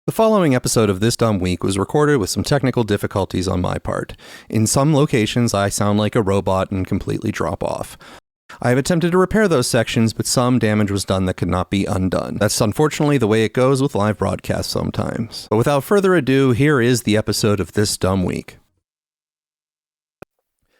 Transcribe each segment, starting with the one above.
The following episode of This Dumb Week was recorded with some technical difficulties on my part. In some locations, I sound like a robot and completely drop off. I have attempted to repair those sections, but some damage was done that could not be undone. That's unfortunately the way it goes with live broadcasts sometimes. But without further ado, here is the episode of This Dumb Week.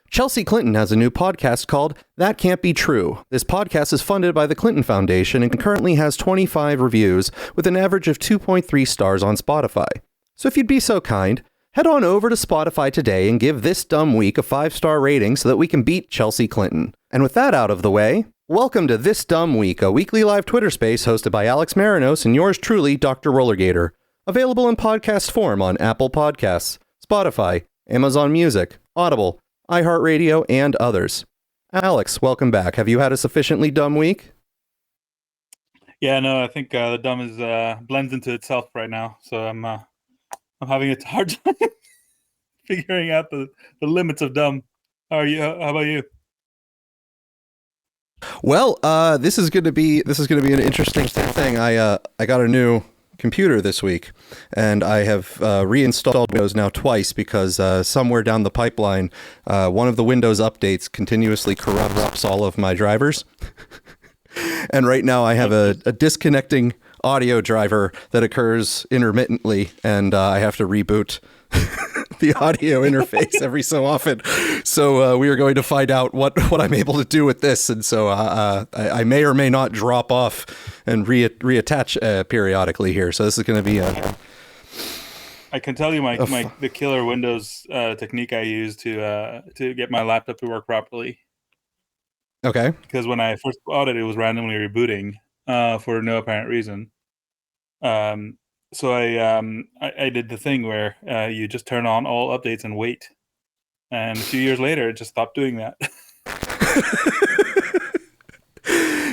Chelsea Clinton has a new podcast called That Can't Be True. This podcast is funded by the Clinton Foundation and currently has 25 reviews with an average of 2.3 stars on Spotify. So if you'd be so kind, head on over to Spotify today and give This Dumb Week a 5-star rating so that we can beat Chelsea Clinton. And with that out of the way, welcome to This Dumb Week, a weekly live Twitter space hosted by Alex Marinos and yours truly, Dr. Rollergator. Available in podcast form on Apple Podcasts, Spotify, Amazon Music, Audible, iHeartRadio, and others. Alex, welcome back. Have you had a sufficiently dumb week? Yeah, no, I think the dumb is blends into itself right now. So I'm having a hard time figuring out the limits of dumb. How are you? How about you? Well, this is going to be an interesting thing. I got a new computer this week, and I have reinstalled Windows now twice because somewhere down the pipeline, one of the Windows updates continuously corrupts all of my drivers. And right now I have a disconnecting audio driver that occurs intermittently, and I have to reboot the audio interface every so often. So we are going to find out what I'm able to do with this. And so I may or may not drop off and reattach periodically here. So this is going to be I can tell you the killer Windows technique I use to get my laptop to work properly. Okay. Because when I first bought it, it was randomly rebooting for no apparent reason. So I did the thing where you just turn on all updates and wait. And a few years later, it just stopped doing that.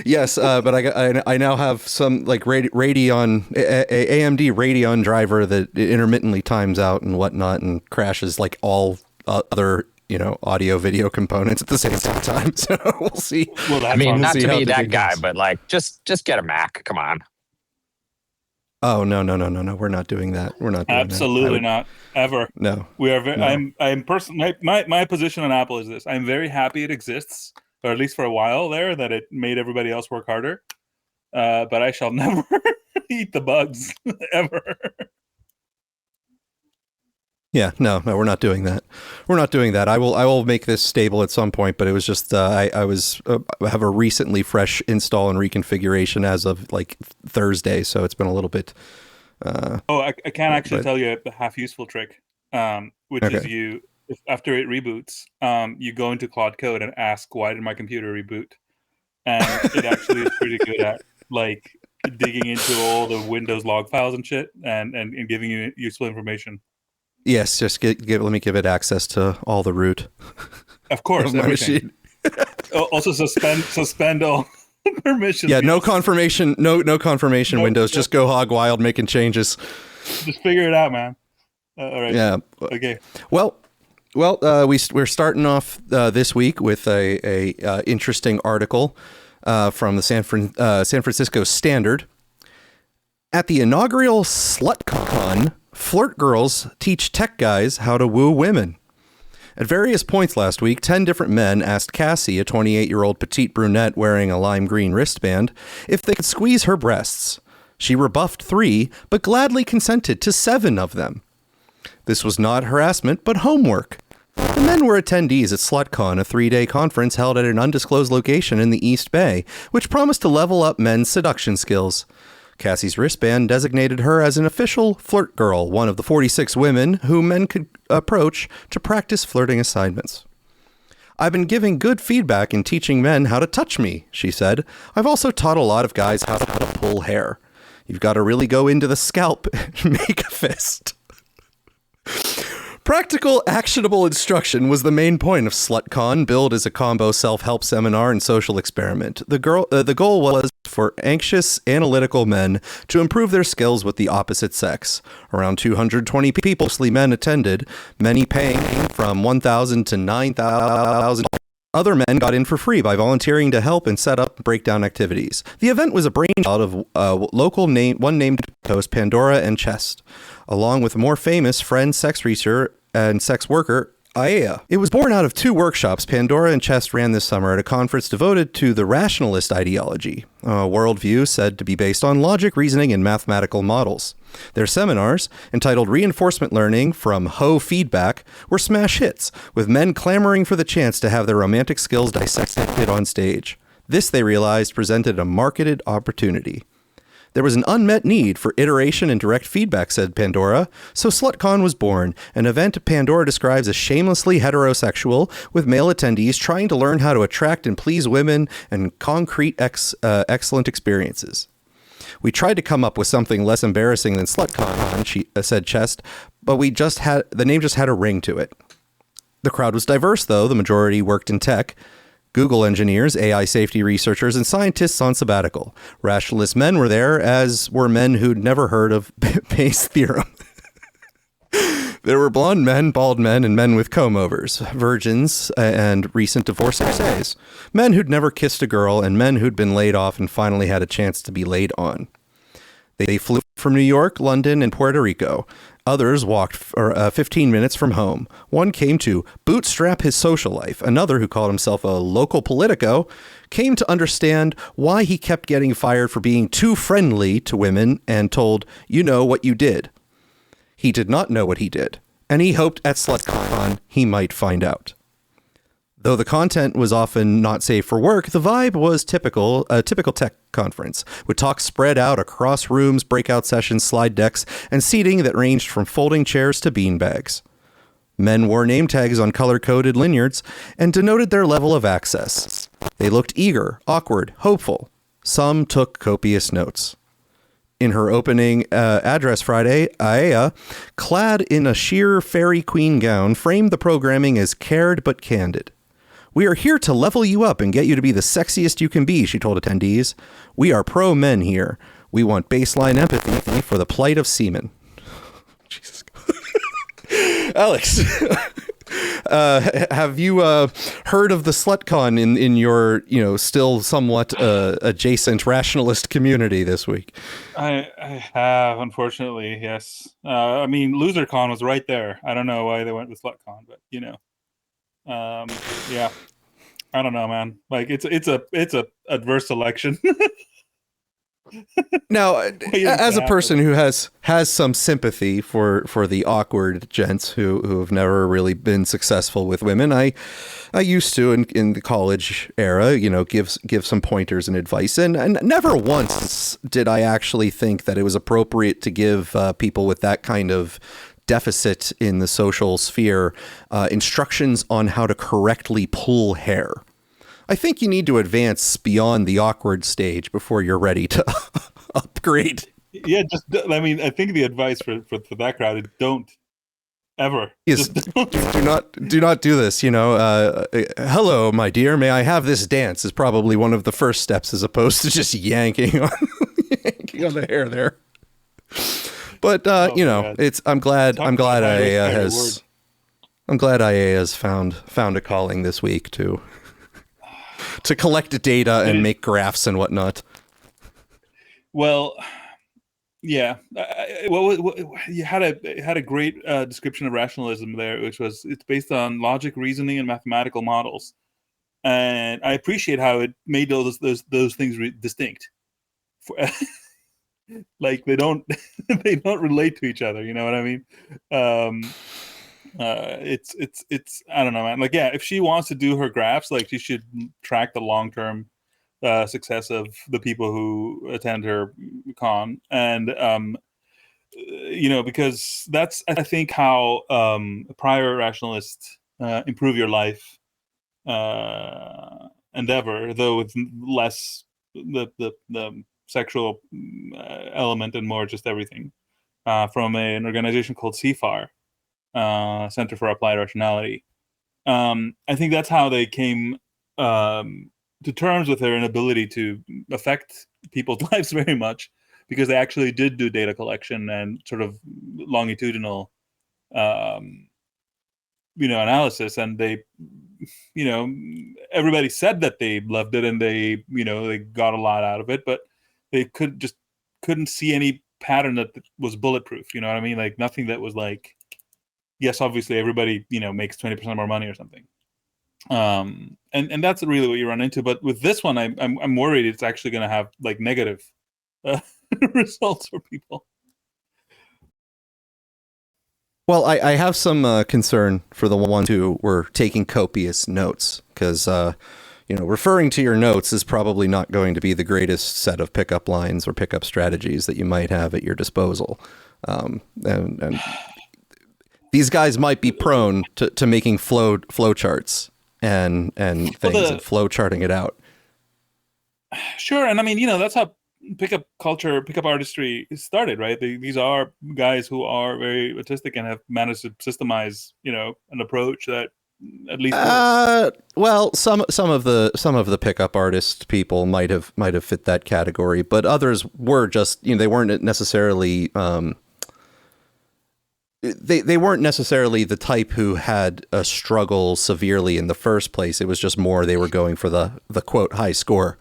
Yes, but I now have some like Radeon, AMD Radeon driver that intermittently times out and whatnot and crashes like all other audio video components at the same time. So we'll see. Well, I mean, not to be that guy, but like just get a Mac. Come on. Oh no! We're not doing that. We're not doing absolutely not ever. No, we are. I'm personally. My position on Apple is this: I'm very happy it exists, or at least for a while there, that it made everybody else work harder. But I shall never eat the bugs ever. Yeah, no, we're not doing that. We're not doing that. I will make this stable at some point, but it was just I have a recently fresh install and reconfiguration as of like Thursday, so it's been a little bit. I can actually tell you a half useful trick, which is after it reboots, you go into Claude Code and ask, "Why did my computer reboot?" And it actually is pretty good at like digging into all the Windows log files and shit, and giving you useful information. Yes, just let me give it access to all the root. Of course, everything. Also suspend all permissions. Yeah, no confirmation, no confirmation windows. Just go hog wild making changes. Just figure it out, man. All right. Yeah. Okay. Well, we're starting off this week with a interesting article from the San Francisco Standard. At the inaugural SlutCon, flirt girls teach tech guys how to woo women. At various points last week, 10 different men asked Cassie, a 28-year-old petite brunette wearing a lime green wristband, if they could squeeze her breasts. She rebuffed 3, but gladly consented to 7 of them. This was not harassment, but homework. The men were attendees at SlutCon, a 3-day conference held at an undisclosed location in the East Bay, which promised to level up men's seduction skills. Cassie's wristband designated her as an official flirt girl, one of the 46 women who men could approach to practice flirting assignments. I've been giving good feedback in teaching men how to touch me, she said. I've also taught a lot of guys how to pull hair. You've got to really go into the scalp and make a fist. Practical, actionable instruction was the main point of SlutCon, billed as a combo self-help seminar and social experiment. The goal was for anxious, analytical men to improve their skills with the opposite sex. Around 220 people, mostly men, attended, many paying from $1,000 to $9,000 Other men got in for free by volunteering to help and set up breakdown activities. The event was a brainchild of local one named host Pandora and Chest, along with a more famous friend, sex researcher and sex worker, Aya. It was born out of 2 workshops Pandora and Chest ran this summer at a conference devoted to the rationalist ideology, a worldview said to be based on logic, reasoning, and mathematical models. Their seminars, entitled Reinforcement Learning from Ho Feedback, were smash hits, with men clamoring for the chance to have their romantic skills dissected on stage. This, they realized, presented a marketed opportunity. There was an unmet need for iteration and direct feedback, said Pandora, so SlutCon was born, an event Pandora describes as shamelessly heterosexual, with male attendees trying to learn how to attract and please women and concrete excellent experiences. We tried to come up with something less embarrassing than SlutCon, she said Chest, but the name just had a ring to it. The crowd was diverse, though. The majority worked in tech. Google engineers, AI safety researchers, and scientists on sabbatical. Rationalist men were there, as were men who'd never heard of Bayes' theorem. There were blonde men, bald men, and men with comb-overs, virgins, and recent divorcees, men who'd never kissed a girl, and men who'd been laid off and finally had a chance to be laid on. They flew from New York, London, and Puerto Rico. Others walked 15 minutes from home. One came to bootstrap his social life. Another, who called himself a local politico, came to understand why he kept getting fired for being too friendly to women and told, "You know what you did." He did not know what he did, and he hoped at SlutCon he might find out. Though the content was often not safe for work, the vibe was a typical tech conference, with talks spread out across rooms, breakout sessions, slide decks, and seating that ranged from folding chairs to beanbags. Men wore name tags on color-coded lanyards and denoted their level of access. They looked eager, awkward, hopeful. Some took copious notes. In her opening address Friday, Aya, clad in a sheer fairy queen gown, framed the programming as cared but candid. "We are here to level you up and get you to be the sexiest you can be," she told attendees. "We are pro-men here. We want baseline empathy for the plight of seamen." Jesus. Alex, have you heard of the SlutCon in your, still somewhat adjacent rationalist community this week? I have, unfortunately, yes. I mean, LoserCon was right there. I don't know why they went with SlutCon, but yeah, I don't know, man. Like it's a adverse selection. Now, as a person who has some sympathy for the awkward gents who have never really been successful with women, I used to in the college era, give some pointers and advice, and never once did I actually think that it was appropriate to give people with that kind of deficit in the social sphere instructions on how to correctly pull hair. I think you need to advance beyond the awkward stage before you're ready to upgrade. Yeah, I think the advice for that crowd is don't ever. Yes, do not do this. Hello, my dear, may I have this dance is probably one of the first steps, as opposed to just yanking on the hair there. But I'm glad IA has found a calling this week to collect data and make graphs and whatnot. Well, yeah. You had a great description of rationalism there, which was it's based on logic, reasoning, and mathematical models, and I appreciate how it made those things distinct. Like they don't relate to each other. You know what I mean? It's I don't know, man. Like, yeah, if she wants to do her graphs, like she should track the long-term success of the people who attend her con, and because that's, I think, how prior rationalists improve your life endeavor, though with less the sexual element and more just everything, from an organization called CFAR, Center for Applied Rationality. I think that's how they came to terms with their inability to affect people's lives very much, because they actually did do data collection and sort of longitudinal analysis, and they everybody said that they loved it and they got a lot out of it, but they couldn't see any pattern that was bulletproof. You know what I mean? Like nothing that was like, yes, obviously everybody, makes 20% more money or something. And that's really what you run into. But with this one, I'm worried it's actually going to have like negative results for people. Well, I have some concern for the ones who were taking copious notes, because, referring to your notes is probably not going to be the greatest set of pickup lines or pickup strategies that you might have at your disposal. And these guys might be prone to making flow charts and things and flow charting it out. Sure. And I mean, that's how pickup artistry started, right? These are guys who are very artistic and have managed to systemize, an approach that at least well, some of the pickup artist people might have fit that category, but others were just, they weren't necessarily they weren't necessarily the type who had a struggle severely in the first place. It was just more they were going for the quote high score,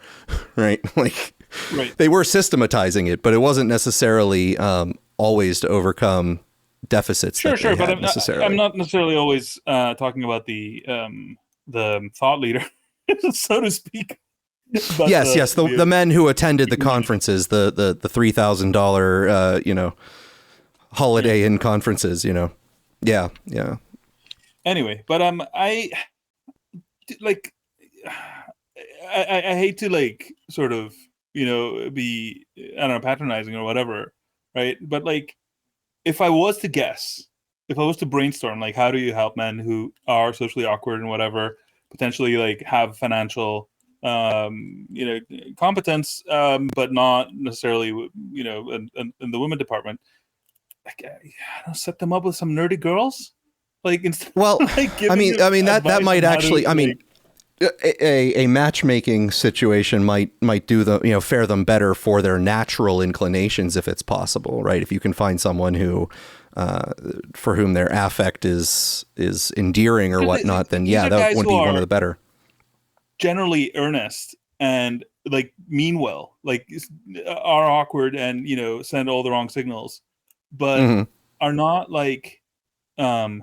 right? Like right. They were systematizing it, but it wasn't necessarily always to overcome deficits. Sure, but I'm not necessarily always talking about the thought leader, so to speak. But yes, the men who attended the conferences, the $3,000 Holiday Inn conferences, yeah. Anyway, but I hate to like sort of be, I don't know, patronizing or whatever, right? But like, if I was to brainstorm, like, how do you help men who are socially awkward and whatever, potentially like have financial, competence, but not necessarily, in the women department, like, set them up with some nerdy girls. Like, well, like I mean that might actually, a matchmaking situation might do fare them better for their natural inclinations if it's possible, right? If you can find someone who for whom their affect is endearing or whatnot, then that would be one of the better. Generally earnest and like mean well, like are awkward and send all the wrong signals, but are not like so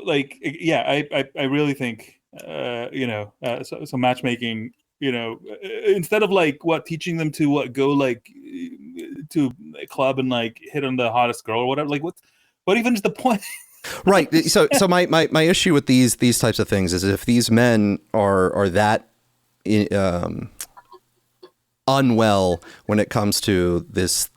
like I really think so matchmaking, instead of like teaching them to go like to a club and like hit on the hottest girl or whatever, like what even is the point? Right. So my issue with these types of things is if these men are that unwell when it comes to this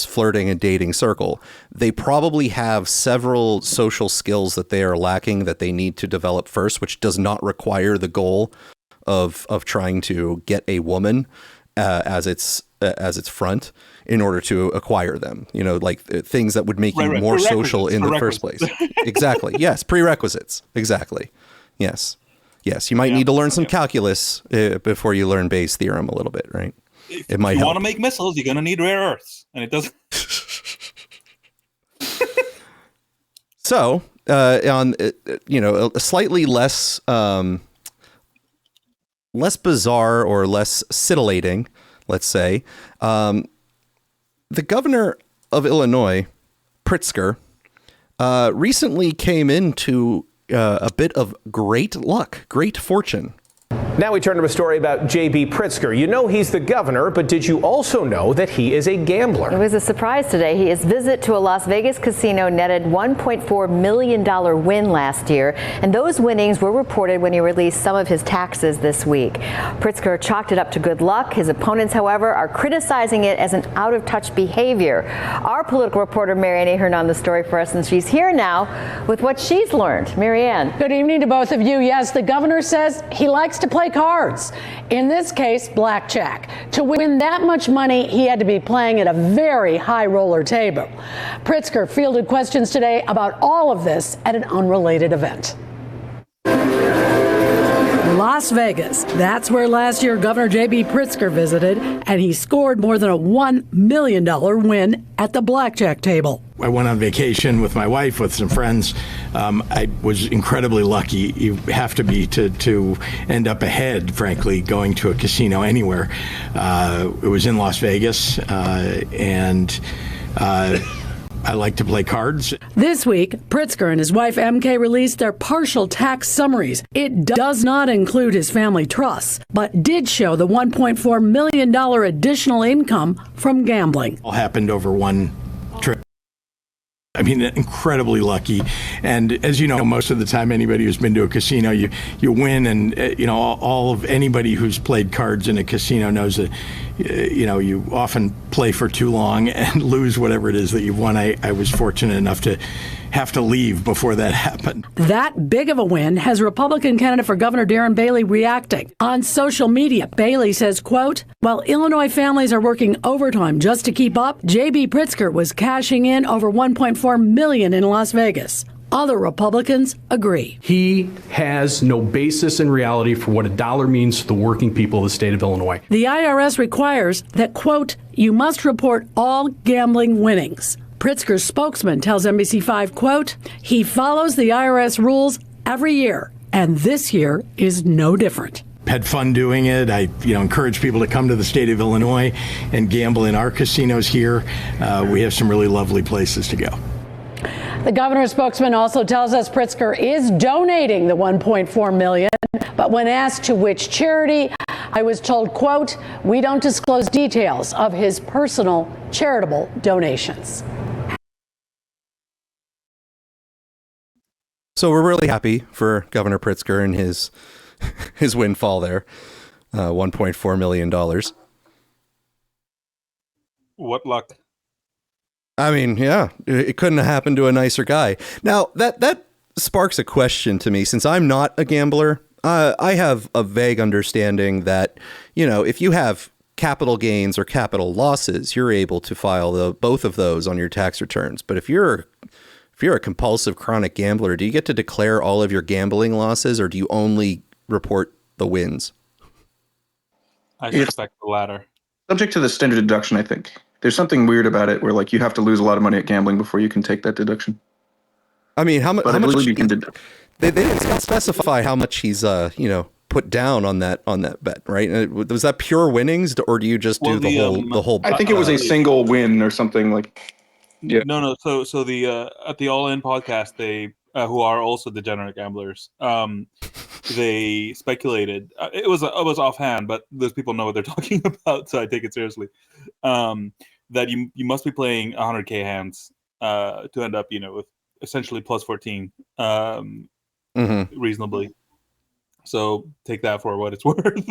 flirting and dating circle, they probably have several social skills that they are lacking that they need to develop first, which does not require the goal of trying to get a woman as its front in order to acquire them, like things that would make you more social in the first place. Exactly. Yes. Prerequisites. Exactly. Yes. You might need to learn some calculus before you learn Bayes' theorem a little bit, right? It might help. If you want to make missiles, you're going to need rare earths, and it doesn't. So, on a slightly less bizarre or less scintillating, let's say, the governor of Illinois, Pritzker, recently came into a bit of great luck, great fortune. Now we turn to a story about J.B. Pritzker. You know he's the governor, but did you also know that he is a gambler? It was a surprise today. His visit to a Las Vegas casino netted $1.4 million win last year, and those winnings were reported when he released some of his taxes this week. Pritzker chalked it up to good luck. His opponents, however, are criticizing it as an out-of-touch behavior. Our political reporter, Marianne Ahern, on the story for us, and she's here now with what she's learned. Marianne. Good evening to both of you. Yes, the governor says he likes to play cards. In this case, blackjack. To win that much money, he had to be playing at a very high roller table. Pritzker fielded questions today about all of this at an unrelated event. Las Vegas. That's where last year Governor J.B. Pritzker visited, and he scored more than a $1 million win at the blackjack table. I went on vacation with my wife, with some friends. I was incredibly lucky. You have to be to end up ahead, frankly, going to a casino anywhere. It was in Las Vegas, and I like to play cards. This week, Pritzker and his wife MK released their partial tax summaries. It does not include his family trusts, but did show the $1.4 million additional income from gambling. All happened over one trip. I mean, incredibly lucky. And as you know, most of the time, anybody who's been to a casino, you win. And, all of anybody who's played cards in a casino knows that, you often play for too long and lose whatever it is that you've won. I was fortunate enough to have to leave before that happened. That big of a win has Republican candidate for Governor Darren Bailey reacting. On social media, Bailey says, quote, while Illinois families are working overtime just to keep up, J.B. Pritzker was cashing in over $1.4 million in Las Vegas. Other Republicans agree. He has no basis in reality for what a dollar means to the working people of the state of Illinois. The IRS requires that, quote, you must report all gambling winnings. Pritzker's spokesman tells NBC5, quote, he follows the IRS rules every year, and this year is no different. Had fun doing it. I encourage people to come to the state of Illinois and gamble in our casinos here. We have some really lovely places to go. The governor's spokesman also tells us Pritzker is donating the $1.4 million, but when asked to which charity, I was told, quote, we don't disclose details of his personal charitable donations. So we're really happy for Governor Pritzker and his windfall there, $1.4 million. What luck. I mean, yeah, it couldn't have happened to a nicer guy. Now, that sparks a question to me. Since I'm not a gambler, I have a vague understanding that, if you have capital gains or capital losses, you're able to file both of those on your tax returns. But if you're a compulsive chronic gambler, do you get to declare all of your gambling losses, or do you only report the wins? I suspect the latter. Subject to the standard deduction, I think. There's something weird about it where you have to lose a lot of money at gambling before you can take that deduction. I mean, how much you can deduct. They didn't specify how much he's put down on that bet, right? Was that pure winnings, or do you just do the whole? I think it was a single win or something like. Yeah. No. So the at the All In podcast, they who are also degenerate gamblers, they speculated. It was offhand, but those people know what they're talking about, so I take it seriously. That you must be playing 100K hands to end up, with essentially plus 14 reasonably. So take that for what it's worth.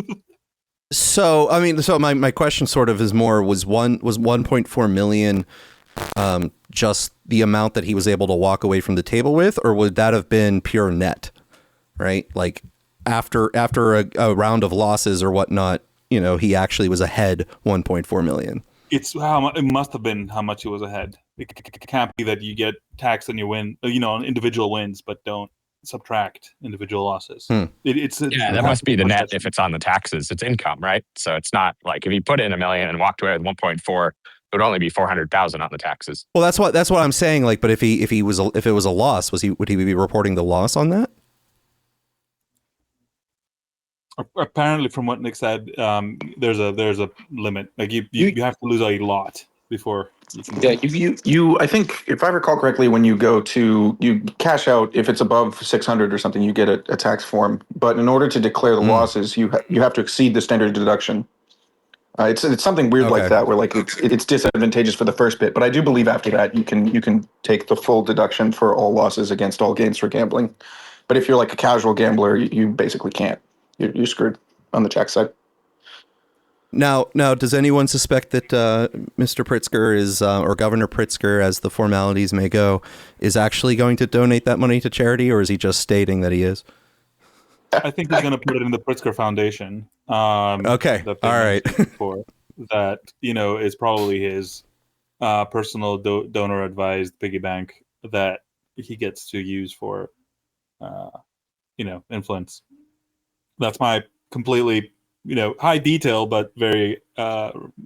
So I mean, my question sort of is more was 1.4 million just the amount that he was able to walk away from the table with, or would that have been pure net, right? Like after a round of losses or whatnot, he actually was ahead 1.4 million. It's it must have been how much he was ahead. It can't be that you get taxed on your win, on individual wins, but don't subtract individual losses. It's that must be the net if it's on the taxes. It's income, right? So it's not like if he put in $1 million and walked away with 1.4, it would only be 400,000 on the taxes. Well, that's what I'm saying. Like, but if it was a loss, would he be reporting the loss on that? Apparently, from what Nick said, there's a limit. Like you have to lose a lot before. You I think if I recall correctly, when you cash out, if it's above 600 or something, you get a tax form. But in order to declare the losses, you have to exceed the standard deduction. It's something weird like that, where it's disadvantageous for the first bit. But I do believe after that you can take the full deduction for all losses against all gains for gambling. But if you're like a casual gambler, you basically can't. You're screwed on the tax side. Now, does anyone suspect that Mr. Pritzker is, or Governor Pritzker, as the formalities may go, is actually going to donate that money to charity, or is he just stating that he is? I think he's going to put it in the Pritzker Foundation. Okay, all right. For that, is probably his personal donor-advised piggy bank that he gets to use for, influence. That's my completely, high detail but very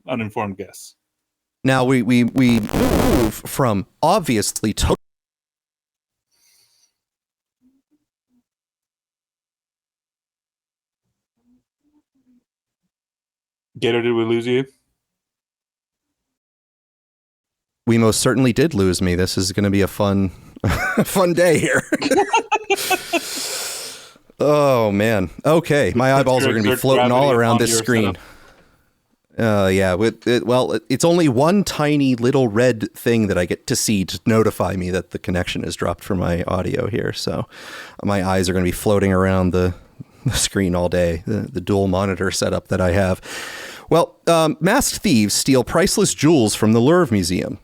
uninformed guess. Now we move from obviously total. Gator, did we lose you? We most certainly did lose me. This is going to be a fun day here. Oh, man. Okay. My eyeballs are going to be floating all around this screen. It's only one tiny little red thing that I get to see to notify me that the connection has dropped for my audio here. So my eyes are going to be floating around the screen all day, the dual monitor setup that I have. Well, masked thieves steal priceless jewels from the Louvre Museum.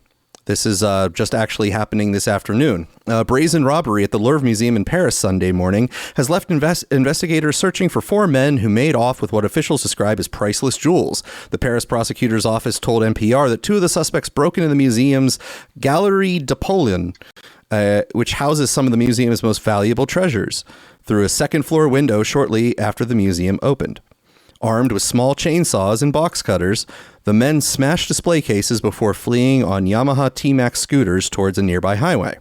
This is just actually happening this afternoon. A brazen robbery at the Louvre Museum in Paris Sunday morning has left investigators searching for 4 men who made off with what officials describe as priceless jewels. The Paris prosecutor's office told NPR that 2 of the suspects broke into the museum's Galerie d'Apollon, which houses some of the museum's most valuable treasures, through a second-floor window shortly after the museum opened. Armed with small chainsaws and box cutters, the men smashed display cases before fleeing on Yamaha T-Max scooters towards a nearby highway.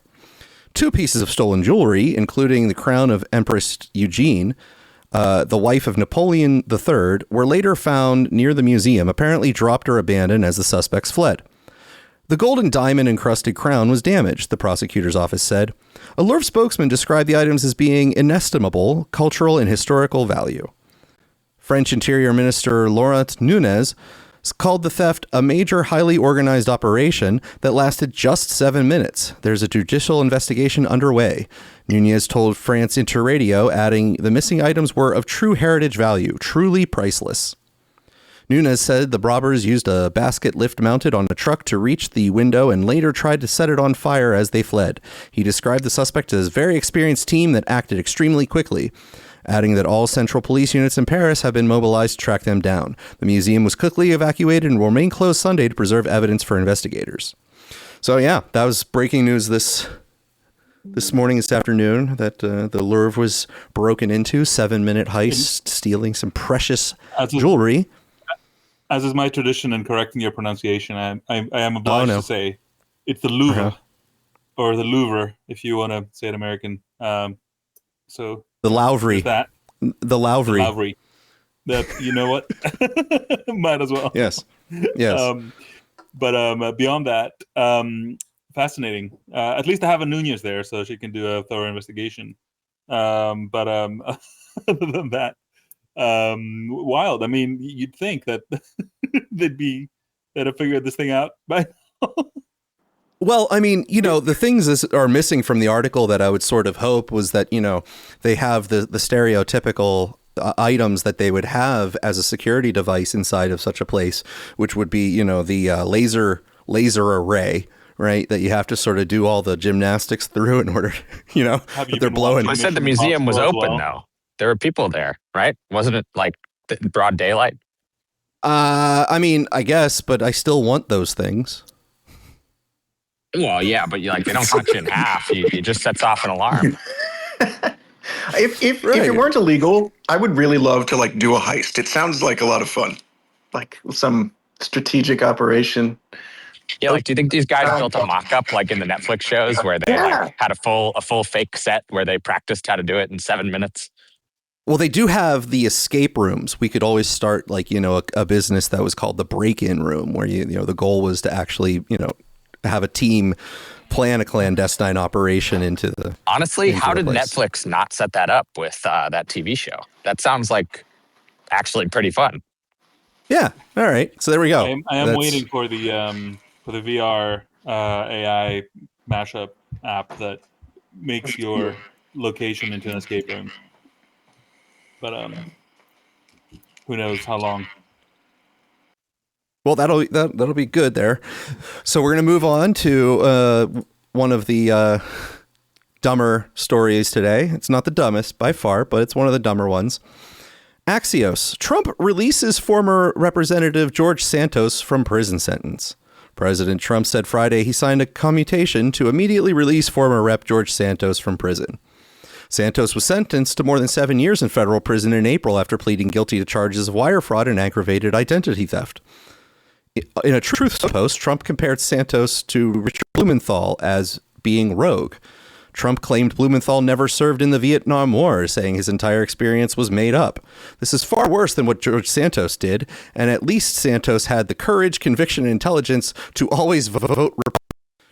2 pieces of stolen jewelry, including the crown of Empress Eugenie, the wife of Napoleon III, were later found near the museum, apparently dropped or abandoned as the suspects fled. The golden diamond-encrusted crown was damaged, the prosecutor's office said. A Louvre spokesman described the items as being inestimable cultural and historical value. French Interior Minister Laurent Nunez called the theft a major, highly organized operation that lasted just 7 minutes. There's a judicial investigation underway, Nunez told France Interradio, adding the missing items were of true heritage value, truly priceless. Nunez said the robbers used a basket lift mounted on a truck to reach the window and later tried to set it on fire as they fled. He described the suspect as a very experienced team that acted extremely quickly, adding that all central police units in Paris have been mobilized to track them down. The museum was quickly evacuated and will remain closed Sunday to preserve evidence for investigators. So yeah, that was breaking news this morning, this afternoon, that the Louvre was broken into. 7-minute heist, stealing some precious jewelry. As is my tradition in correcting your pronunciation, I am obliged to say it's the Louvre, or the Louvre, if you want to say it American. So the Louvre. The Louvre. That, you know what? Might as well. Yes. But beyond that, fascinating. At least I have a Nunez there, so she can do a thorough investigation. But other than that, wild. I mean, you'd think that they'd have figured this thing out by now. Well, I mean, the things that are missing from the article that I would sort of hope was that, they have the stereotypical items that they would have as a security device inside of such a place, which would be, the laser array, right? That you have to sort of do all the gymnastics through in order, that they're blowing. I said the museum was open, though. There were people there, right? Wasn't it like broad daylight? I mean, I guess, but I still want those things. Well, yeah, but they don't cut you in half. It just sets off an alarm. If it weren't illegal, I would really love to do a heist. It sounds like a lot of fun, like some strategic operation. Yeah, do you think these guys built a mock-up like in the Netflix shows where they had a full fake set where they practiced how to do it in 7 minutes? Well, they do have the escape rooms. We could always start a business that was called the break-in room, where the goal was to actually have a team plan a clandestine operation into the. Honestly, how did Netflix not set that up with that TV show? That sounds like actually pretty fun. Yeah. All right. So there we go. I am waiting for the VR AI mashup app that makes your location into an escape room. But who knows how long? Well, that'll be good there. So we're going to move on to one of the dumber stories today. It's not the dumbest by far, but it's one of the dumber ones. Axios. Trump releases former Representative George Santos from prison sentence. President Trump said Friday he signed a commutation to immediately release former Rep. George Santos from prison. Santos was sentenced to more than 7 years in federal prison in April after pleading guilty to charges of wire fraud and aggravated identity theft. In a Truth post, Trump compared Santos to Richard Blumenthal as being rogue. Trump claimed Blumenthal never served in the Vietnam War, saying his entire experience was made up. This is far worse than what George Santos did, and at least Santos had the courage, conviction, and intelligence to always vote.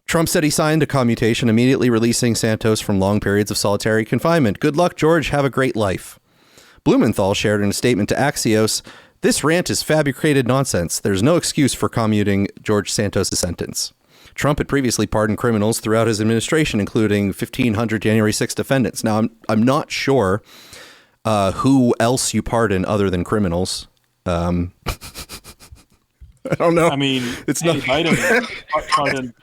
Trump said he signed a commutation, immediately releasing Santos from long periods of solitary confinement. Good luck, George. Have a great life. Blumenthal shared in a statement to Axios, "This rant is fabricated nonsense. There's no excuse for commuting George Santos' sentence." Trump had previously pardoned criminals throughout his administration, including 1,500 January 6 defendants. Now, I'm not sure who else you pardon other than criminals. I don't know. I mean, it's not pardon,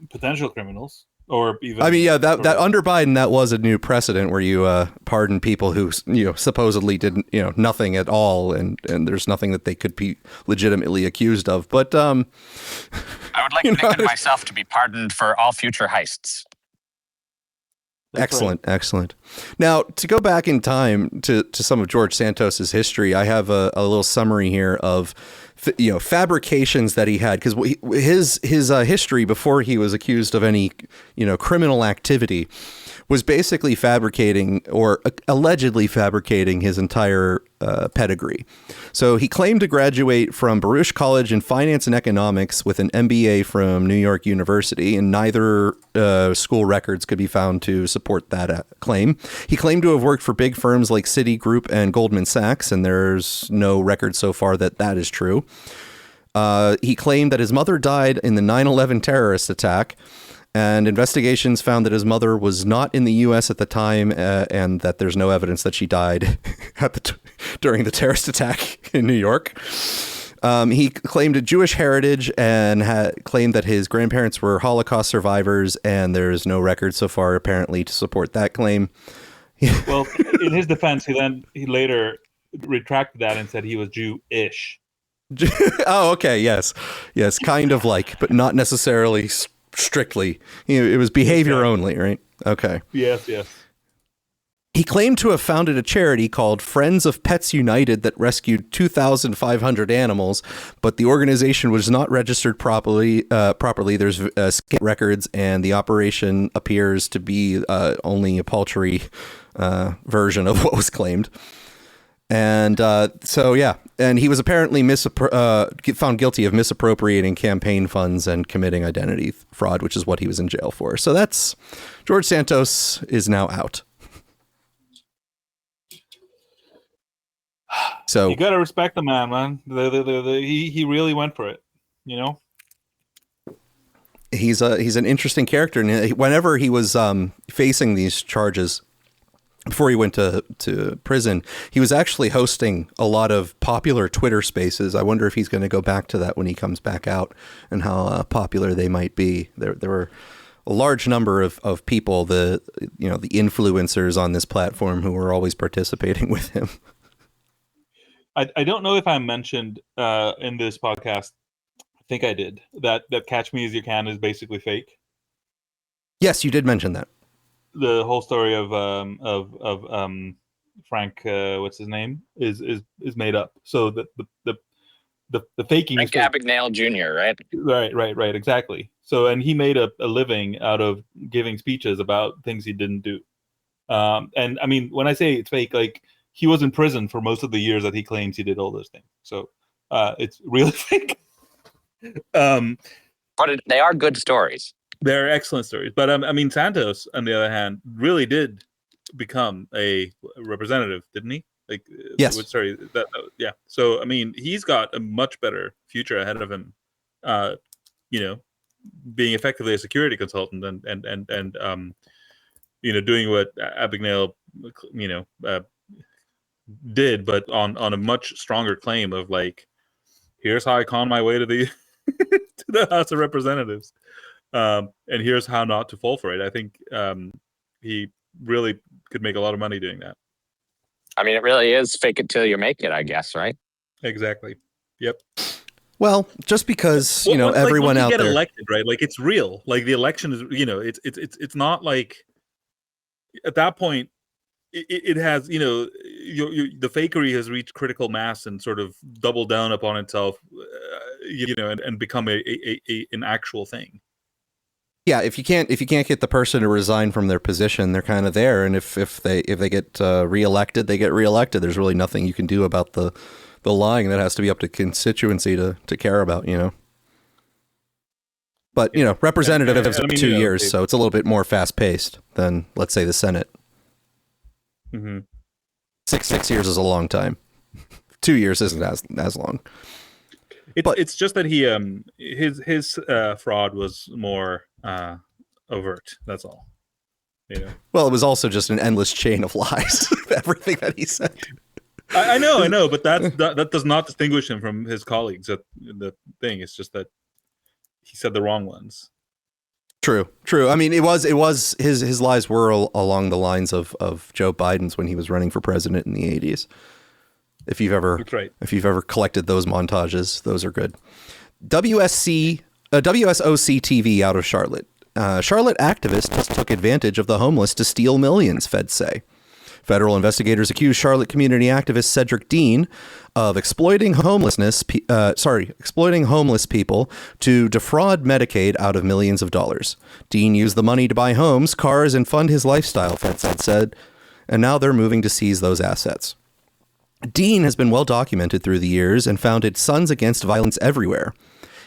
potential criminals. Or even, I mean, yeah, that under Biden, that was a new precedent where you pardon people who, supposedly did, nothing at all. And there's nothing that they could be legitimately accused of. But I would like Nick myself to be pardoned for all future heists. Excellent. Excellent. Now, to go back in time to some of George Santos's history, I have a little summary here of fabrications that he had, because his history before he was accused of any criminal activity was basically fabricating or allegedly fabricating his entire pedigree. So he claimed to graduate from Baruch College in Finance and Economics with an MBA from New York University, and neither school records could be found to support that claim. He claimed to have worked for big firms like Citigroup and Goldman Sachs, and there's no record so far that is true. He claimed that his mother died in the 9/11 terrorist attack, and investigations found that his mother was not in the U.S. at the time, and that there's no evidence that she died during the terrorist attack in New York. He claimed a Jewish heritage and claimed that his grandparents were Holocaust survivors, and there's no record so far, apparently, to support that claim. Well, in his defense, he later retracted that and said he was Jewish. Oh, okay. Yes, kind of like, but not necessarily strictly. It was behavior only, right? Okay. Yes. He claimed to have founded a charity called Friends of Pets United that rescued 2,500 animals, but the organization was not registered properly. There's scant records, and the operation appears to be only a paltry version of what was claimed. And and he was apparently found guilty of misappropriating campaign funds and committing identity fraud, which is what he was in jail for. So that's George Santos is now out. So you gotta respect the man. He really went for it. He's an interesting character, and whenever he was facing these charges, before he went to prison, he was actually hosting a lot of popular Twitter spaces. I wonder if he's going to go back to that when he comes back out, and how popular they might be. There were a large number of people, the influencers on this platform, who were always participating with him. I don't know if I mentioned in this podcast, I think I did, that Catch Me As You Can is basically fake. Yes, you did mention that. The whole story of Frank, what's his name, is made up. So the faking Frank Abagnale Jr., right? Right, exactly. So, and he made a living out of giving speeches about things he didn't do. And I mean, when I say it's fake, like, he was in prison for most of the years that he claims he did all those things. So it's really fake. But they are good stories. They're excellent stories. But I mean, Santos, on the other hand, really did become a representative, didn't he? Like, yes. Yeah. So, I mean, he's got a much better future ahead of him, being effectively a security consultant and doing what Abagnale, did, but on a much stronger claim of, like, here's how I con my way to the to the House of Representatives. And here's how not to fall for it. I think he really could make a lot of money doing that. I mean, it really is fake it till you make it, I guess, right? Exactly. Yep. Well, just because everyone like, out get there elected, right? Like, it's real. Like, the election is, it's not like at that point, it has, you know, the fakery has reached critical mass and sort of doubled down upon itself, you know, and become an actual thing. Yeah, if you can't get the person to resign from their position, they're kind of there, and if they get reelected, they get reelected. There's really nothing you can do about the lying. That has to be up to constituency to care about, you know. But, you know, representatives are 2 years, so it's a little bit more fast paced than, let's say, the Senate. Mm-hmm. Six years is a long time. 2 years isn't as long. It's just that he his fraud was more overt. That's all. You know? Well, it was also just an endless chain of lies. Everything that he said. I know, but that does not distinguish him from his colleagues. The thing is just that he said the wrong ones. True. I mean, it was his lies were along the lines of Joe Biden's when he was running for president in the 80s. If you've ever collected those montages, those are good. WSOC TV out of Charlotte. Charlotte activists took advantage of the homeless to steal millions, feds say. Federal investigators accuse Charlotte community activist Cedric Dean of exploiting homeless people to defraud Medicaid out of millions of dollars. Dean used the money to buy homes, cars, and fund his lifestyle, feds said, and now they're moving to seize those assets. Dean has been well documented through the years and founded Sons Against Violence Everywhere.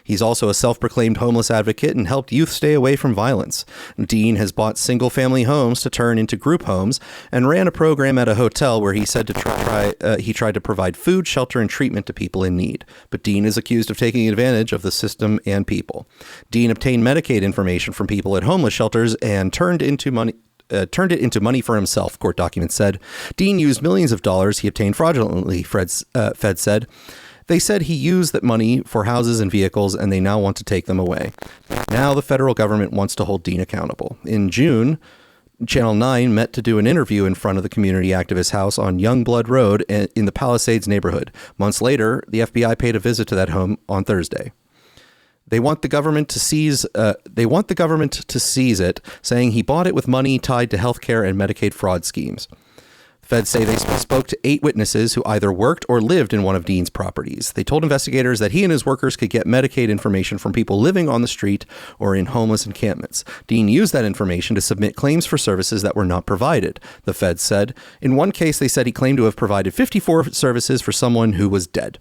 He's also a self-proclaimed homeless advocate and helped youth stay away from violence. Dean has bought single-family homes to turn into group homes and ran a program at a hotel where he said he tried to provide food, shelter, and treatment to people in need. But Dean is accused of taking advantage of the system and people. Dean obtained Medicaid information from people at homeless shelters and turned it into money for himself, court documents said. Dean used millions of dollars he obtained fraudulently, feds said. They said he used that money for houses and vehicles, and they now want to take them away. Now the federal government wants to hold Dean accountable. In June, Channel 9 met to do an interview in front of the community activist house on Youngblood Road in the Palisades neighborhood. Months later, the FBI paid a visit to that home on Thursday. They want the government to seize it, saying he bought it with money tied to healthcare and Medicaid fraud schemes. Feds say they spoke to 8 witnesses who either worked or lived in one of Dean's properties. They told investigators that he and his workers could get Medicaid information from people living on the street or in homeless encampments. Dean used that information to submit claims for services that were not provided, the feds said. In one case, they said he claimed to have provided 54 services for someone who was dead.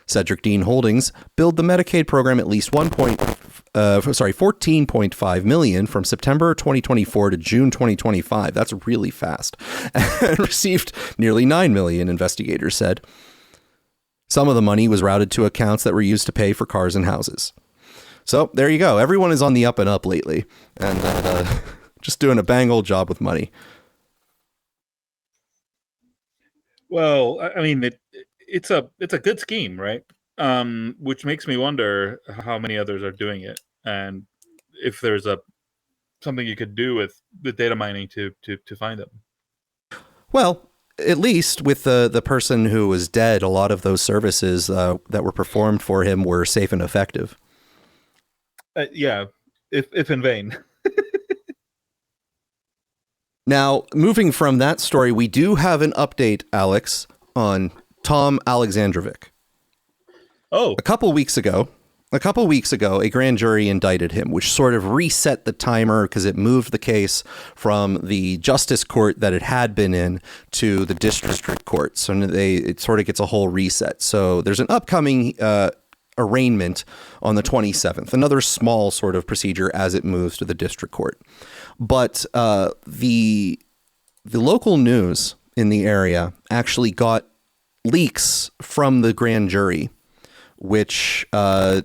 Cedric Dean Holdings billed the Medicaid program at least $14.5 million from September 2024 to June 2025. That's really fast. And received nearly $9 million, investigators said. Some of the money was routed to accounts that were used to pay for cars and houses. So there you go. Everyone is on the up and up lately, and just doing a bang old job with money. Well, I mean, it's a good scheme, right? Which makes me wonder how many others are doing it, and if there's something you could do with the data mining to find them. Well, at least with the person who was dead, a lot of those services that were performed for him were safe and effective. Yeah, if in vain. Now, moving from that story, we do have an update, Alex, on Tom Alexandrovic. Oh. A couple weeks ago, a grand jury indicted him, which sort of reset the timer because it moved the case from the justice court that it had been in to the district court. So it sort of gets a whole reset. So there's an upcoming arraignment on the 27th, another small sort of procedure as it moves to the district court. But the local news in the area actually got leaks from the grand jury, which are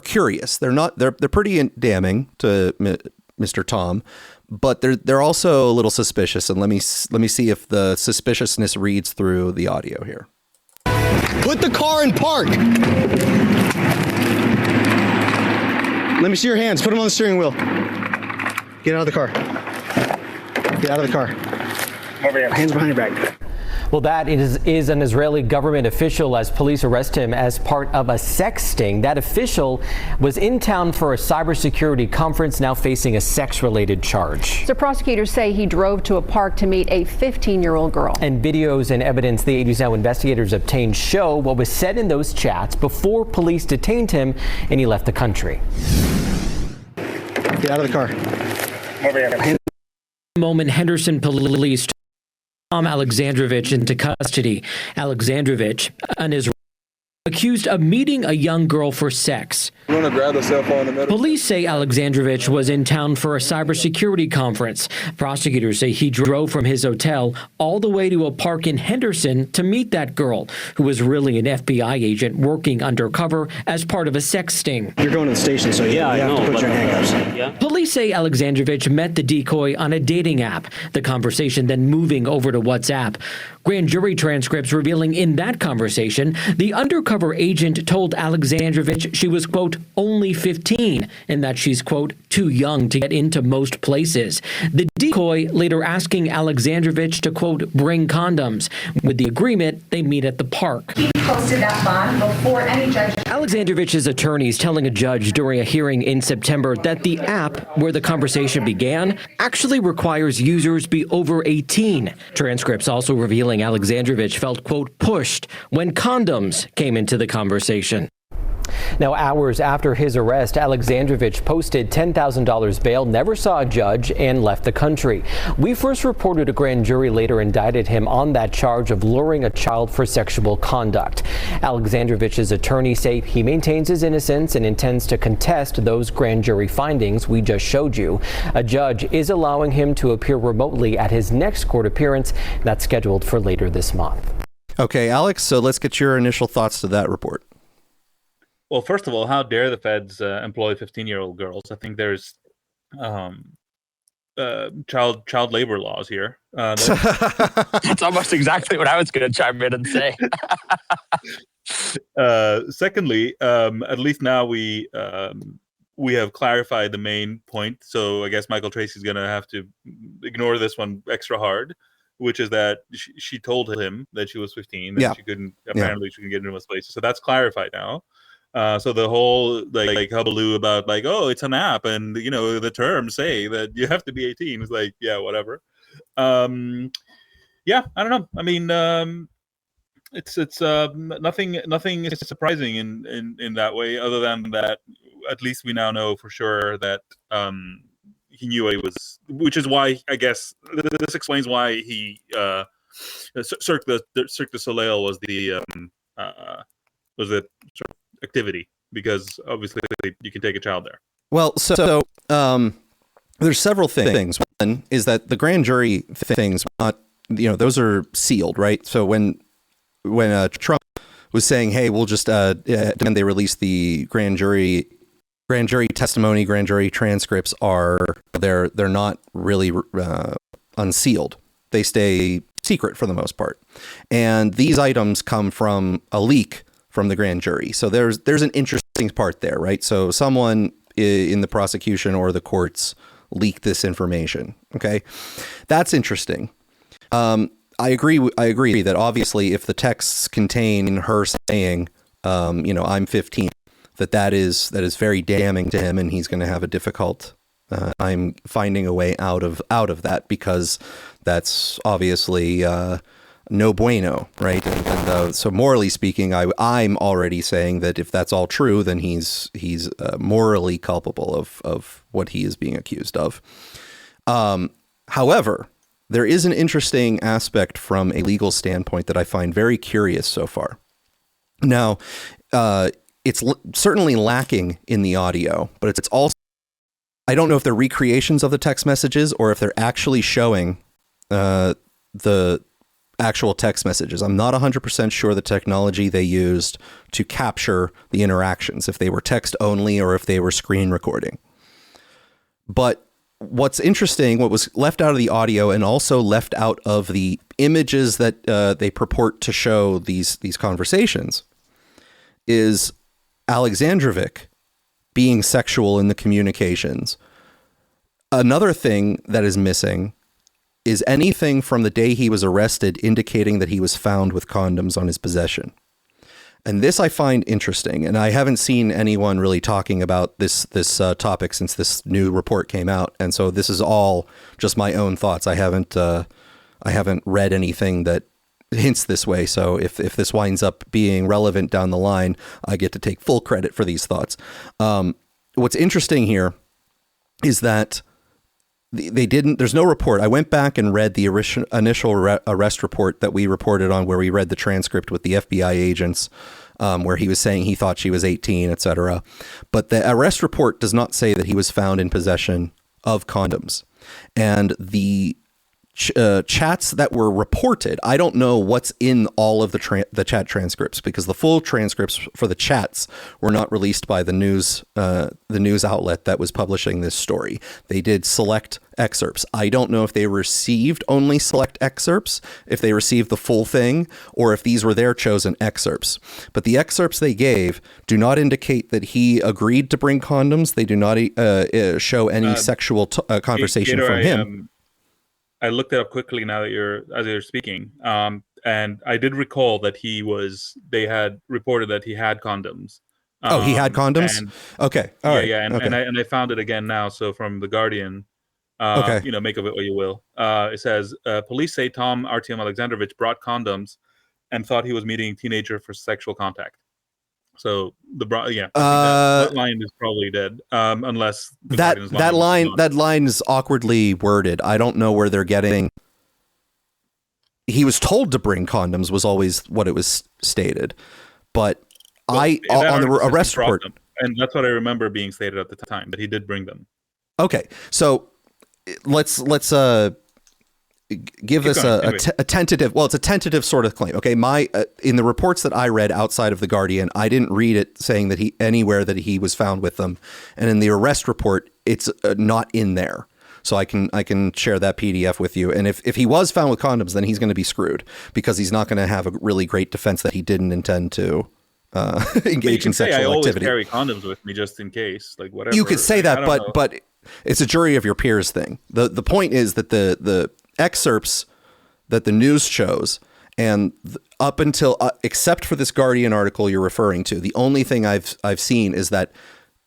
curious. They're pretty damning to Mr. Tom, but they're also a little suspicious. And let me see if the suspiciousness reads through the audio here. Put the car in park. Let me see your hands. Put them on the steering wheel. Get out of the car. Get out of the car. Over here. Hands behind your back. Well, that is an Israeli government official as police arrest him as part of a sex sting. That official was in town for a cybersecurity conference, now facing a sex-related charge. So prosecutors say he drove to a park to meet a 15-year-old girl. And videos and evidence the 80s Now investigators obtained show what was said in those chats before police detained him and he left the country. Get out of the car. Over here. Moment Henderson police took Tom Alexandrovich into custody. Alexandrovich, an Israeli, accused of meeting a young girl for sex. You want to grab the cell phone in the middle? Police say Alexandrovich was in town for a cybersecurity conference. Prosecutors say he drove from his hotel all the way to a park in Henderson to meet that girl, who was really an FBI agent working undercover as part of a sex sting. You're going to the station, so you have to put your handcuffs. Yeah. Police say Alexandrovich met the decoy on a dating app, the conversation then moving over to WhatsApp. Grand jury transcripts revealing in that conversation, the undercover agent told Alexandrovich she was, quote, only 15, and that she's, quote, too young to get into most places. The decoy later asking Alexandrovich to, quote, bring condoms. With the agreement, they meet at the park. He posted that bond before any judge. Alexandrovich's attorneys telling a judge during a hearing in September that the app where the conversation began actually requires users be over 18. Transcripts also revealing Alexandrovich felt, quote, pushed when condoms came into the conversation. Now, hours after his arrest, Alexandrovich posted $10,000 bail, never saw a judge, and left the country. We first reported a grand jury later indicted him on that charge of luring a child for sexual conduct. Alexandrovich's attorneys say he maintains his innocence and intends to contest those grand jury findings we just showed you. A judge is allowing him to appear remotely at his next court appearance that's scheduled for later this month. Okay, Alex, so let's get your initial thoughts to that report. Well, first of all, how dare the feds employ 15-year-old girls? I think there's child labor laws here. That's almost exactly what I was going to chime in and say. Secondly, at least now we have clarified the main point. So I guess Michael Tracy's going to have to ignore this one extra hard, which is that she told him that she was 15, that she couldn't she couldn't get into most places. So that's clarified now. So the whole like hullabaloo about like, oh, it's an app and the terms say that you have to be 18 is like, yeah, whatever. I don't know. I mean, it's nothing is surprising in that way, other than that at least we now know for sure that he knew what he was, which is why I guess this explains why he Cirque du Soleil was the activity, because obviously you can take a child there. Well, so there's several things. One is that the grand jury things, those are sealed, right? So when Trump was saying, "Hey, we'll just," and they released the grand jury testimony, grand jury transcripts they're not really unsealed. They stay secret for the most part, and these items come from a leak from the grand jury. So there's an interesting part there, right? So someone in the prosecution or the courts leaked this information. Okay, that's interesting. I agree that obviously if the texts contain her saying, I'm 15, that is very damning to him, and he's going to have a difficult time finding a way out of that, because that's obviously no bueno, right? And so morally speaking, I'm already saying that if that's all true, then he's morally culpable of what he is being accused of. However, there is an interesting aspect from a legal standpoint that I find very curious so far. Now, it's certainly lacking in the audio, but it's also, I don't know if they're recreations of the text messages or if they're actually showing the actual text messages. I'm not 100% sure the technology they used to capture the interactions, if they were text only or if they were screen recording. But what's interesting, what was left out of the audio and also left out of the images that they purport to show these conversations, is Alexandrovich being sexual in the communications. Another thing that is missing is anything from the day he was arrested indicating that he was found with condoms on his possession. And this I find interesting, and I haven't seen anyone really talking about this topic since this new report came out, and so this is all just my own thoughts. I haven't read anything that hints this way, so if this winds up being relevant down the line, I get to take full credit for these thoughts. What's interesting here is that there's no report. I went back and read the initial arrest report that we reported on, where we read the transcript with the FBI agents, where he was saying he thought she was 18, etc. But the arrest report does not say that he was found in possession of condoms. And the chats that were reported, I don't know what's in all of the chat transcripts, because the full transcripts for the chats were not released by the news outlet that was publishing this story. They did select excerpts. I don't know if they received only select excerpts, if they received the full thing, or if these were their chosen excerpts. But the excerpts they gave do not indicate that he agreed to bring condoms. They do not show any sexual conversation Gator, from him. I looked it up quickly now that you're speaking, and I did recall that they had reported that he had condoms. He had condoms? Okay. All right. Yeah, okay. and I found it again now. So from The Guardian, make of it what you will. It says, police say Tom Artyom Alexandrovich brought condoms and thought he was meeting a teenager for sexual contact. So that line is probably dead, unless that line is awkwardly worded. I don't know where they're getting. He was told to bring condoms was always what it was stated, but on the arrest report, and that's what I remember being stated at the time, that he did bring them. Okay, so let's give us a tentative. Well, it's a tentative sort of claim. Okay, in the reports that I read outside of The Guardian, I didn't read it saying that anywhere that he was found with them, and in the arrest report, it's not in there. So I can share that PDF with you. And if he was found with condoms, then he's going to be screwed, because he's not going to have a really great defense that he didn't intend to engage in sexual activity. I always carry condoms with me just in case, like whatever. You could say that, but it's a jury of your peers thing. The point is that the excerpts that the news shows, and up until except for this Guardian article you're referring to, the only thing I've seen is that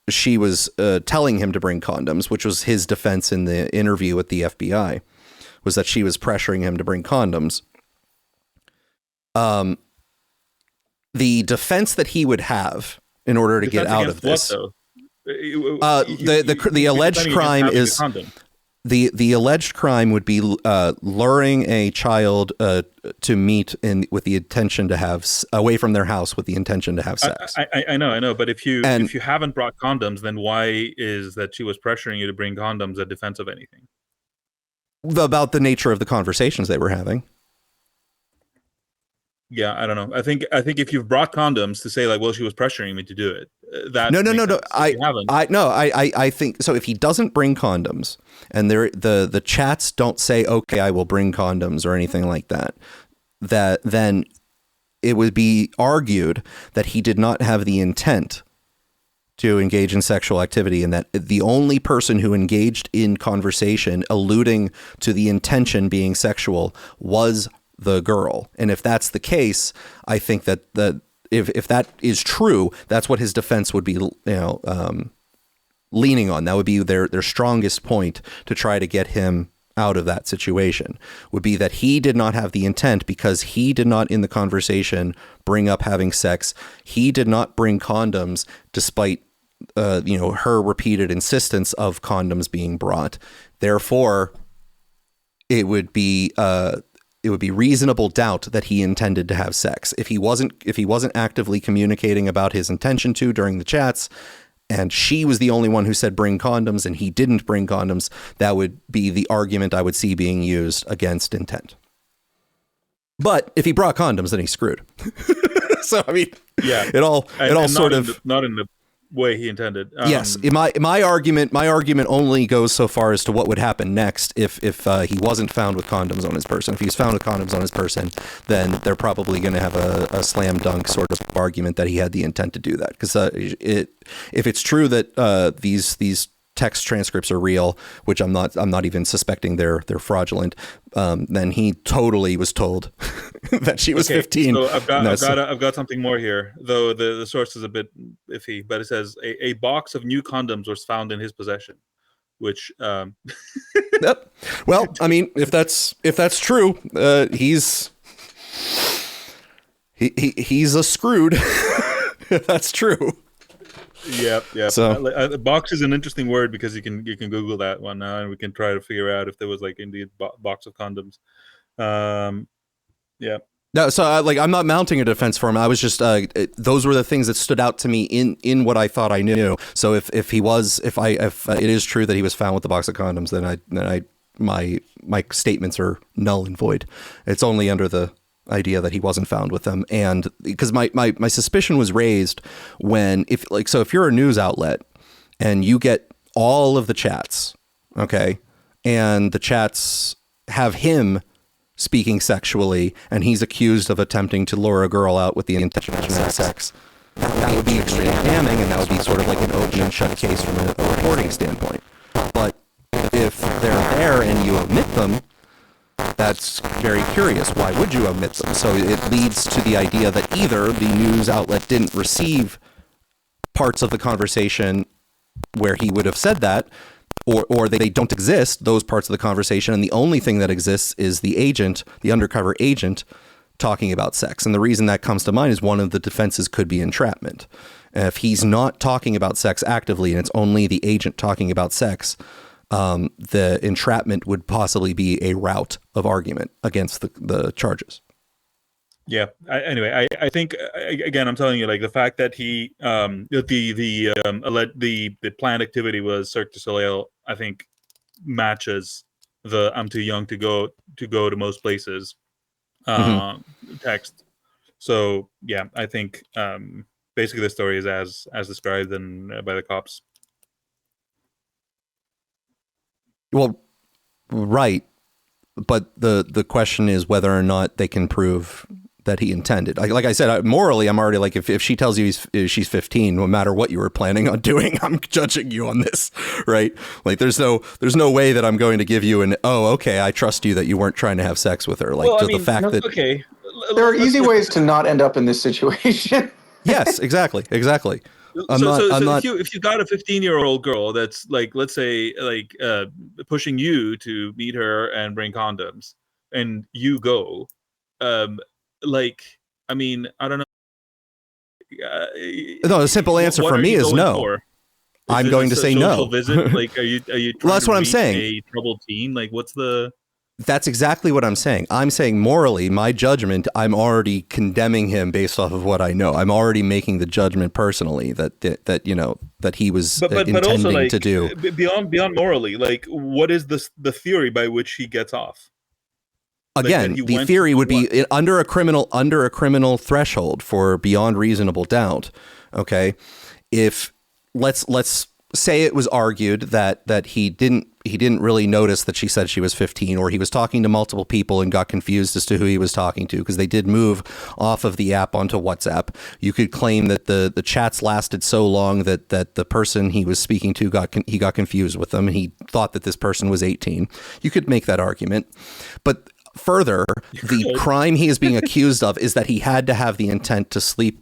she was telling him to bring condoms, which was his defense in the interview with the FBI, was that she was pressuring him to bring condoms. The defense that he would have in order to get out of this, the alleged crime is the alleged crime would be luring a child to meet with the intention to have away from their house with the intention to have sex. I know, but if you haven't brought condoms, then why is that she was pressuring you to bring condoms a defense of anything? About the nature of the conversations they were having. Yeah, I don't know. I think if you've brought condoms to say, like, well, she was pressuring me to do it. No. I think so. If he doesn't bring condoms, and the chats don't say, okay, I will bring condoms or anything like that, then it would be argued that he did not have the intent to engage in sexual activity, and that the only person who engaged in conversation alluding to the intention being sexual was the girl. And if that's the case, I think that if that is true, that's what his defense would be, leaning on. That would be their strongest point to try to get him out of that situation, would be that he did not have the intent, because he did not in the conversation bring up having sex. He did not bring condoms despite her repeated insistence of condoms being brought. Therefore, it would be reasonable doubt that he intended to have sex. If he wasn't actively communicating about his intention to during the chats, and she was the only one who said bring condoms and he didn't bring condoms, that would be the argument I would see being used against intent. But if he brought condoms, then he's screwed. So I mean, yeah, it all sort of not in the way he intended. Yes, my argument only goes so far as to what would happen next if he wasn't found with condoms on his person. If he's found with condoms on his person, then they're probably going to have a slam dunk sort of argument that he had the intent to do that. Because if it's true that these text transcripts are real, which I'm not even suspecting they're fraudulent, then he totally was told that she was 15. So I've got something more here, though the source is a bit iffy, but it says a box of new condoms was found in his possession, which Yep. Well, I mean, if that's true, he's a screwed. If that's true. Yep. So box is an interesting word because you can Google that one now, and we can try to figure out if there was like indeed box of condoms. Yeah. No, so I'm not mounting a defense for him. I was just those were the things that stood out to me in what I thought I knew. So if it is true that he was found with the box of condoms, then my statements are null and void. It's only under the idea that he wasn't found with them, and because my suspicion was raised when if you're a news outlet and you get all of the chats, okay, and the chats have him speaking sexually and he's accused of attempting to lure a girl out with the intention of having sex, that would be extremely damning, and that would be sort of like an open and shut case from a reporting standpoint. But if they're there and you omit them, that's very curious. Why would you omit them? So it leads to the idea that either the news outlet didn't receive parts of the conversation where he would have said that, or they don't exist, those parts of the conversation, and the only thing that exists is the undercover agent, talking about sex. And the reason that comes to mind is one of the defenses could be entrapment. If he's not talking about sex actively and it's only the agent talking about sex, the entrapment would possibly be a route of argument against the charges. Yeah. Anyway, I think again, I'm telling you, like the fact that he the planned activity was Cirque du Soleil, I think matches the "I'm too young to go to most places" text. So yeah, I think basically the story is as described by the cops. Well, right, but the question is whether or not they can prove that he intended. Like I said, morally, I'm already like, if she tells you she's 15, no matter what you were planning on doing, I'm judging you on this, right? Like there's no way that I'm going to give you okay, I trust you that you weren't trying to have sex with her. Like the fact that okay, there are easy ways to not end up in this situation. Yes, exactly. If you got a 15-year-old girl that's like, let's say, like pushing you to meet her and bring condoms, and you go, I mean, I don't know. No, the simple answer for me is no. I'm going to say no. Visit? Like, are you? Well, that's what I'm saying. A troubled teen? Like, what's the? That's exactly what I'm saying. I'm saying morally, my judgment, I'm already condemning him based off of what I know. I'm already making the judgment personally that he was intending also, like, to do. Beyond morally, like, what is the theory by which he gets off? Again, the theory would be under a criminal threshold for beyond reasonable doubt. Okay, if let's say it was argued that he didn't really notice that she said she was 15, or he was talking to multiple people and got confused as to who he was talking to, because they did move off of the app onto WhatsApp. You could claim that the chats lasted so long that the person he was speaking to got confused with them, and he thought that this person was 18. You could make that argument, but further, the crime he is being accused of is that he had to have the intent to sleep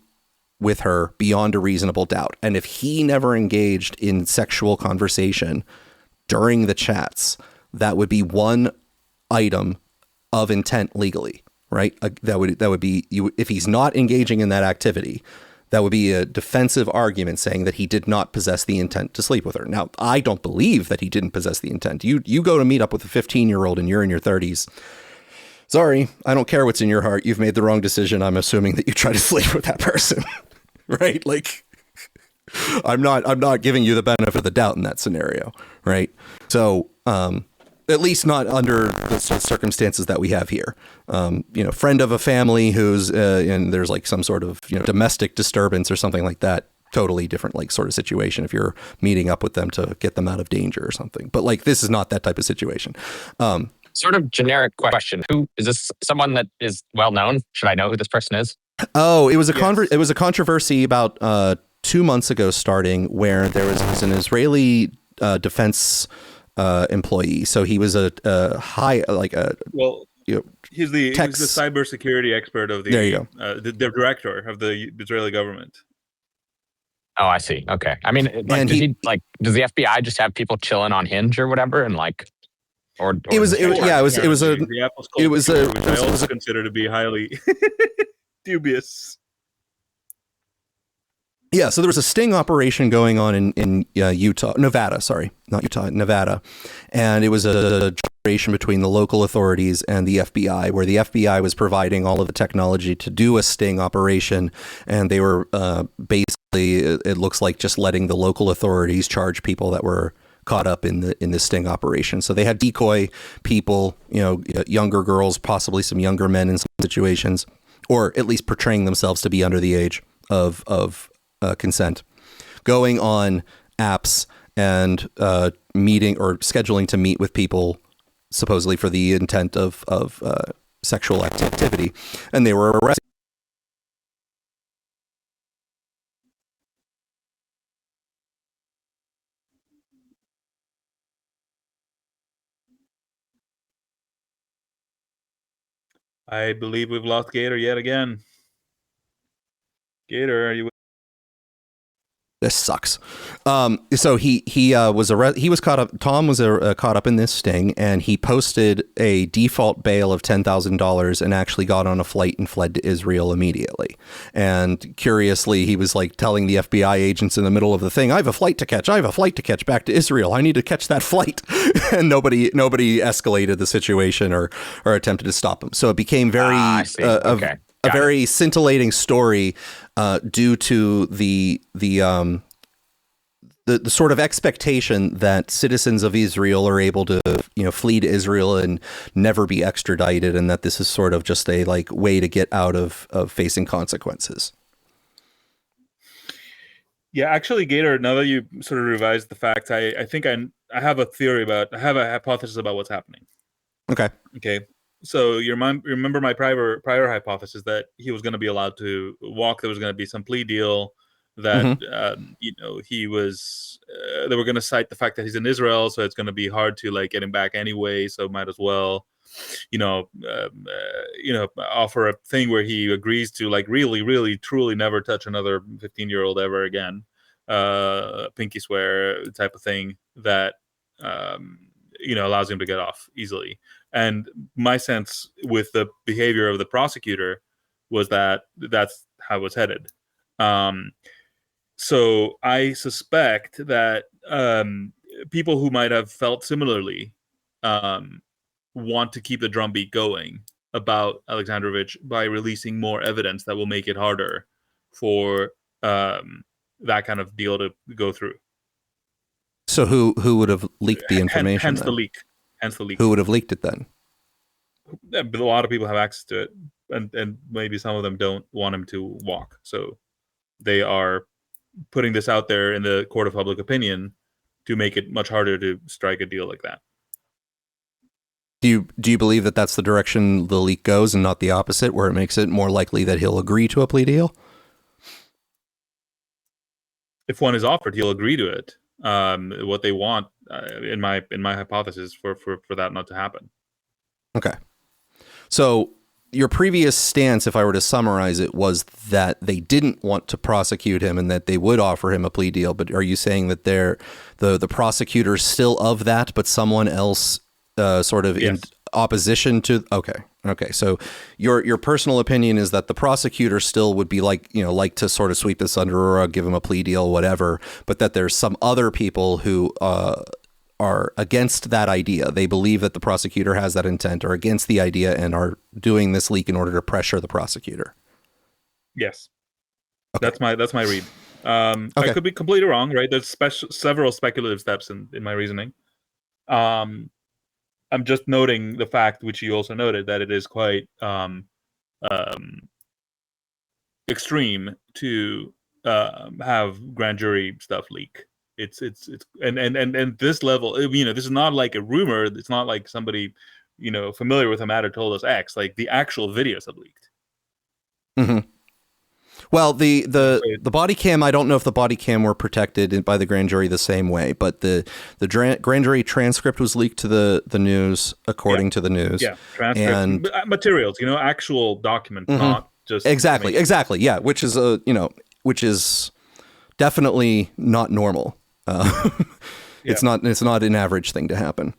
with her beyond a reasonable doubt. And if he never engaged in sexual conversation during the chats, that would be one item of intent legally, right? That would be if he's not engaging in that activity, that would be a defensive argument saying that he did not possess the intent to sleep with her. Now, I don't believe that he didn't possess the intent. You go to meet up with a 15-year-old and you're in your 30s. Sorry, I don't care what's in your heart. You've made the wrong decision. I'm assuming that you try to sleep with that person, right? Like, I'm not giving you the benefit of the doubt in that scenario, right? So, at least not under the circumstances that we have here. Friend of a family who's and there's like some sort of domestic disturbance or something like that. Totally different like sort of situation if you're meeting up with them to get them out of danger or something. But like this is not that type of situation. Sort of generic question. Who is this? Someone that is well known? Should I know who this person is? Oh, it was a controversy about 2 months ago starting, where there was an Israeli defense employee. So he was a high, like a he's the cybersecurity expert of the there you go. The director of the Israeli government. Oh, I see. Okay. I mean, like, does the FBI just have people chilling on Hinge or whatever, and like, or it was the Apple's Cold Computer, which I also consider to be highly dubious. Yeah, so there was a sting operation going on in Nevada, and it was a operation between the local authorities and the FBI, where the FBI was providing all of the technology to do a sting operation, and they were basically, it looks like, just letting the local authorities charge people that were caught up in the sting operation. So they had decoy people, younger girls, possibly some younger men in some situations, or at least portraying themselves to be under the age of consent, going on apps and meeting or scheduling to meet with people supposedly for the intent of sexual activity, and they were arrested. I believe we've lost Gator yet again. Gator, are you? This sucks. So he was caught up. Tom was caught up in this sting, and he posted a default bail of $10,000 and actually got on a flight and fled to Israel immediately. And curiously, he was like telling the FBI agents in the middle of the thing, "I have a flight to catch back to Israel. I need to catch that flight." And nobody escalated the situation or attempted to stop him. So it became very a very scintillating story due to the sort of expectation that citizens of Israel are able to flee to Israel and never be extradited, and that this is sort of just a way to get out of facing consequences. Yeah, actually, Gator, now that you sort of revised the facts, I think I have a hypothesis about what's happening. Okay. So you remember my prior hypothesis that he was going to be allowed to walk. There was going to be some plea deal that he was. They were going to cite the fact that he's in Israel, so it's going to be hard to get him back anyway. So might as well, offer a thing where he agrees to really, really, truly never touch another 15-year-old ever again. Pinky swear type of thing that allows him to get off easily. And my sense with the behavior of the prosecutor was that that's how it was headed. So I suspect that people who might have felt similarly want to keep the drumbeat going about Alexandrovich by releasing more evidence that will make it harder for that kind of deal to go through. So who would have leaked the information? Hence the leak. Who would have leaked it then? A lot of people have access to it, and maybe some of them don't want him to walk. So they are putting this out there in the court of public opinion to make it much harder to strike a deal like that. Do you believe that that's the direction the leak goes and not the opposite, where it makes it more likely that he'll agree to a plea deal? If one is offered, he'll agree to it. What they want, in my hypothesis, for that not to happen. Okay. So your previous stance, if I were to summarize it, was that they didn't want to prosecute him and that they would offer him a plea deal. But are you saying that the prosecutor's still of that, but someone else sort of in opposition to? Okay. So your personal opinion is that the prosecutor still would be like to sort of sweep this under the rug, give him a plea deal, whatever, but that there's some other people who are against that idea. They believe that the prosecutor has that intent, or against the idea, and are doing this leak in order to pressure the prosecutor. Yes. Okay. That's my read. I could be completely wrong, right? There's several speculative steps in my reasoning. I'm just noting the fact, which you also noted, that it is quite extreme to have grand jury stuff leak. It's and this level, this is not like a rumor. It's not like somebody, familiar with the matter told us X. Like, the actual videos have leaked. Mm-hmm. Well, the body cam, I don't know if the body cam were protected by the grand jury the same way, but the grand jury transcript was leaked to the news, according to the news. Yeah, transcript and materials, actual documents, not just exactly, yeah, which is definitely not normal. It's not an average thing to happen.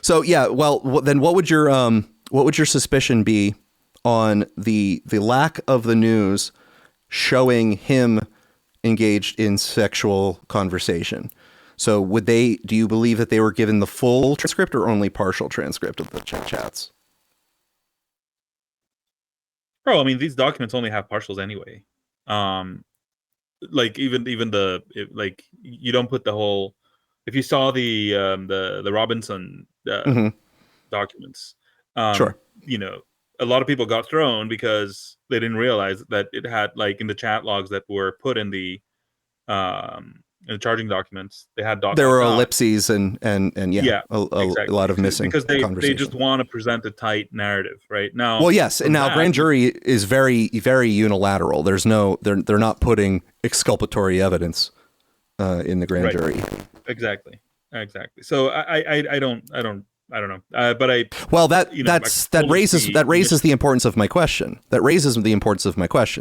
So yeah, well then what would your suspicion be on the lack of the news showing him engaged in sexual conversation? So do you believe that they were given the full transcript or only partial transcript of the chats? Oh, I mean, these documents only have partials anyway. Like even you don't put the whole. If you saw the Robinson documents, sure, a lot of people got thrown because they didn't realize that it had, like, in the chat logs that were put in the charging documents, they had there were ellipses and yeah, exactly. A lot of missing because they just want to present a tight narrative right now. Well, yes, and now grand jury is very, very unilateral. There's they're not putting exculpatory evidence in the grand jury. Exactly. So I don't know. But that raises the importance of my question.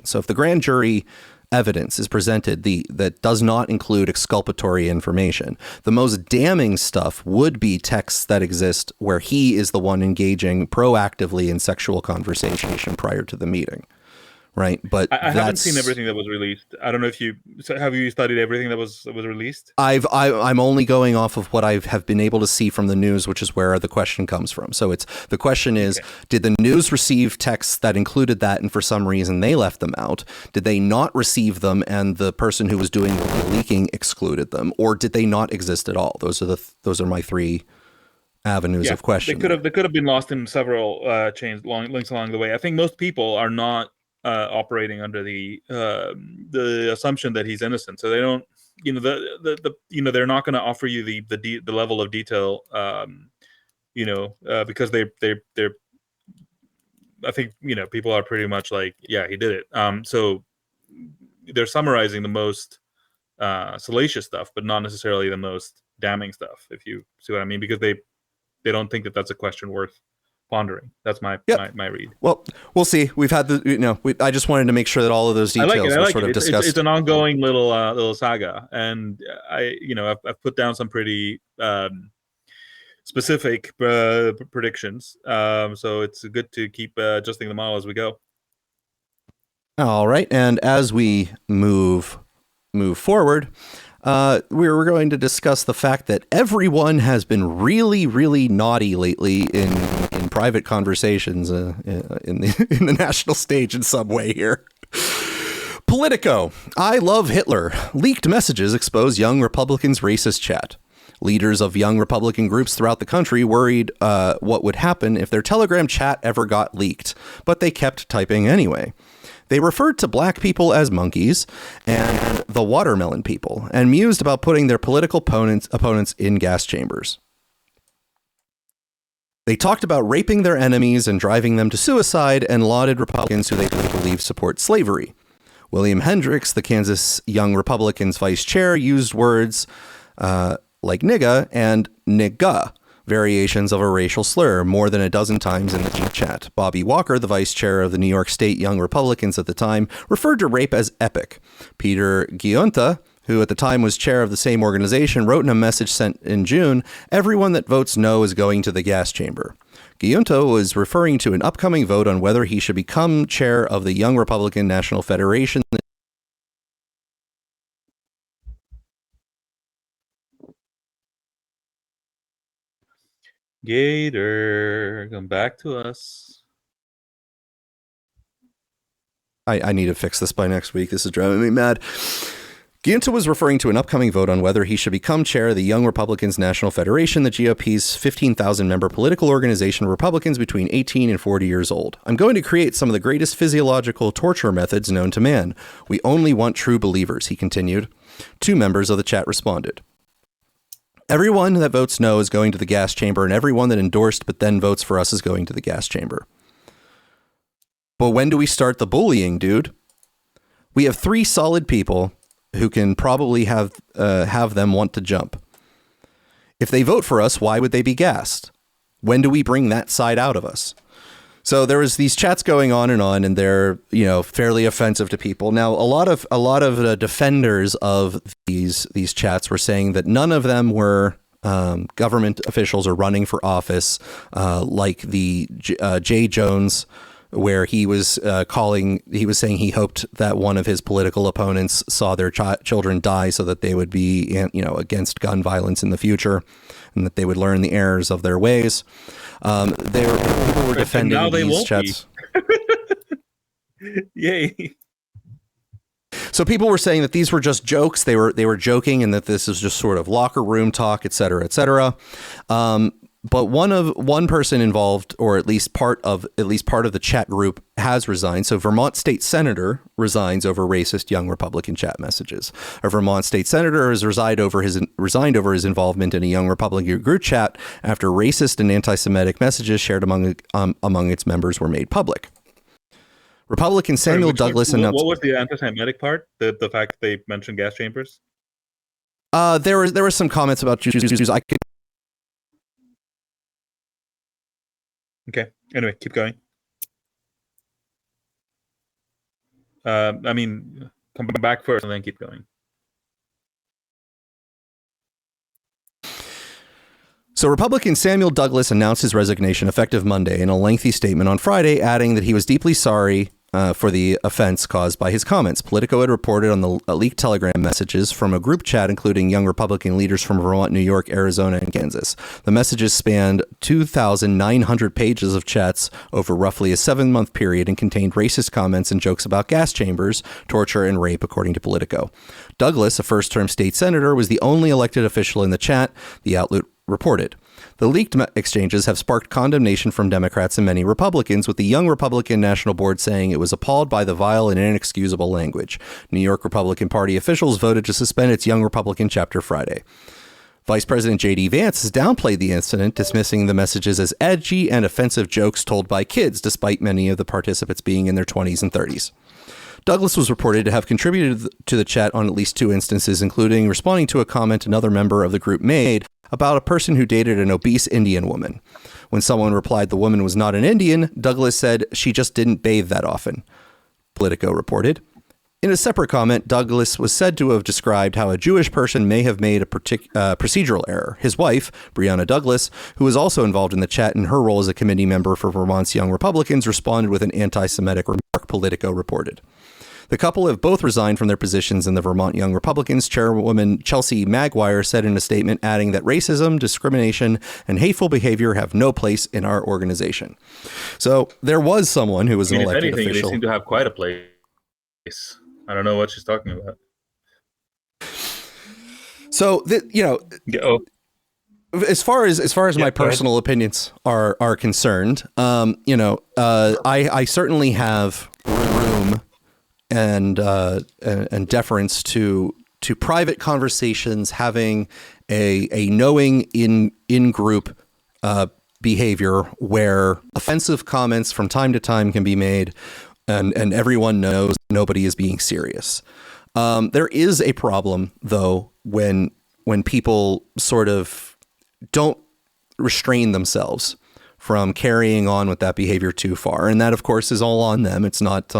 So if the grand jury evidence is presented that does not include exculpatory information, the most damning stuff would be texts that exist where he is the one engaging proactively in sexual conversation prior to the meeting. Right, but I haven't seen everything that was released. I don't know if you studied everything that was released. I'm only going off of what I have been able to see from the news, which is where the question comes from. So the question is, did the news receive texts that included that, and for some reason they left them out? Did they not receive them, and the person who was doing the leaking excluded them, or did they not exist at all? Those are my three avenues of question. They could have been lost in several links along the way. I think most people are not operating under the assumption that he's innocent, so they don't, they're not going to offer you the level of detail, because they're. I think people are pretty much like, yeah, he did it. So they're summarizing the most salacious stuff, but not necessarily the most damning stuff, if you see what I mean, because they don't think that that's a question worth pondering. That's my read. Well, we'll see. We've had I just wanted to make sure that all of those details were sort of discussed. It's an ongoing little saga, and I've put down some pretty specific predictions. So it's good to keep adjusting the model as we go. All right, and as we move forward, we're going to discuss the fact that everyone has been really, really naughty lately in private conversations in the national stage in some way here. Politico, I love Hitler. Leaked messages expose young Republicans' racist chat. Leaders of young Republican groups throughout the country worried what would happen if their Telegram chat ever got leaked, but they kept typing anyway. They referred to black people as monkeys and the watermelon people, and mused about putting their political opponents in gas chambers. They talked about raping their enemies and driving them to suicide, and lauded Republicans who they believe support slavery. William Hendricks, the Kansas Young Republicans vice chair, used words like nigga and nigga, variations of a racial slur, more than a dozen times in the G chat. Bobby Walker, the vice chair of the New York State Young Republicans at the time, referred to rape as epic. Peter Giunta, who at the time was chair of the same organization, wrote in a message sent in June, "Everyone that votes no is going to the gas chamber." Giunta was referring to an upcoming vote on whether he should become chair of the Young Republican National Federation. Gator, come back to us. I need to fix this by next week. This is driving me mad. Giunta was referring to an upcoming vote on whether he should become chair of the Young Republicans National Federation, the GOP's 15,000-member political organization of Republicans between 18 and 40 years old. "I'm going to create some of the greatest physiological torture methods known to man. We only want true believers," he continued. Two members of the chat responded. "Everyone that votes no is going to the gas chamber, and everyone that endorsed but then votes for us is going to the gas chamber." But when do we start the bullying, dude? We have 3 solid people who can probably have them want to jump. If they vote for us, why would they be gassed? When do we bring that side out of us? So there was these chats going on, and they're, fairly offensive to people. Now, a lot of the defenders of these chats were saying that none of them were government officials or running for office, like the Jay Jones, where he was saying he hoped that one of his political opponents saw their children die so that they would be, against gun violence in the future, and that they would learn the errors of their ways. People were defending these chats. Yay. So people were saying that these were just jokes. They were joking, and that this is just sort of locker room talk, et cetera, et cetera. But one person involved, or at least part of the chat group, has resigned. So Vermont state senator resigns over racist young Republican chat messages. A Vermont state senator has resigned over his involvement in a young Republican group chat after racist and anti-Semitic messages shared among its members were made public. Republican Samuel Douglas announced. What was the anti-Semitic part? The fact that they mentioned gas chambers? There were some comments about Jews. Okay. Anyway, keep going. Come back first and then keep going. So Republican Samuel Douglas announced his resignation effective Monday in a lengthy statement on Friday, adding that he was deeply sorry for the offense caused by his comments. Politico had reported on the leaked Telegram messages from a group chat including young Republican leaders from Vermont, New York, Arizona, and Kansas. The messages spanned 2,900 pages of chats over roughly a 7-month period and contained racist comments and jokes about gas chambers, torture, and rape, according to Politico. Douglas, a first-term state senator, was the only elected official in the chat, the outlet reported. The leaked exchanges have sparked condemnation from Democrats and many Republicans, with the Young Republican National Board saying it was appalled by the vile and inexcusable language. New York Republican Party officials voted to suspend its Young Republican chapter Friday. Vice President J.D. Vance has downplayed the incident, dismissing the messages as edgy and offensive jokes told by kids, despite many of the participants being in their 20s and 30s. Douglas was reported to have contributed to the chat on at least 2 instances, including responding to a comment another member of the group made about a person who dated an obese Indian woman. When someone replied the woman was not an Indian, Douglas said she just didn't bathe that often, Politico reported. In a separate comment, Douglas was said to have described how a Jewish person may have made a procedural error. His wife, Breonna Douglas, who was also involved in the chat in her role as a committee member for Vermont's Young Republicans, responded with an anti-Semitic remark, Politico reported. The couple have both resigned from their positions in the Vermont Young Republicans. Chairwoman Chelsea Maguire said in a statement, adding that racism, discrimination, and hateful behavior have no place in our organization. So there was someone who was an elected official. They seem to have quite a place. I don't know what she's talking about. So, as far as my personal opinions are concerned, I certainly have room and deference to private conversations, having a knowing in group behavior where offensive comments from time to time can be made, and everyone knows nobody is being serious. There is a problem though when people sort of don't restrain themselves from carrying on with that behavior too far, and that of course is all on them. It's not.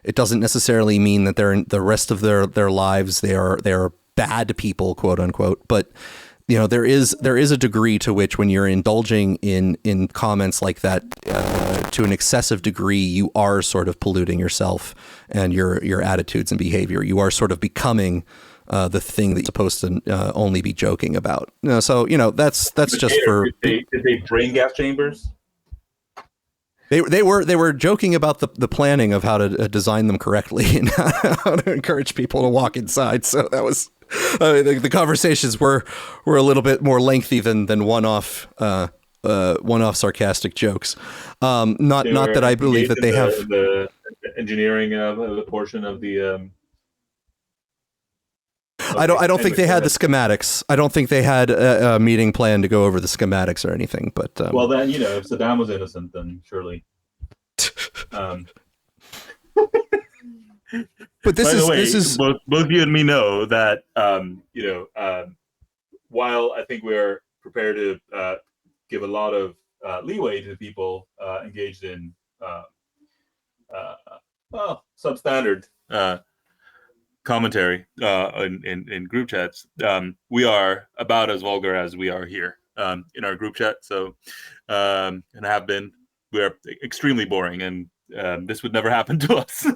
It doesn't necessarily mean that they're in the rest of their lives they are bad people, quote unquote. But there is a degree to which when you're indulging in comments like that to an excessive degree, you are sort of polluting yourself and your attitudes and behavior. You are sort of becoming the thing that you're supposed to only be joking about. So that's just for. Did they bring gas chambers? They were joking about the planning of how to design them correctly and how to encourage people to walk inside. So that was the conversations were a little bit more lengthy than one-off sarcastic jokes. Not that I believe that they have the engineering of the portion of the. I don't think they had the schematics. I don't think they had a meeting plan to go over the schematics or anything. But well, then if Saddam was innocent, then surely. But this By is both you and me know that while I think we're prepared to give a lot of leeway to people engaged in substandard commentary in group chats, we are about as vulgar as we are here in our group chat. So and have been. We are extremely boring, and this would never happen to us.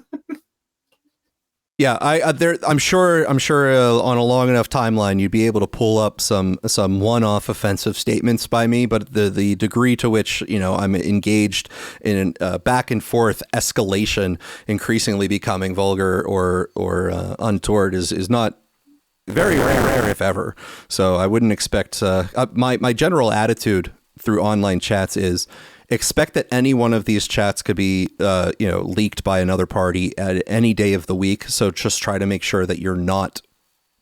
Yeah, I'm sure on a long enough timeline you'd be able to pull up some one-off offensive statements by me, but the degree to which I'm engaged in back and forth escalation, increasingly becoming vulgar or untoward is not very rare if ever. So I wouldn't expect my general attitude through online chats is expect that any one of these chats could be, leaked by another party at any day of the week. So just try to make sure that you're not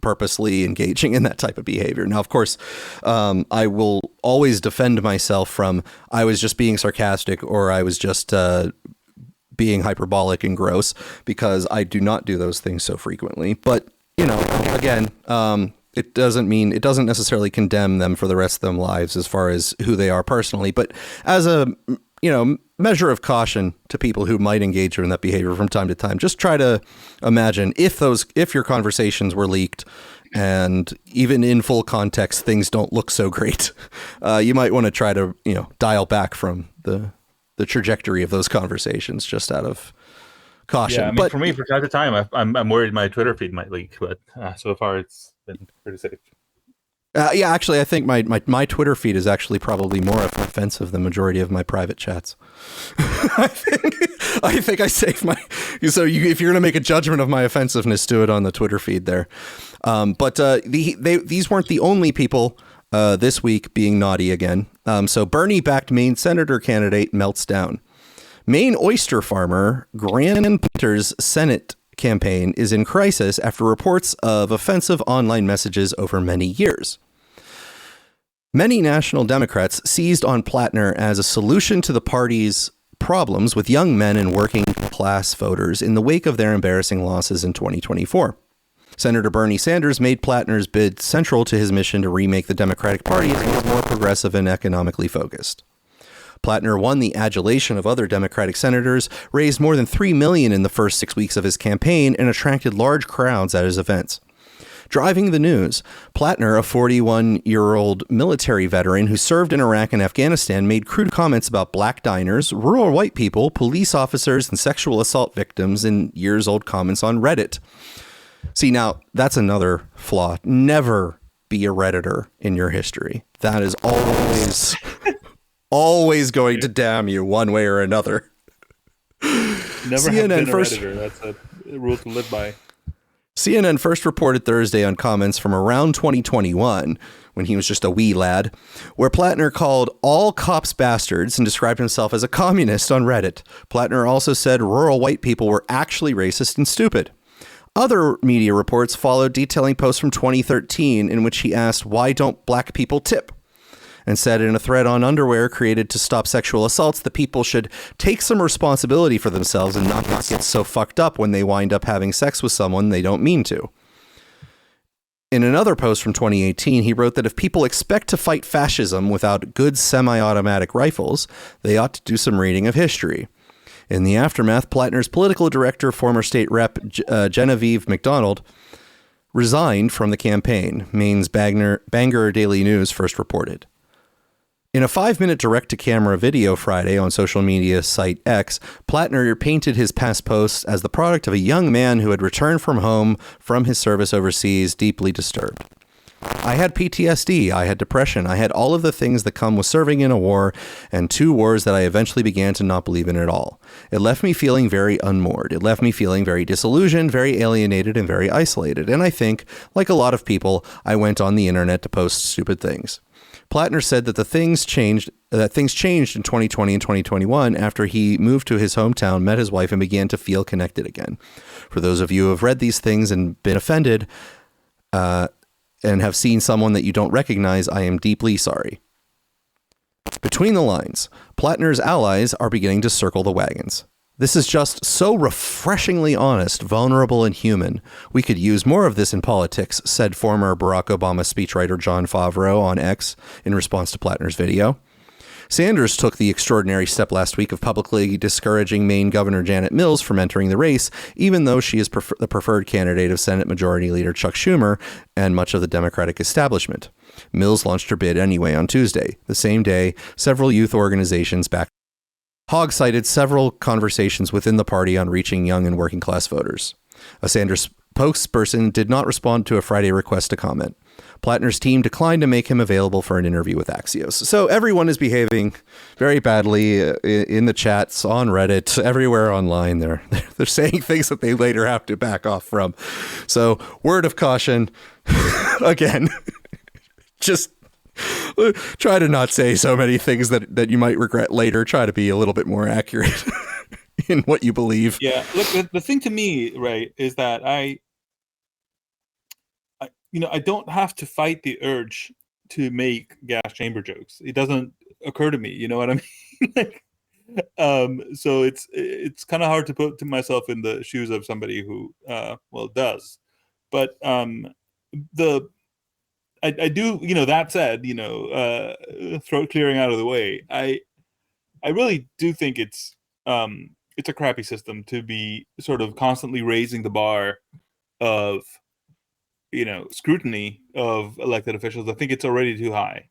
purposely engaging in that type of behavior. Now, of course, I will always defend myself from I was just being sarcastic or I was just being hyperbolic and gross, because I do not do those things so frequently. But, again, it doesn't necessarily condemn them for the rest of their lives as far as who they are personally, but as a measure of caution to people who might engage in that behavior from time to time, just try to imagine if your conversations were leaked and even in full context things don't look so great, you might want to try to dial back from the trajectory of those conversations just out of caution. Yeah, but for me, from time to time, I'm worried my Twitter feed might leak, but so far it's been pretty safe. Yeah, actually, I think my Twitter feed is actually probably more offensive than the majority of my private chats. I think I save my. So if you're going to make a judgment of my offensiveness, do it on the Twitter feed there. But these weren't the only people this week being naughty again. So Bernie-backed Maine senator candidate melts down. Maine oyster farmer Graham Painter's Senate campaign is in crisis after reports of offensive online messages over many years. Many national Democrats seized on Plattner as a solution to the party's problems with young men and working class voters in the wake of their embarrassing losses in 2024. Senator Bernie Sanders made Plattner's bid central to his mission to remake the Democratic Party as more progressive and economically focused. Plattner won the adulation of other Democratic senators, raised more than $3 million in the first 6 weeks of his campaign, and attracted large crowds at his events. Driving the news, Plattner, a 41-year-old military veteran who served in Iraq and Afghanistan, made crude comments about black diners, rural white people, police officers, and sexual assault victims in years-old comments on Reddit. See, now, that's another flaw. Never be a Redditor in your history. That is always going to damn you one way or another. Never have been a Redditor. That's a rule to live by. CNN first reported Thursday on comments from around 2021, when he was just a wee lad, where Plattner called all cops bastards and described himself as a communist on Reddit. Plattner also said rural white people were actually racist and stupid. Other media reports followed detailing posts from 2013 in which he asked, "Why don't black people tip?" and said in a thread on underwear created to stop sexual assaults that people should take some responsibility for themselves and not get so fucked up when they wind up having sex with someone they don't mean to. In another post from 2018, he wrote that if people expect to fight fascism without good semi-automatic rifles, they ought to do some reading of history. In the aftermath, Plattner's political director, former state rep Genevieve McDonald, resigned from the campaign, Maine's Bangor Daily News first reported. In a 5-minute direct-to-camera video Friday on social media site X, Plattner painted his past posts as the product of a young man who had returned from home from his service overseas, deeply disturbed. I had PTSD, I had depression, I had all of the things that come with serving in a war, and 2 wars that I eventually began to not believe in at all. It left me feeling very unmoored. It left me feeling very disillusioned, very alienated, and very isolated. And I think, like a lot of people, I went on the internet to post stupid things. Plattner said that things changed in 2020 and 2021 after he moved to his hometown, met his wife, and began to feel connected again. For those of you who have read these things and been offended and have seen someone that you don't recognize, I am deeply sorry. Between the lines, Plattner's allies are beginning to circle the wagons. This is just so refreshingly honest, vulnerable, and human. We could use more of this in politics, said former Barack Obama speechwriter John Favreau on X in response to Plattner's video. Sanders took the extraordinary step last week of publicly discouraging Maine Governor Janet Mills from entering the race, even though she is the preferred candidate of Senate Majority Leader Chuck Schumer and much of the Democratic establishment. Mills launched her bid anyway on Tuesday. The same day, several youth organizations backed. Hogg cited several conversations within the party on reaching young and working class voters. A Sanders spokesperson did not respond to a Friday request to comment. Plattner's team declined to make him available for an interview with Axios. So everyone is behaving very badly in the chats, on Reddit, everywhere online. They're saying things that they later have to back off from. So word of caution, again, just try to not say so many things that you might regret later. Try to be a little bit more accurate in what you believe. Yeah, look, the thing to me, right, is that I don't have to fight the urge to make gas chamber jokes. It doesn't occur to me. You know what I mean? So it's kind of hard to put myself in the shoes of somebody who, does. But I do, that said, throat clearing out of the way, I really do think it's a crappy system to be sort of constantly raising the bar of, scrutiny of elected officials. I think it's already too high.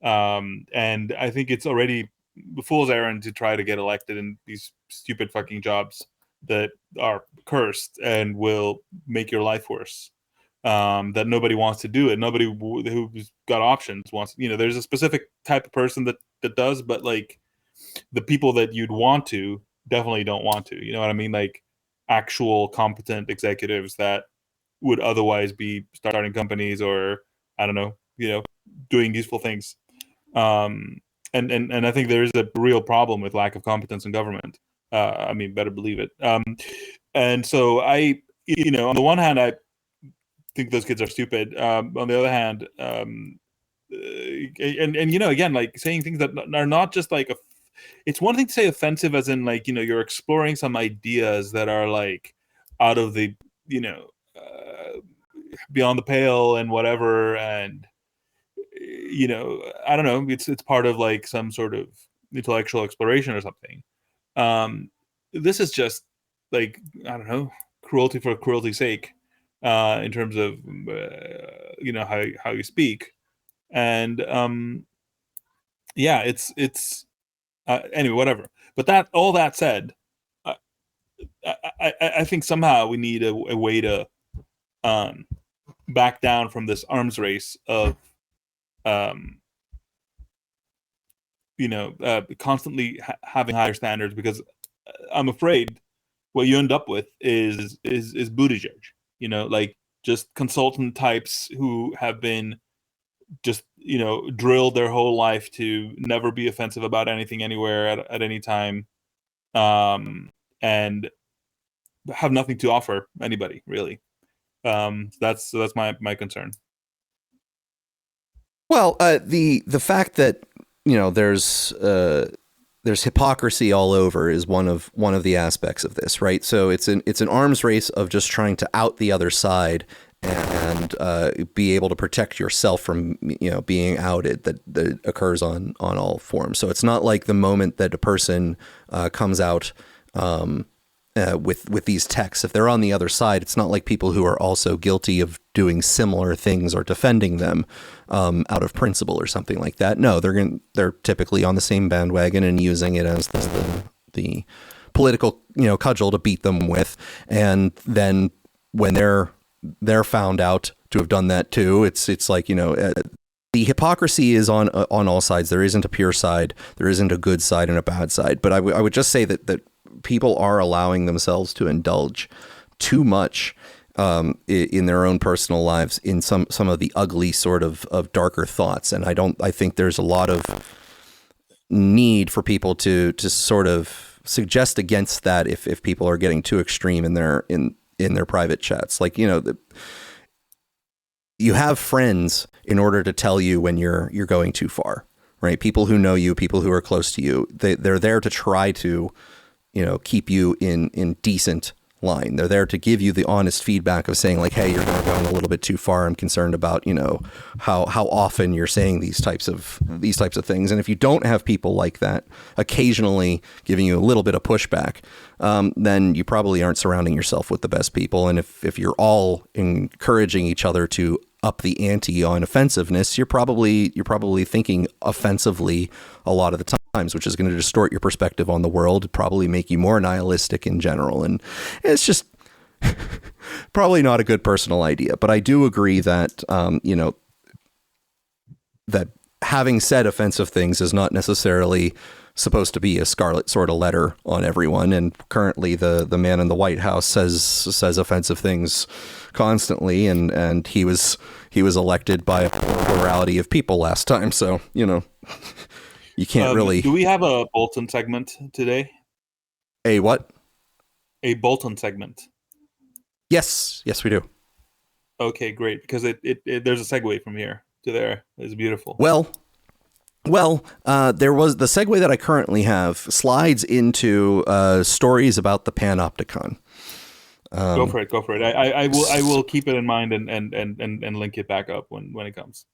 And I think it's already the fool's errand to try to get elected in these stupid fucking jobs that are cursed and will make your life worse. That nobody wants to do it. Nobody who's got options wants, there's a specific type of person that does, but like the people that you'd want to definitely don't want to, you know what I mean? Like actual competent executives that would otherwise be starting companies or, I don't know, doing useful things. And I think there is a real problem with lack of competence in government. Better believe it. And so I, on the one hand, I think those kids are stupid. On the other hand, again, like saying things that are not just like it's one thing to say offensive, as in like you're exploring some ideas that are like out of the beyond the pale and whatever, and I don't know, it's part of like some sort of intellectual exploration or something. This is just like, I don't know, cruelty for cruelty's sake. In terms of how you speak, and it's anyway, whatever. But all that said, I think somehow we need a way to back down from this arms race of constantly having higher standards, because I'm afraid what you end up with is Buttigieg. Like just consultant types who have been just, drilled their whole life to never be offensive about anything anywhere at any time, and have nothing to offer anybody, really. That's my concern. Well, the fact that, there's hypocrisy all over is one of the aspects of this, right? So it's an arms race of just trying to out the other side and be able to protect yourself from being outed that occurs on all forms. So it's not like the moment that a person comes out with these texts, if they're on the other side, it's not like people who are also guilty of doing similar things or defending them out of principle or something like that. No, they're typically on the same bandwagon and using it as the political cudgel to beat them with. And then when they're found out to have done that too, it's like the hypocrisy is on all sides. There isn't a pure side. There isn't a good side and a bad side. But I would just say that people are allowing themselves to indulge too much in their own personal lives in some of the ugly sort of darker thoughts. And I think there's a lot of need for people to sort of suggest against that if people are getting too extreme in their private chats. Like, you have friends in order to tell you when you're going too far, right? People who know you, people who are close to you, they're there to try to keep you in decent line. They're there to give you the honest feedback of saying like, hey, you're going a little bit too far. I'm concerned about, how often you're saying these types of things. And if you don't have people like that occasionally giving you a little bit of pushback, then you probably aren't surrounding yourself with the best people. And if you're all encouraging each other to up the ante on offensiveness, you're probably thinking offensively a lot of the times, which is going to distort your perspective on the world, probably make you more nihilistic in general. And it's just probably not a good personal idea. But I do agree that, that having said offensive things is not necessarily supposed to be a scarlet sort of letter on everyone. And currently the man in the White House says offensive things constantly. And he was elected by a plurality of people last time. So, you can't really. Do we have a Bolton segment today? A what? A Bolton segment. Yes, we do. Okay, great. Because it there's a segue from here to there. It's beautiful. Well, there was the segue that I currently have slides into stories about the Panopticon. Go for it. I will keep it in mind and link it back up when it comes.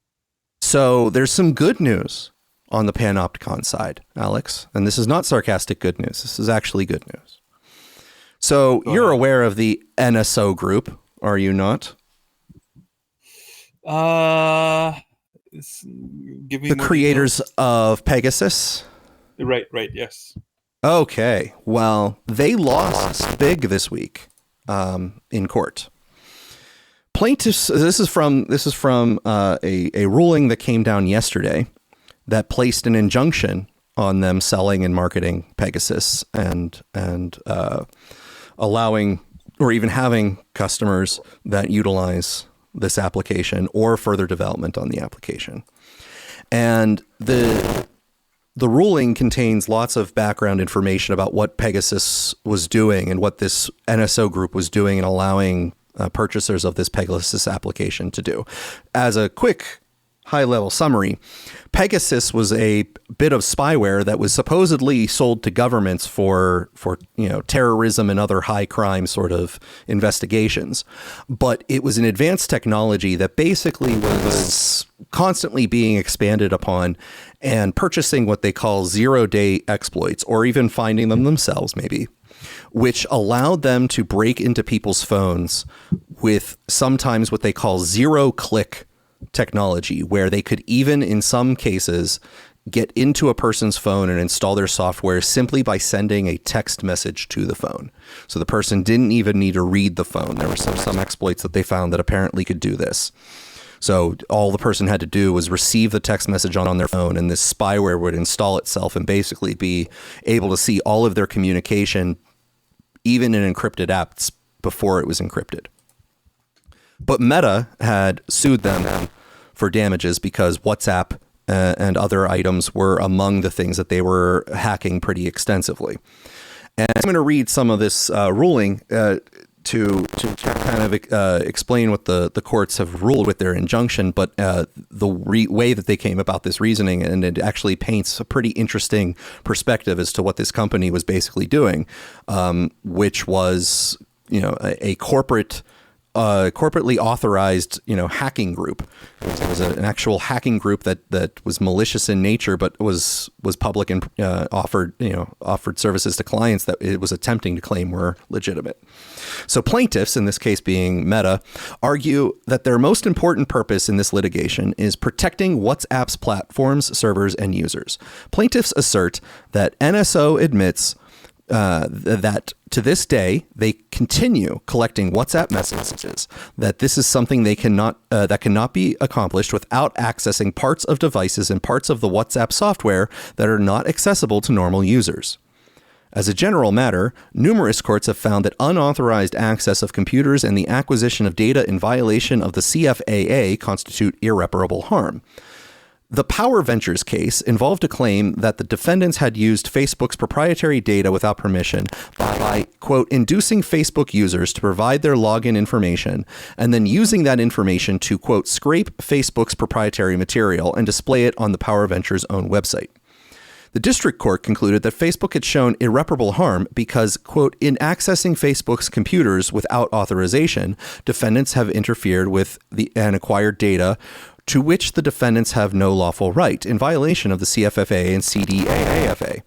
So there's some good news on the Panopticon side, Alex, and this is not sarcastic good news. This is actually good news. So you're aware of the NSO group, are you not? Give me the creators of Pegasus. Right. Yes. Okay. Well, they lost big this week in court. Plaintiffs. This is from a ruling that came down yesterday that placed an injunction on them selling and marketing Pegasus and allowing or even having customers that utilize this application or further development on the application. And the ruling contains lots of background information about what Pegasus was doing and what this NSO group was doing and allowing purchasers of this Pegasus application to do. As a quick high-level summary, Pegasus was a bit of spyware that was supposedly sold to governments for terrorism and other high crime sort of investigations. But it was an advanced technology that basically was constantly being expanded upon and purchasing what they call zero-day exploits, or even finding them themselves maybe, which allowed them to break into people's phones with sometimes what they call zero-click technology, where they could even in some cases get into a person's phone and install their software simply by sending a text message to the phone. So the person didn't even need to read the phone. There were some exploits that they found that apparently could do this. So all the person had to do was receive the text message on their phone, and this spyware would install itself and basically be able to see all of their communication, even in encrypted apps, before it was encrypted. But Meta had sued them for damages because WhatsApp and other items were among the things that they were hacking pretty extensively. And I'm going to read some of this ruling to kind of explain what the courts have ruled with their injunction, but the way that they came about this reasoning, and it actually paints a pretty interesting perspective as to what this company was basically doing, which was a corporately authorized, hacking group. It was an actual hacking group that was malicious in nature, but was public and offered services to clients that it was attempting to claim were legitimate. So plaintiffs, in this case being Meta, argue that their most important purpose in this litigation is protecting WhatsApp's platforms, servers, and users. Plaintiffs assert that NSO admits that to this day they continue collecting WhatsApp messages, that this is something they cannot be accomplished without accessing parts of devices and parts of the WhatsApp software that are not accessible to normal users. As a general matter, numerous courts have found that unauthorized access of computers and the acquisition of data in violation of the CFAA constitute irreparable harm. The Power Ventures case involved a claim that the defendants had used Facebook's proprietary data without permission by, quote, inducing Facebook users to provide their login information and then using that information to, quote, scrape Facebook's proprietary material and display it on the Power Ventures' own website. The district court concluded that Facebook had shown irreparable harm because, quote, in accessing Facebook's computers without authorization, defendants have interfered with and acquired data to which the defendants have no lawful right in violation of the CFFA and CDAAFA.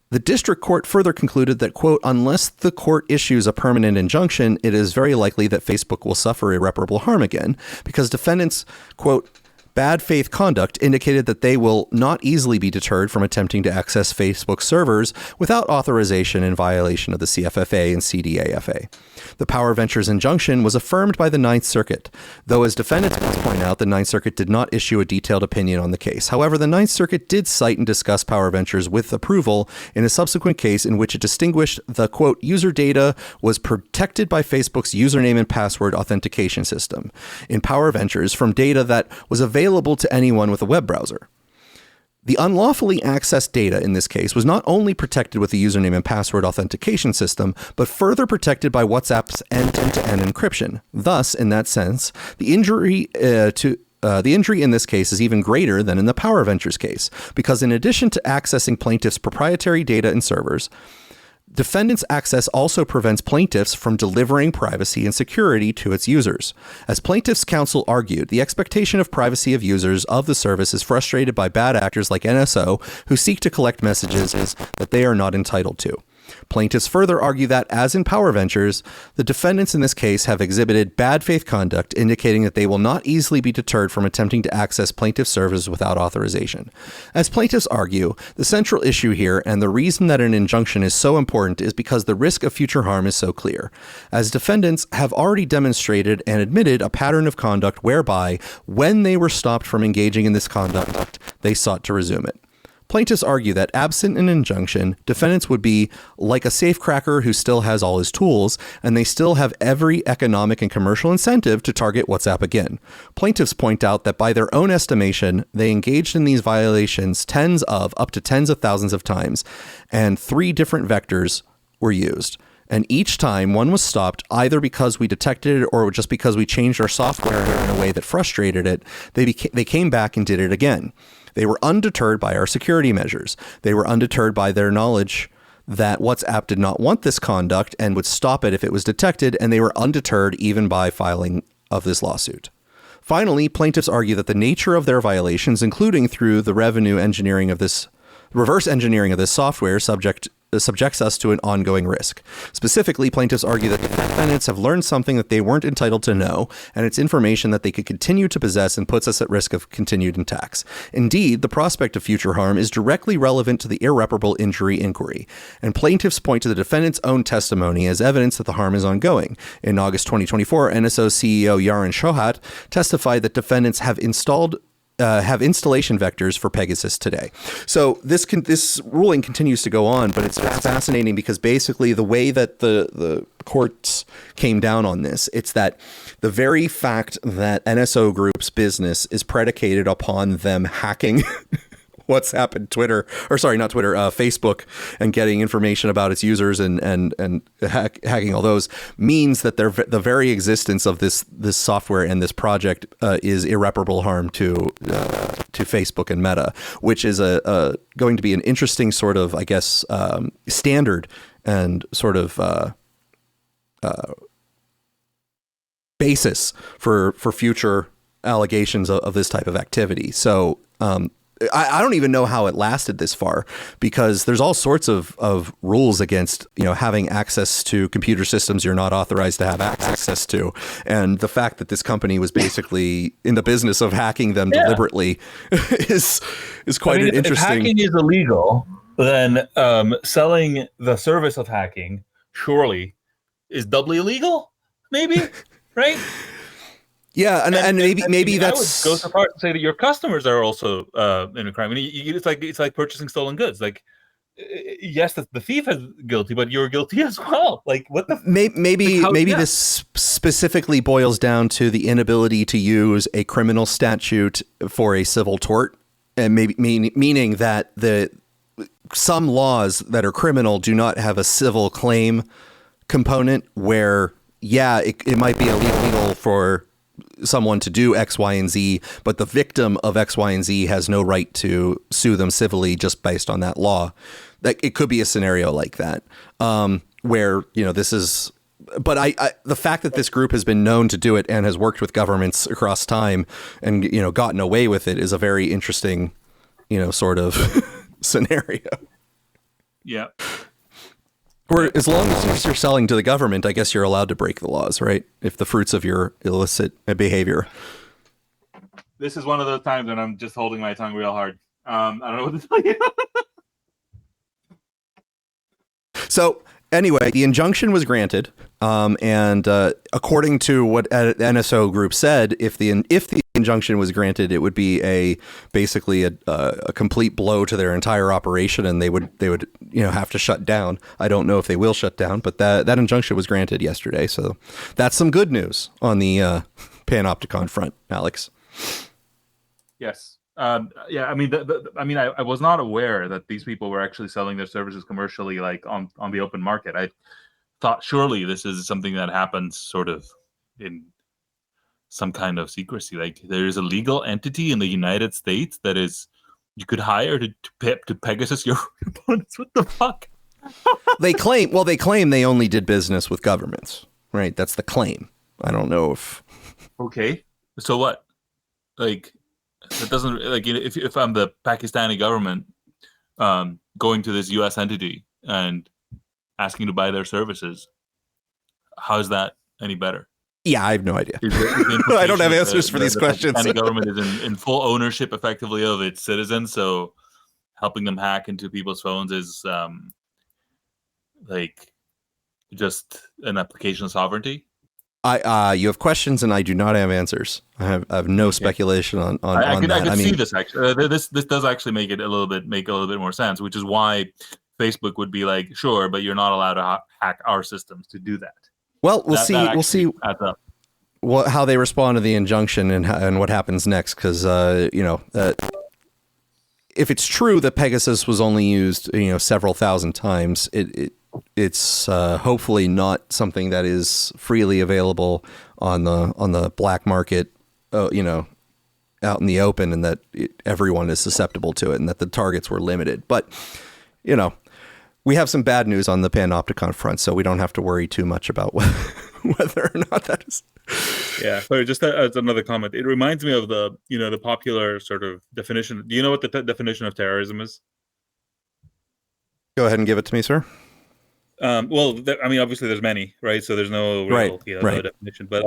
The district court further concluded that, quote, unless the court issues a permanent injunction, it is very likely that Facebook will suffer irreparable harm again because defendants, quote, bad faith conduct indicated that they will not easily be deterred from attempting to access Facebook servers without authorization in violation of the CFFA and CDAFA. The Power Ventures injunction was affirmed by the Ninth Circuit, though as defendants point out, the Ninth Circuit did not issue a detailed opinion on the case. However, the Ninth Circuit did cite and discuss Power Ventures with approval in a subsequent case in which it distinguished the, quote, user data was protected by Facebook's username and password authentication system in Power Ventures from data that was available to anyone with a web browser. The unlawfully accessed data in this case was not only protected with the username and password authentication system, but further protected by WhatsApp's end-to-end encryption. Thus, in that sense, the injury in this case is even greater than in the Power Ventures case, because in addition to accessing plaintiffs' proprietary data and servers, defendants' access also prevents plaintiffs from delivering privacy and security to its users. As plaintiffs' counsel argued, the expectation of privacy of users of the service is frustrated by bad actors like NSO who seek to collect messages that they are not entitled to. Plaintiffs further argue that, as in Power Ventures, the defendants in this case have exhibited bad faith conduct, indicating that they will not easily be deterred from attempting to access plaintiff servers without authorization. As plaintiffs argue, the central issue here and the reason that an injunction is so important is because the risk of future harm is so clear, as defendants have already demonstrated and admitted a pattern of conduct whereby, when they were stopped from engaging in this conduct, they sought to resume it. Plaintiffs argue that absent an injunction, defendants would be like a safecracker who still has all his tools, and they still have every economic and commercial incentive to target WhatsApp again. Plaintiffs point out that by their own estimation, they engaged in these violations up to tens of thousands of times, and 3 different vectors were used. And each time one was stopped either because we detected it or just because we changed our software in a way that frustrated it, they came back and did it again. They were undeterred by our security measures. They were undeterred by their knowledge that WhatsApp did not want this conduct and would stop it if it was detected, and they were undeterred even by filing of this lawsuit. Finally, plaintiffs argue that the nature of their violations, including through the reverse engineering of this software, subjects us to an ongoing risk. Specifically, plaintiffs argue that the defendants have learned something that they weren't entitled to know, and it's information that they could continue to possess and puts us at risk of continued attacks. Indeed, the prospect of future harm is directly relevant to the irreparable injury inquiry, and plaintiffs point to the defendant's own testimony as evidence that the harm is ongoing. In August 2024, NSO CEO Yaron Shohat testified that defendants have installation vectors for Pegasus today. So this ruling continues to go on, but it's fascinating because basically the way that the courts came down on this, it's that the very fact that NSO Group's business is predicated upon them hacking WhatsApp and Facebook, and getting information about its users and hacking all those means that the very existence of this software and this project is irreparable harm to Facebook and Meta, which is going to be an interesting sort of, I guess, standard and sort of basis for future allegations of this type of activity. So I don't even know how it lasted this far, because there's all sorts of rules against, having access to computer systems you're not authorized to have access to. And the fact that this company was basically in the business of hacking them deliberately is quite an interesting. If hacking is illegal, then selling the service of hacking surely is doubly illegal, maybe, right? Yeah, and maybe that's. I would go so far to say that your customers are also in a crime. I mean, it's like purchasing stolen goods. Like, yes, the thief is guilty, but you're guilty as well. Like, what the? Maybe this specifically boils down to the inability to use a criminal statute for a civil tort, and maybe meaning that some laws that are criminal do not have a civil claim component where, it might be illegal for someone to do X, Y, and Z, but the victim of X, Y, and Z has no right to sue them civilly just based on that law. That it could be a scenario like that, where, you know, this is. But the fact that this group has been known to do it and has worked with governments across time and, you know, gotten away with it is a very interesting, you know, sort of scenario. Yeah. Or as long as you're selling to the government, I guess you're allowed to break the laws, right? If the fruits of your illicit behavior. This is one of those times when I'm just holding my tongue real hard. I don't know what to tell you. So anyway, the injunction was granted, and according to what the NSO group said, if the injunction was granted, it would be basically a complete blow to their entire operation, and they would you know have to shut down. I don't know if they will shut down, but that injunction was granted yesterday, so that's some good news on the Panopticon front, Alex. Yes. Yeah, I mean, I was not aware that these people were actually selling their services commercially, like on the open market. I thought surely this is something that happens sort of in some kind of secrecy. Like there is a legal entity in the United States that is you could hire to Pegasus your opponents. What the fuck? They claim they only did business with governments, right? That's the claim. I don't know if. Okay, so what? Like. It doesn't like if I'm the Pakistani government going to this U.S. entity and asking to buy their services, how is that any better? Yeah, I have no idea. I don't have answers for these questions. The Pakistani government is in full ownership, effectively, of its citizens. So helping them hack into people's phones is like just an application of sovereignty. You have questions and I do not have answers. I have no speculation on that. I could see this actually. This does actually make a little bit more sense, which is why Facebook would be like, sure, but you're not allowed to hack our systems to do that. Well, we'll see how they respond to the injunction and what happens next, because if it's true that Pegasus was only used several thousand times, it's hopefully not something that is freely available on the black market, out in the open, and that everyone is susceptible to it, and that the targets were limited. But we have some bad news on the Panopticon front, so we don't have to worry too much about whether or not that is. Yeah, sorry, just as another comment, it reminds me of the the popular sort of definition. Do you know what the definition of terrorism is? Go ahead and give it to me, sir. Obviously there's many, right? So there's no real no definition. But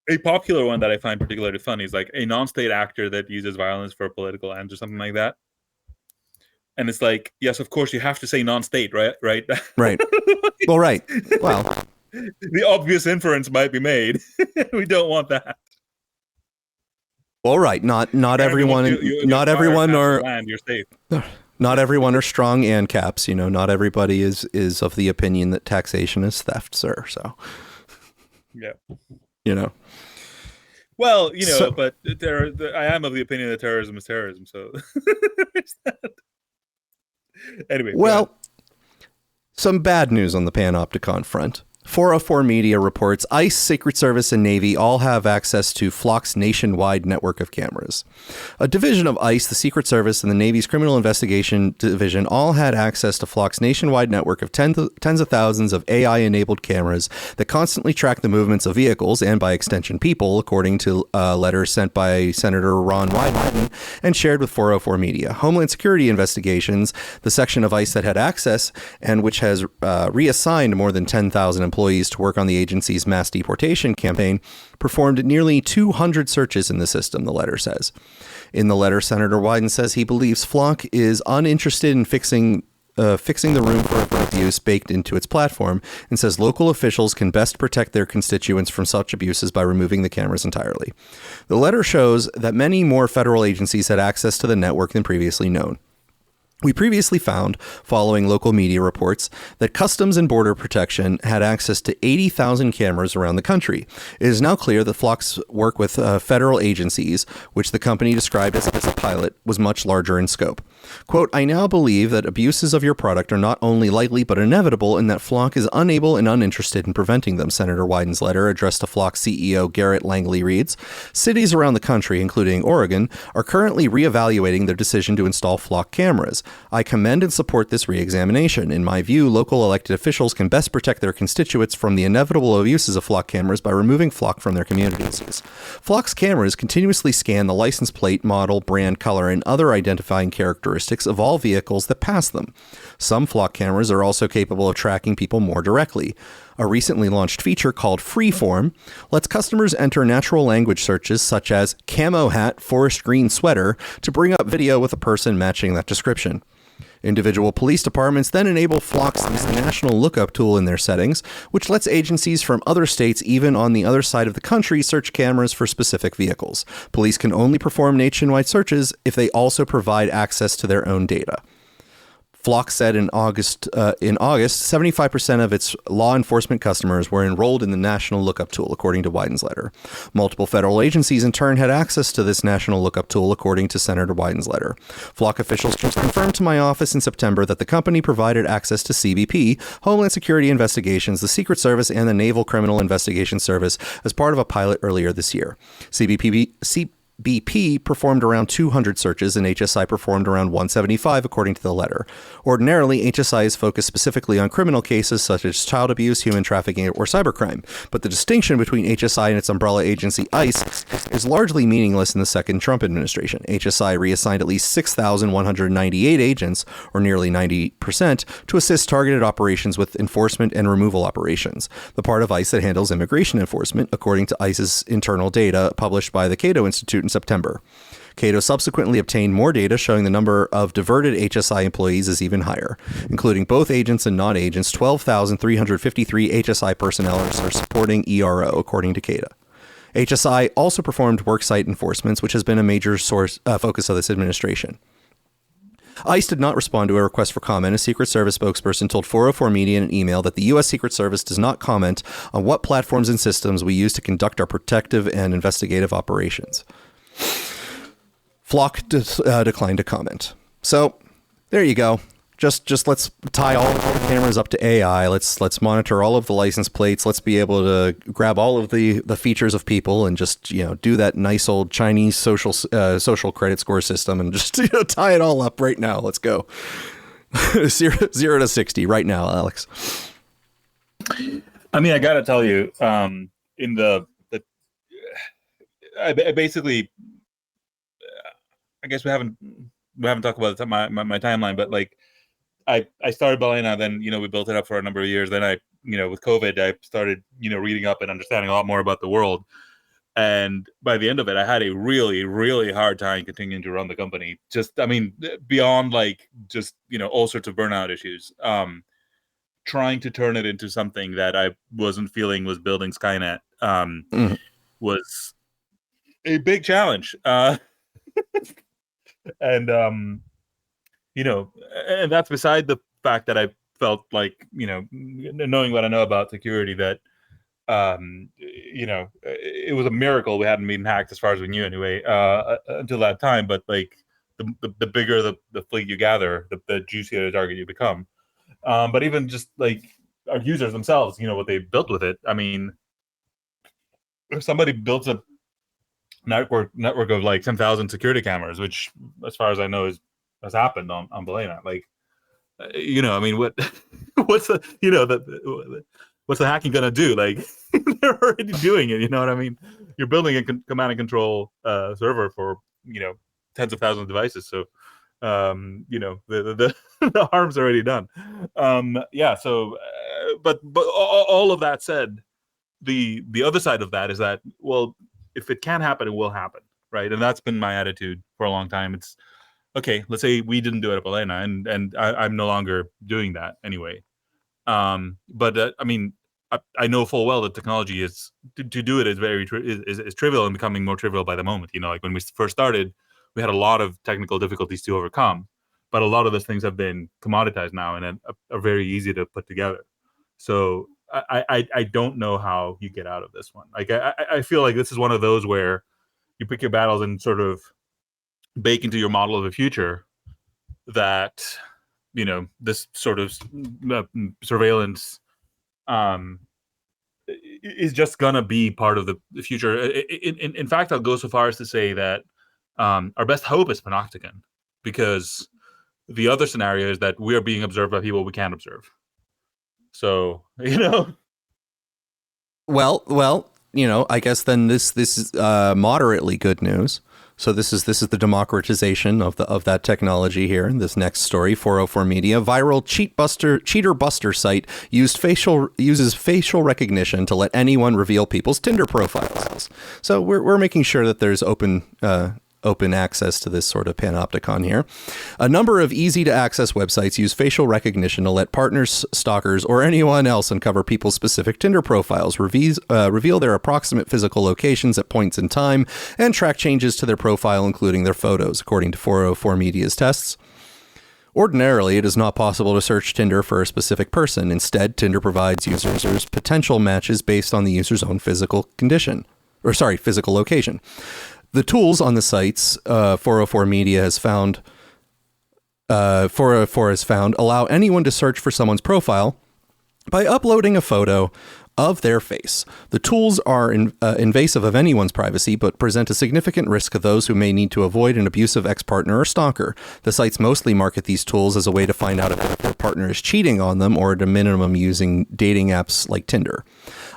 a popular one that I find particularly funny is like a non-state actor that uses violence for political ends or something like that. And it's like, yes, of course you have to say non-state, right? Right. Well, right. Well, the obvious inference might be made. We don't want that. Well, right. Not everyone. Not everyone are. Land, you're safe. Not everyone are strong ANCAPs. Not everybody is of the opinion that taxation is theft, sir. So, yeah. Well, but I am of the opinion that terrorism is terrorism. So, anyway. Well, some bad news on the Panopticon front. 404 Media reports ICE, Secret Service, and Navy all have access to Flock's nationwide network of cameras. A division of ICE, the Secret Service, and the Navy's Criminal Investigation Division all had access to Flock's nationwide network of tens of thousands of AI-enabled cameras that constantly track the movements of vehicles and, by extension, people, according to a letter sent by Senator Ron Wyden and shared with 404 Media. Homeland Security Investigations, the section of ICE that had access and which has reassigned more than 10,000 employees to work on the agency's mass deportation campaign, performed nearly 200 searches in the system, the letter says. In the letter, Senator Wyden says he believes Flock is uninterested in fixing the room for abuse baked into its platform, and says local officials can best protect their constituents from such abuses by removing the cameras entirely. The letter shows that many more federal agencies had access to the network than previously known. We previously found, following local media reports, that Customs and Border Protection had access to 80,000 cameras around the country. It is now clear that Flock's work with federal agencies, which the company described as a pilot, was much larger in scope. Quote, I now believe that abuses of your product are not only likely but inevitable, and that Flock is unable and uninterested in preventing them, Senator Wyden's letter addressed to Flock CEO Garrett Langley reads. Cities around the country, including Oregon, are currently reevaluating their decision to install Flock cameras. I commend and support this re-examination. In my view, local elected officials can best protect their constituents from the inevitable abuses of Flock cameras by removing Flock from their communities. Flock's cameras continuously scan the license plate, model, brand, color, and other identifying characteristics of all vehicles that pass them. Some Flock cameras are also capable of tracking people more directly. A recently launched feature called Freeform lets customers enter natural language searches such as camo hat, forest green sweater to bring up video with a person matching that description. Individual police departments then enable Flock's national lookup tool in their settings, which lets agencies from other states, even on the other side of the country, search cameras for specific vehicles. Police can only perform nationwide searches if they also provide access to their own data. Flock said in August, 75% of its law enforcement customers were enrolled in the National Lookup Tool, according to Wyden's letter. Multiple federal agencies, in turn, had access to this National Lookup Tool, according to Senator Wyden's letter. Flock officials just confirmed to my office in September that the company provided access to CBP, Homeland Security Investigations, the Secret Service, and the Naval Criminal Investigation Service as part of a pilot earlier this year. CBP performed around 200 searches and HSI performed around 175, according to the letter. Ordinarily, HSI is focused specifically on criminal cases such as child abuse, human trafficking, or cybercrime. But the distinction between HSI and its umbrella agency, ICE, is largely meaningless in the second Trump administration. HSI reassigned at least 6,198 agents, or nearly 90%, to assist targeted operations with enforcement and removal operations, the part of ICE that handles immigration enforcement, according to ICE's internal data published by the Cato Institute in September. Cato subsequently obtained more data showing the number of diverted HSI employees is even higher, including both agents and non-agents. 12,353 HSI personnel are supporting ERO, according to Cato. HSI also performed worksite enforcements, which has been a major focus of this administration. ICE did not respond to a request for comment. A Secret Service spokesperson told 404 Media in an email that the U.S. Secret Service does not comment on what platforms and systems we use to conduct our protective and investigative operations. Flock declined to comment. So there you go. Just let's tie all of the cameras up to AI. Let's monitor all of the license plates. Let's be able to grab all of the features of people and just do that nice old Chinese social credit score system and just tie it all up right now. Let's go. 0 to 60 right now, Alex. I mean, I gotta tell you, I basically, I guess we haven't talked about my timeline, but like. I started Balena, then, we built it up for a number of years. Then I, with COVID, I started, reading up and understanding a lot more about the world. And by the end of it, I had a really, really hard time continuing to run the company. Beyond all sorts of burnout issues, trying to turn it into something that I wasn't feeling was building Skynet was a big challenge. And that's beside the fact that I felt like, knowing what I know about security, that, it was a miracle we hadn't been hacked as far as we knew anyway, until that time. But like the bigger the fleet you gather, the juicier the target you become. But even just like our users themselves, what they built with it. I mean, if somebody builds a network of like 10,000 security cameras, which as far as I know has happened on Balena. Like, what's the hacking gonna do? Like, they're already doing it. You know what I mean? You're building a command and control server for tens of thousands of devices. So, the harm's already done. So, but all of that said, the other side of that is that, well, if it can happen, it will happen, right? And that's been my attitude for a long time. It's okay, let's say we didn't do it at Balena, and I'm no longer doing that anyway. But I know full well that technology is to do it is very is trivial and becoming more trivial by the moment. Like when we first started, we had a lot of technical difficulties to overcome. but a lot of those things have been commoditized now and are very easy to put together. So I don't know how you get out of this one. Like I feel like this is one of those where you pick your battles and sort of bake into your model of the future that, you know, this sort of surveillance is just gonna be part of the future. In fact, I'll go so far as to say that our best hope is panopticon, because the other scenario is that we are being observed by people we can't observe. So, you know. Well, you know, I guess then this is moderately good news. So this is the democratization of that technology here. This next story, 404 Media, viral cheater buster site uses facial recognition to let anyone reveal people's Tinder profiles. So we're making sure that there's open access to this sort of panopticon here. A number of easy to access websites use facial recognition to let partners, stalkers, or anyone else uncover people's specific Tinder profiles, reveal their approximate physical locations at points in time, and track changes to their profile, including their photos, according to 404 Media's tests. Ordinarily, it is not possible to search Tinder for a specific person. Instead, Tinder provides users potential matches based on the user's own physical location. The tools on the sites 404 Media has found, 404 has found, allow anyone to search for someone's profile by uploading a photo of their face. The tools are invasive of anyone's privacy, but present a significant risk to those who may need to avoid an abusive ex-partner or stalker. The sites mostly market these tools as a way to find out if their partner is cheating on them, or at a minimum using dating apps like Tinder.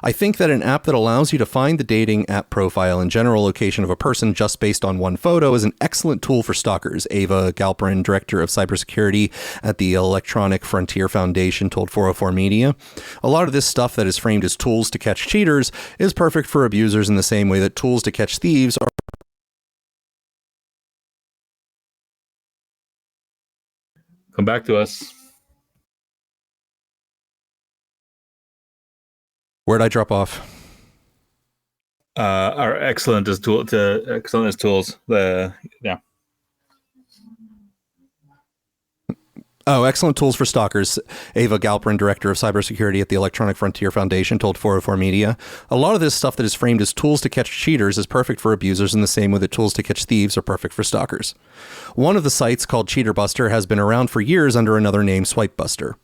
I think that an app that allows you to find the dating app profile and general location of a person just based on one photo is an excellent tool for stalkers. Ava Galperin, director of cybersecurity at the Electronic Frontier Foundation, told 404 Media. A lot of this stuff that is framed as tools to catch cheaters is perfect for abusers in the same way that tools to catch thieves are. Come back to us. Where'd I drop off? Our excellent as tools. Yeah. Oh, excellent tools for stalkers. Ava Galperin, director of cybersecurity at the Electronic Frontier Foundation, told 404 Media. A lot of this stuff that is framed as tools to catch cheaters is perfect for abusers in the same way that tools to catch thieves are perfect for stalkers. One of the sites, called Cheater Buster, has been around for years under another name, Swipe Buster.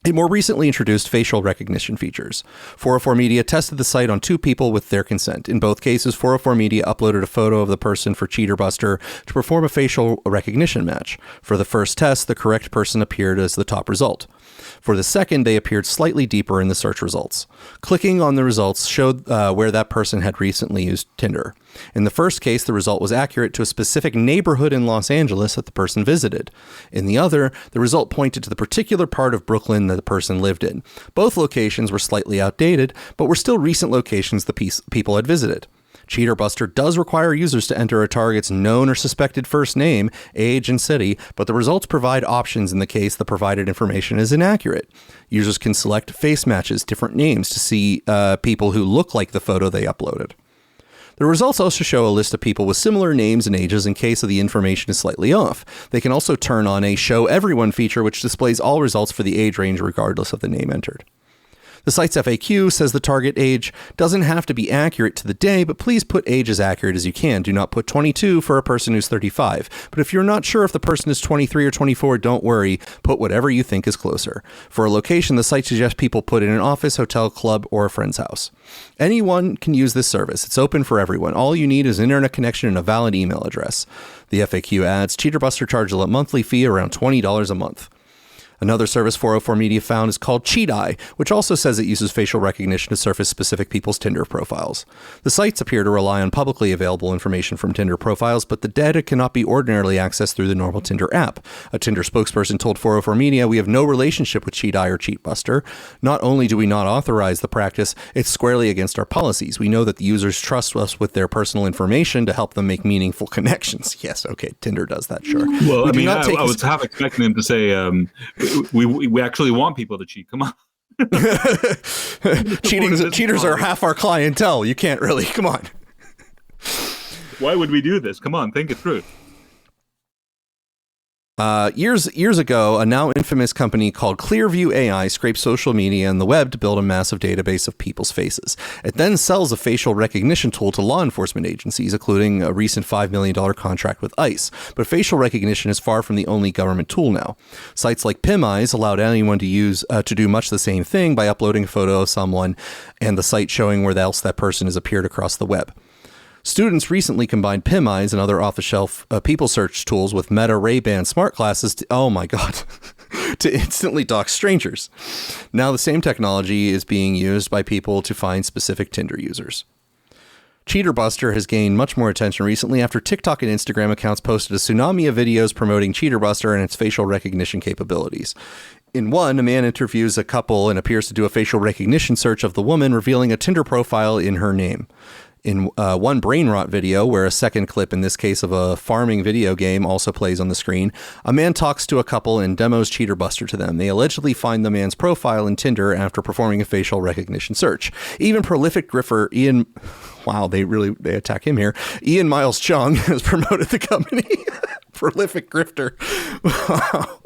It more recently introduced facial recognition features. 404 Media tested the site on 2 people with their consent. In both cases, 404 Media uploaded a photo of the person for Cheater Buster to perform a facial recognition match. For the first test, the correct person appeared as the top result. For the second, they appeared slightly deeper in the search results. Clicking on the results showed where that person had recently used Tinder. In the first case, the result was accurate to a specific neighborhood in Los Angeles that the person visited. In the other, the result pointed to the particular part of Brooklyn that the person lived in. Both locations were slightly outdated, but were still recent locations the people had visited. Cheater Buster does require users to enter a target's known or suspected first name, age, and city, but the results provide options in the case the provided information is inaccurate. Users can select face matches, different names, to see people who look like the photo they uploaded. The results also show a list of people with similar names and ages in case of the information is slightly off. They can also turn on a Show Everyone feature, which displays all results for the age range regardless of the name entered. The site's FAQ says the target age doesn't have to be accurate to the day, but please put age as accurate as you can. Do not put 22 for a person who's 35. But if you're not sure if the person is 23 or 24, don't worry. Put whatever you think is closer. For a location, the site suggests people put in an office, hotel, club, or a friend's house. Anyone can use this service. It's open for everyone. All you need is an internet connection and a valid email address. The FAQ adds, Cheater Buster charges a monthly fee around $20 a month. Another service 404 Media found is called Cheat Eye, which also says it uses facial recognition to surface specific people's Tinder profiles. The sites appear to rely on publicly available information from Tinder profiles, but the data cannot be ordinarily accessed through the normal Tinder app. A Tinder spokesperson told 404 Media, "We have no relationship with Cheat Eye or Cheat Buster. Not only do we not authorize the practice, it's squarely against our policies. We know that the users trust us with their personal information to help them make meaningful connections." Yes, okay, Tinder does that, sure. Well, I mean, I was half expecting him to say, we actually want people to cheat. Come on. Cheaters are half our clientele. You can't really. Come on. Why would we do this? Come on, think it through. Years ago, a now infamous company called Clearview AI scraped social media and the web to build a massive database of people's faces. It then sells a facial recognition tool to law enforcement agencies, including a recent $5 million contract with ICE. But facial recognition is far from the only government tool now. Sites like PimEyes allowed anyone to do much the same thing by uploading a photo of someone and the site showing where else that person has appeared across the web. Students recently combined PimEyes and other off-the-shelf people search tools with Meta Ray-Ban smart glasses to instantly dox strangers. Now the same technology is being used by people to find specific Tinder users. CheaterBuster has gained much more attention recently after TikTok and Instagram accounts posted a tsunami of videos promoting CheaterBuster and its facial recognition capabilities. In one, a man interviews a couple and appears to do a facial recognition search of the woman, revealing a Tinder profile in her name. In one brain rot video, where a second clip, in this case of a farming video game, also plays on the screen, a man talks to a couple and demos CheaterBuster to them. They allegedly find the man's profile in Tinder after performing a facial recognition search. Even prolific griffer Ian... Wow, they attack him here. Ian Miles Chung has promoted the company. Prolific grifter. Wow.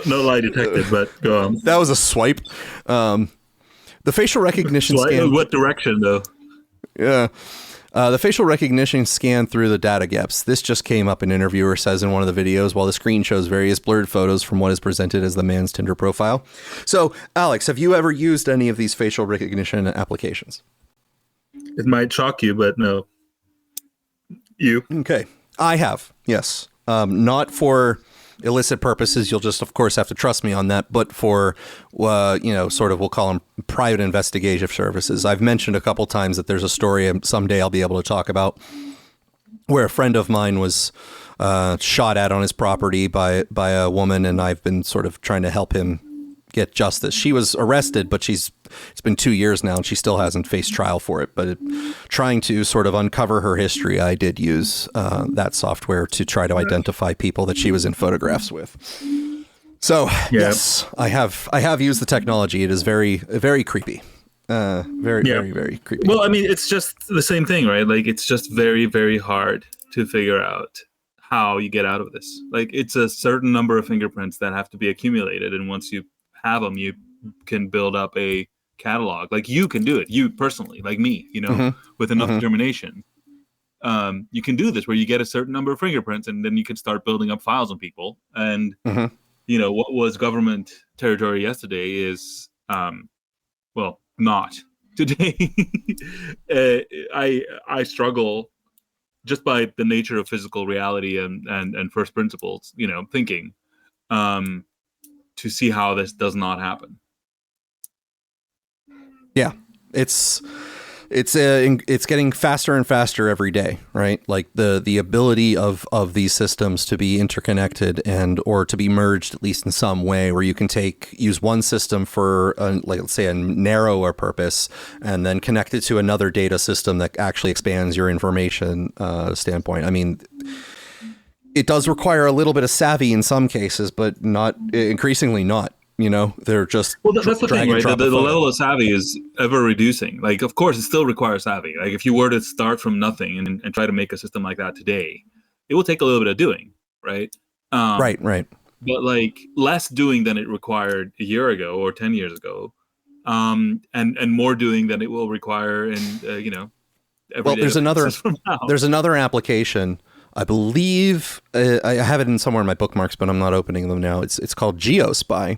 No lie detected, but go on. That was a swipe. The facial recognition scan... What direction, though? Yeah. The facial recognition scan through the data gaps. This just came up, an interviewer says in one of the videos, while the screen shows various blurred photos from what is presented as the man's Tinder profile. So, Alex, have you ever used any of these facial recognition applications? It might shock you, but no. You? Okay. I have, yes. Not for illicit purposes. You'll just, of course, have to trust me on that. But for, sort of, we'll call them private investigative services. I've mentioned a couple times that there's a story someday I'll be able to talk about where a friend of mine was shot at on his property by a woman, and I've been sort of trying to help him get justice. She was arrested, but it's been 2 years now, and she still hasn't faced trial for it. But trying to sort of uncover her history, I did use that software to try to identify people that she was in photographs with. So yes, I have used the technology. It is very, very creepy. Very, very creepy. Well, I mean, it's just the same thing, right? Like, it's just very, very hard to figure out how you get out of this. Like, it's a certain number of fingerprints that have to be accumulated, and once you have them, you can build up a catalog. Like, you can do it, you personally, like me, with enough determination. You can do this where you get a certain number of fingerprints, and then you can start building up files on people. And what was government territory yesterday is not today. I struggle just by the nature of physical reality and first principles, thinking, to see how this does not happen. Yeah, it's getting faster and faster every day, right? Like the ability of these systems to be interconnected or to be merged, at least in some way, where you can use one system for let's say a narrower purpose, and then connect it to another data system that actually expands your information standpoint. I mean, it does require a little bit of savvy in some cases, but increasingly not. They're just that's the thing, right? The level of savvy is ever reducing. Like, of course, it still requires savvy. Like, if you were to start from nothing and try to make a system like that today, it will take a little bit of doing, right? Right. But like less doing than it required a year ago or 10 years ago, and more doing than it will require in every day. There's another application. I believe I have it in somewhere in my bookmarks, but I'm not opening them now. It's called GeoSpy,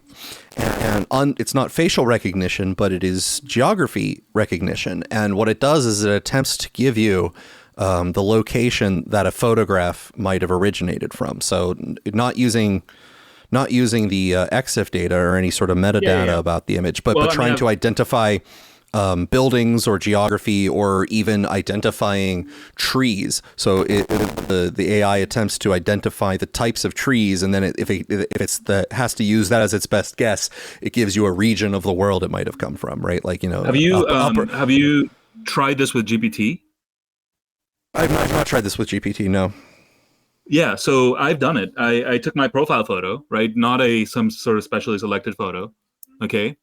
and it's not facial recognition, but it is geography recognition. And what it does is it attempts to give you the location that a photograph might have originated from. So not using the EXIF data or any sort of metadata about the image, but trying to identify buildings or geography, or even identifying trees. So the AI attempts to identify the types of trees, and then if it has to use that as its best guess, it gives you a region of the world it might have come from, right? Like, have you tried this with GPT? I've not tried this with GPT, no. Yeah, so I've done it. I took my profile photo, right? Not some sort of specially selected photo, okay?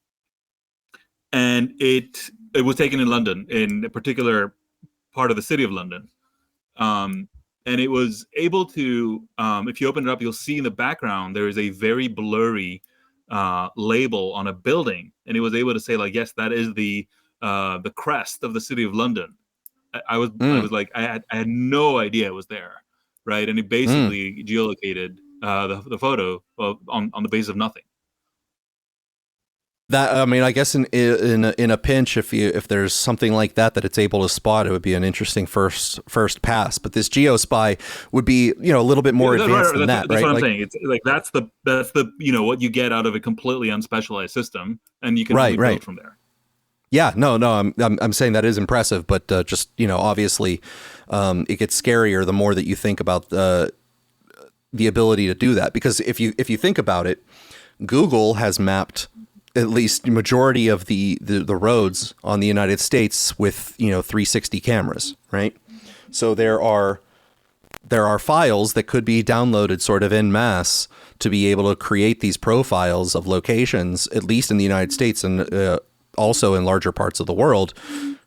And it was taken in London, in a particular part of the city of London. and it was able to, if you open it up, you'll see in the background there is a very blurry label on a building, and it was able to say like, yes, that is the crest of the city of London. I was like, I had no idea it was there, right? And it basically geolocated the photo on the basis of nothing. That, I mean, I guess in a pinch, if there's something like that it's able to spot, it would be an interesting first pass. But this GeoSpy would be, a little bit more advanced than that, right? That's what I'm saying. It's like that's the what you get out of a completely unspecialized system, and you can build from there. Yeah, no, I'm saying that is impressive, but just obviously, it gets scarier the more that you think about the ability to do that. Because if you think about it, Google has mapped at least the majority of the roads on the United States with 360 cameras, right? So there are files that could be downloaded sort of en masse to be able to create these profiles of locations, at least in the United States and also in larger parts of the world,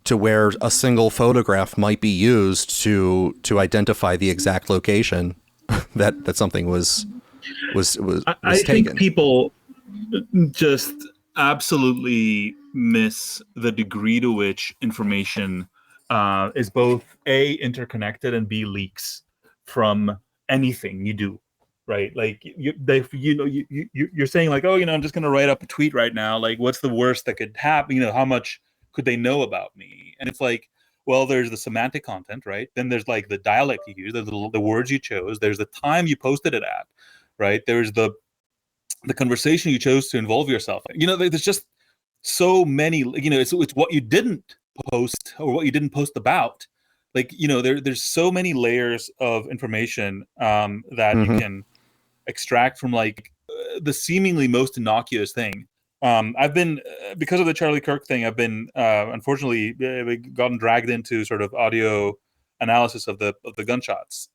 to where a single photograph might be used to identify the exact location that something was I taken. think people just absolutely miss the degree to which information is both A, interconnected, and B, leaks from anything you do, right? Like you're saying like, oh, I'm just going to write up a tweet right now. Like, what's the worst that could happen? How much could they know about me? And it's like, well, there's the semantic content, right? Then there's like the dialect you use, there's the words you chose, there's the time you posted it at, right? There's the conversation you chose to involve yourself in. There's just so many, it's what you didn't post or what you didn't post about. Like, there's so many layers of information that you can extract from like the seemingly most innocuous thing. I've been, because of the Charlie Kirk thing, I've been unfortunately gotten dragged into sort of audio analysis of the gunshots.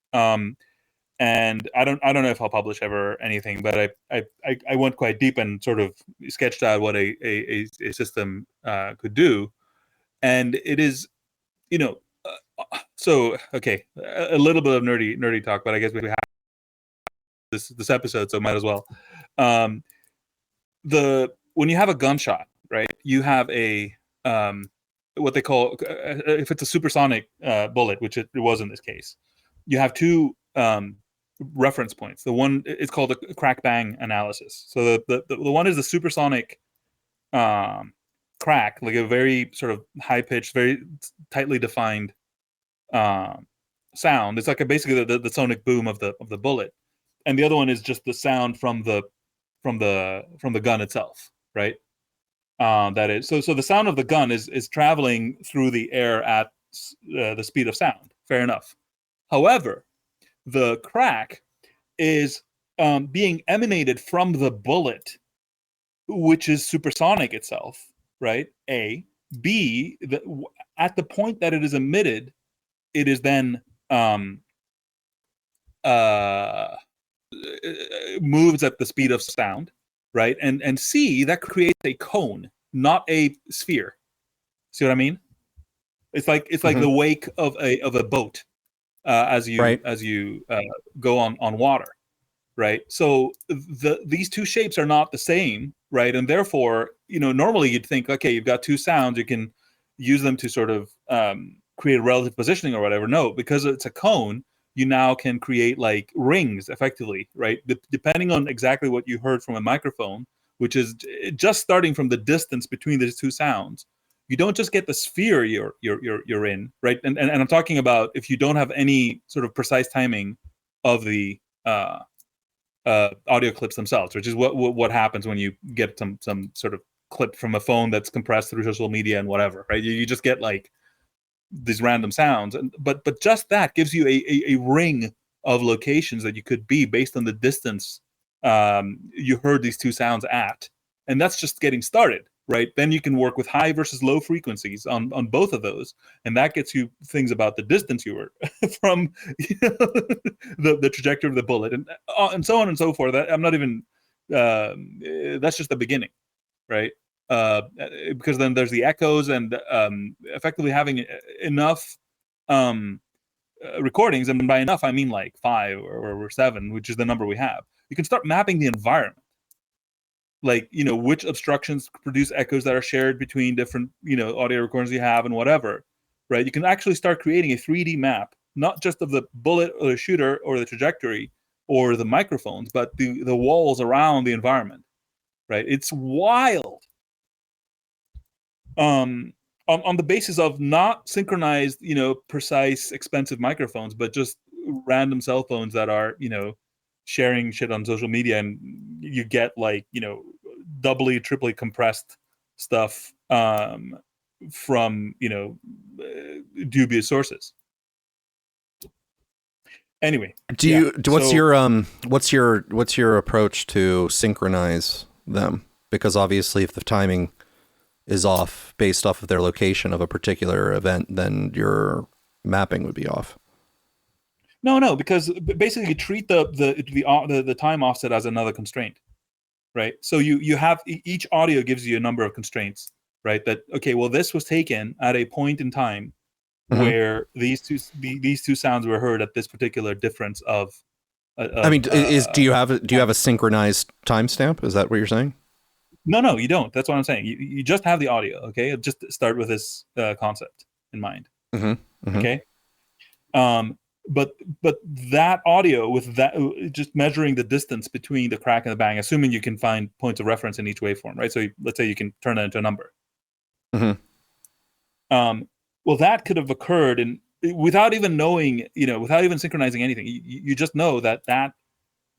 And I don't know if I'll publish ever anything, but I went quite deep and sort of sketched out what a system could do, and it is, so okay, a little bit of nerdy talk, but I guess we have this episode, so might as well. When you have a gunshot, right, you have a what they call, if it's a supersonic bullet, which it was in this case, you have two reference points. The one, it's called a crack bang analysis. So the one is the supersonic crack, like a very sort of high pitched, very tightly defined sound. It's like basically the sonic boom of the bullet, and the other one is just the sound from the gun itself, right? That is so the sound of the gun is traveling through the air at the speed of sound. Fair enough. However, the crack is being emanated from the bullet, which is supersonic itself, right? A. B, at the point that it is emitted, it is then moves at the speed of sound, right? And C, that creates a cone, not a sphere. See what I mean? It's like the wake of a boat. As you go on water, right? So these two shapes are not the same, right? And therefore, normally you'd think, okay, you've got two sounds, you can use them to sort of create a relative positioning or whatever. No, because it's a cone, you now can create like rings effectively, right? Depending on exactly what you heard from a microphone, which is just starting from the distance between these two sounds. You don't just get the sphere you're in, right? And I'm talking about if you don't have any sort of precise timing of the audio clips themselves, which is what happens when you get some sort of clip from a phone that's compressed through social media and whatever, right? You just get like these random sounds, but just that gives you a ring of locations that you could be based on the distance you heard these two sounds at, and that's just getting started. Right, then you can work with high versus low frequencies on both of those, and that gets you things about the distance you were from the trajectory of the bullet, and so on and so forth. I'm not even. That's just the beginning, right? Because then there's the echoes, and effectively having enough recordings, and by enough I mean like 5 or 7, which is the number we have. You can start mapping the environment, like which obstructions produce echoes that are shared between different audio recordings you have and whatever, right? You can actually start creating a 3D map, not just of the bullet or the shooter or the trajectory or the microphones, but the walls around the environment, right? It's wild. On the basis of not synchronized, precise, expensive microphones, but just random cell phones that are, sharing shit on social media, and you get like, doubly, triply compressed stuff from, dubious sources. Anyway, what's your approach to synchronize them? Because obviously, if the timing is off based off of their location of a particular event, then your mapping would be off. No, because basically you treat the time offset as another constraint, right? So you have each audio gives you a number of constraints, right? That okay, well this was taken at a point in time where these two sounds were heard at this particular difference of. Do you have a synchronized timestamp? Is that what you're saying? No, you don't. That's what I'm saying. You just have the audio, okay? Just start with this concept in mind, okay? But that audio with that, just measuring the distance between the crack and the bang, assuming you can find points of reference in each waveform, right? So let's say you can turn that into a number. Well, that could have occurred without even knowing, without even synchronizing anything. You just know that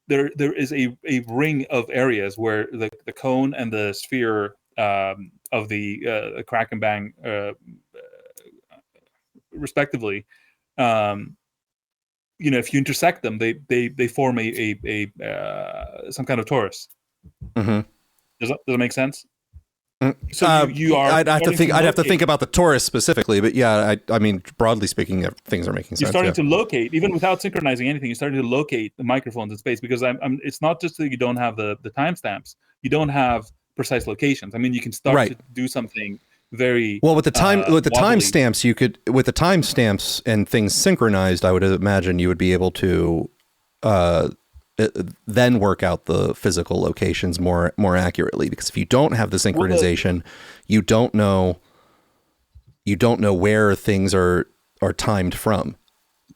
there is a ring of areas where the cone and the sphere of the crack and bang, respectively, if you intersect them, they form a some kind of torus. Does that make sense? So you are. I'd have to think about the torus specifically, but yeah, I mean, broadly speaking, things are making sense. You're starting to locate, even without synchronizing anything. You're starting to locate the microphones in space, because it's not just that you don't have the timestamps. You don't have precise locations. I mean, you can start to do something very well with the timestamps. You could, with the timestamps and things synchronized, I would imagine you would be able to then work out the physical locations more accurately, because if you don't have the synchronization, you don't know where things are timed from,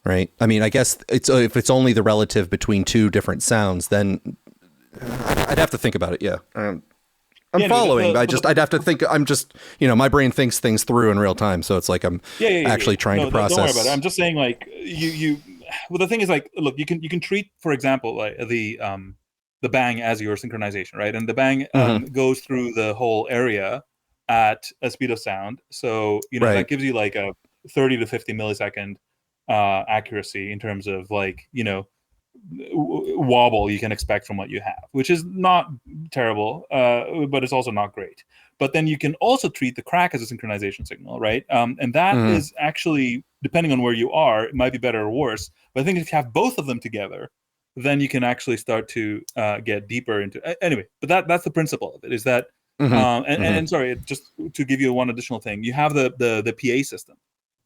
right? I mean, I guess if it's only the relative between two different sounds, then I'd have to think about it. Yeah. I'm following. I'd have to think. I'm just, my brain thinks things through in real time. So it's like I'm actually trying to process. Don't worry about it. I'm just saying, like, well, the thing is, like, look, you can treat, for example, like the bang as your synchronization, right? And the bang goes through the whole area at a speed of sound. So, that gives you like a 30 to 50 millisecond accuracy in terms of, like, wobble you can expect from what you have, which is not terrible, but it's also not great. But then you can also treat the crack as a synchronization signal, right? And that is actually, depending on where you are, it might be better or worse. But I think if you have both of them together, then you can actually start to get deeper into. Anyway, but that's the principle of it. Is that and sorry, just to give you one additional thing, you have the PA system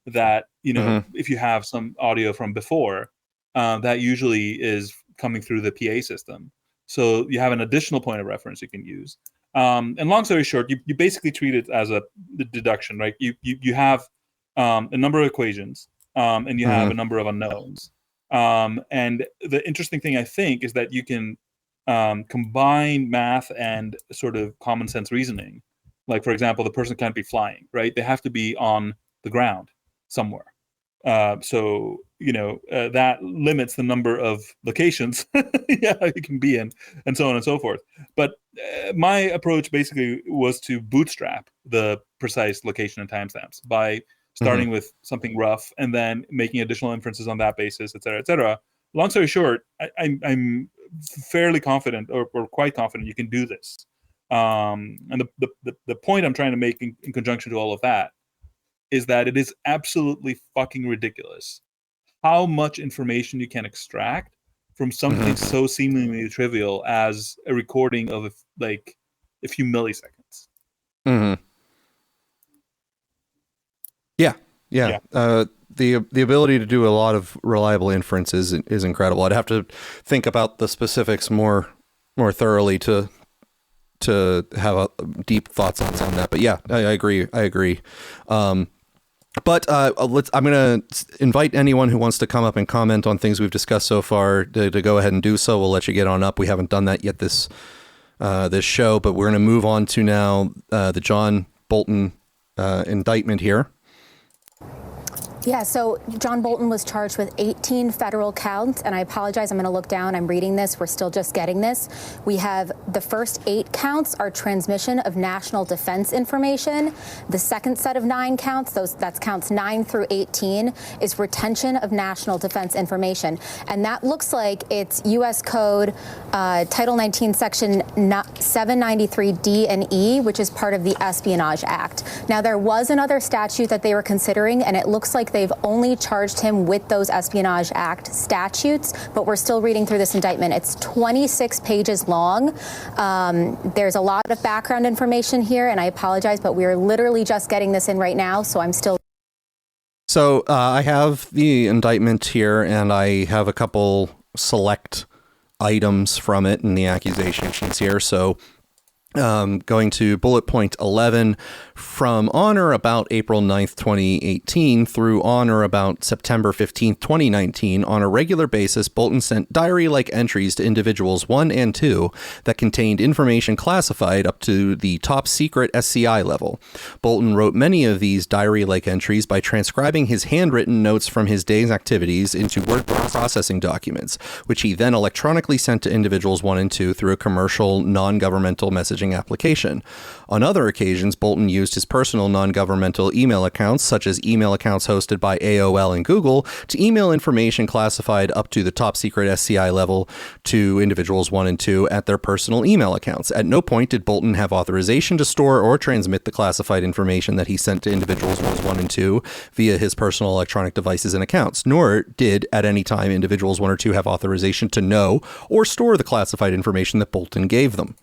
that if you have some audio from before, that usually is coming through the PA system. So you have an additional point of reference you can use. And long story short, you basically treat it as a deduction, right? You have a number of equations, and you have a number of unknowns. And the interesting thing, I think, is that you can combine math and sort of common sense reasoning. Like, for example, the person can't be flying, right? They have to be on the ground somewhere. So that limits the number of locations you can be in, and so on and so forth. But my approach basically was to bootstrap the precise location and timestamps by starting with something rough and then making additional inferences on that basis, et cetera, et cetera. Long story short, I'm fairly confident, or quite confident, you can do this. And the point I'm trying to make in conjunction to all of that is that it is absolutely fucking ridiculous how much information you can extract from something so seemingly trivial as a recording of like a few milliseconds. Yeah. The ability to do a lot of reliable inferences is incredible. I'd have to think about the specifics more thoroughly to have deep thoughts on that. But yeah, I agree. But I'm going to invite anyone who wants to come up and comment on things we've discussed so far to go ahead and do so. We'll let you get on up. We haven't done that yet this show, but we're going to move on to now the John Bolton indictment here. Yeah, so John Bolton was charged with 18 federal counts, and I apologize, I'm going to look down. I'm reading this. We're still just getting this. We have the first 8 counts are transmission of national defense information. The second set of 9 counts, that's counts 9 through 18, is retention of national defense information. And that looks like it's U.S. Code Title 19, Section 793D and E, which is part of the Espionage Act. Now, there was another statute that they were considering, and it looks like they've only charged him with those Espionage Act statutes, but we're still reading through this indictment. It's 26 pages long. There's a lot of background information here, and I apologize, but we're literally just getting this in right now, so I'm still... So I have the indictment here, and I have a couple select items from it and the accusations here. So going to bullet point 11, from on or about April 9th, 2018 through on or about September 15th, 2019, on a regular basis, Bolton sent diary-like entries to individuals 1 and 2 that contained information classified up to the top secret SCI level. Bolton wrote many of these diary-like entries by transcribing his handwritten notes from his day's activities into word processing documents, which he then electronically sent to individuals 1 and 2 through a commercial, non-governmental messaging application. On other occasions, Bolton used his personal non-governmental email accounts, such as email accounts hosted by AOL and Google, to email information classified up to the top secret SCI level to individuals 1 and 2 at their personal email accounts. At no point did Bolton have authorization to store or transmit the classified information that he sent to individuals 1 and 2 via his personal electronic devices and accounts, nor did at any time individuals 1 or 2 have authorization to know or store the classified information that Bolton gave them.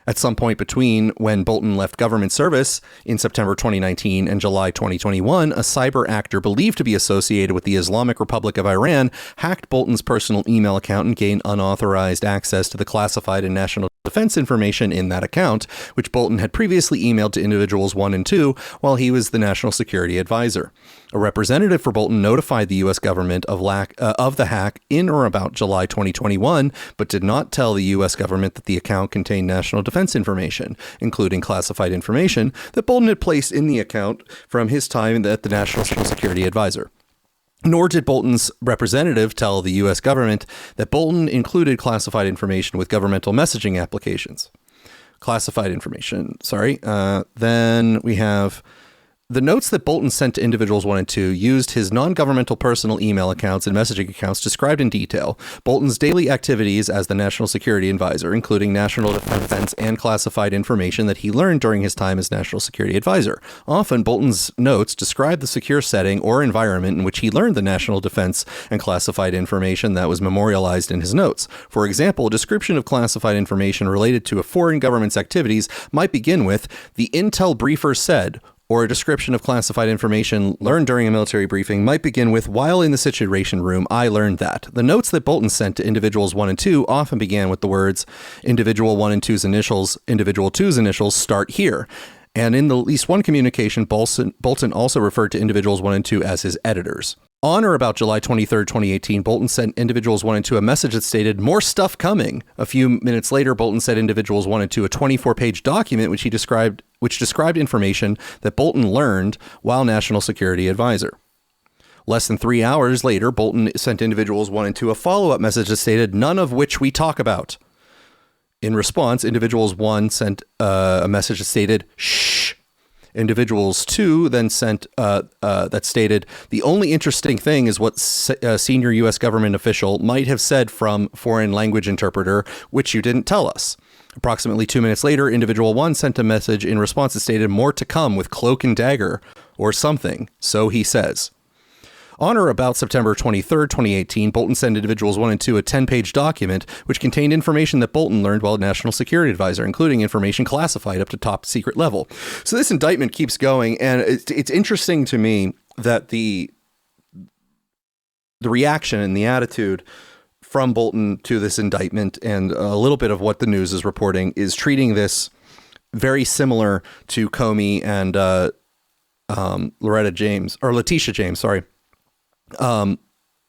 At some point between when Bolton left government service in September 2019 and July 2021, a cyber actor believed to be associated with the Islamic Republic of Iran hacked Bolton's personal email account and gained unauthorized access to the classified and national defense information in that account, which Bolton had previously emailed to individuals 1 and 2 while he was the national security advisor. A representative for Bolton notified the U.S. government of the hack in or about July 2021, but did not tell the U.S. government that the account contained national defense information, including classified information that Bolton had placed in the account from his time at the national security advisor. Nor did Bolton's representative tell the U.S. government that Bolton included classified information with governmental messaging applications. Then we have the notes that Bolton sent to individuals 1 and 2 used his non-governmental personal email accounts and messaging accounts described in detail Bolton's daily activities as the national security advisor, including national defense and classified information that he learned during his time as national security advisor. Often, Bolton's notes described the secure setting or environment in which he learned the national defense and classified information that was memorialized in his notes. For example, a description of classified information related to a foreign government's activities might begin with, "The intel briefer said," or a description of classified information learned during a military briefing might begin with, "While in the Situation Room, I learned that." The notes that Bolton sent to individuals 1 and 2 often began with the words, "Individual 1 and 2's initials, individual 2's initials start here." And in at least one communication, Bolton also referred to individuals 1 and 2 as his editors. On or about July 23rd, 2018, Bolton sent individuals 1 and 2 a message that stated, "More stuff coming." A few minutes later, Bolton sent individuals 1 and 2 a 24-page document which described information that Bolton learned while National Security Advisor. Less than 3 hours later, Bolton sent individuals 1 and 2 a follow-up message that stated, "None of which we talk about." In response, individuals 1 sent a message that stated, "Shh." Individuals 2 then sent that stated, "The only interesting thing is what a senior U.S. government official might have said from foreign language interpreter, which you didn't tell us." Approximately 2 minutes later, individual 1 sent a message in response that stated, "More to come with cloak and dagger," or something, so he says. On or about September 23rd, 2018, Bolton sent individuals 1 and 2 a 10-page document which contained information that Bolton learned while National Security Advisor, including information classified up to top secret level. So this indictment keeps going, and it's interesting to me that the reaction and the attitude from Bolton to this indictment, and a little bit of what the news is reporting, is treating this very similar to Comey and Letitia James, sorry,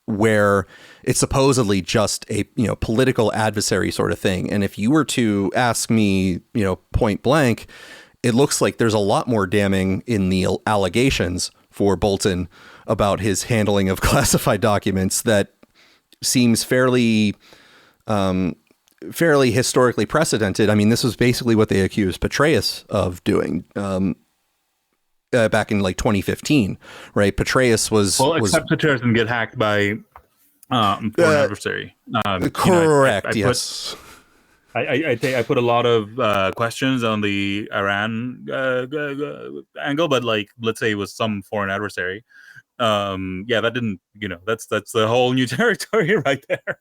where it's supposedly just a political adversary sort of thing. And if you were to ask me, point blank, it looks like there's a lot more damning in the allegations for Bolton about his handling of classified documents that seems fairly historically precedented. I mean, this was basically what they accused Petraeus of doing back in like 2015, right? Petraeus was except Petraeus didn't get hacked by foreign adversary. Correct. Yes. I put a lot of questions on the Iran angle, but like, let's say it was some foreign adversary. That didn't, that's the whole new territory right there.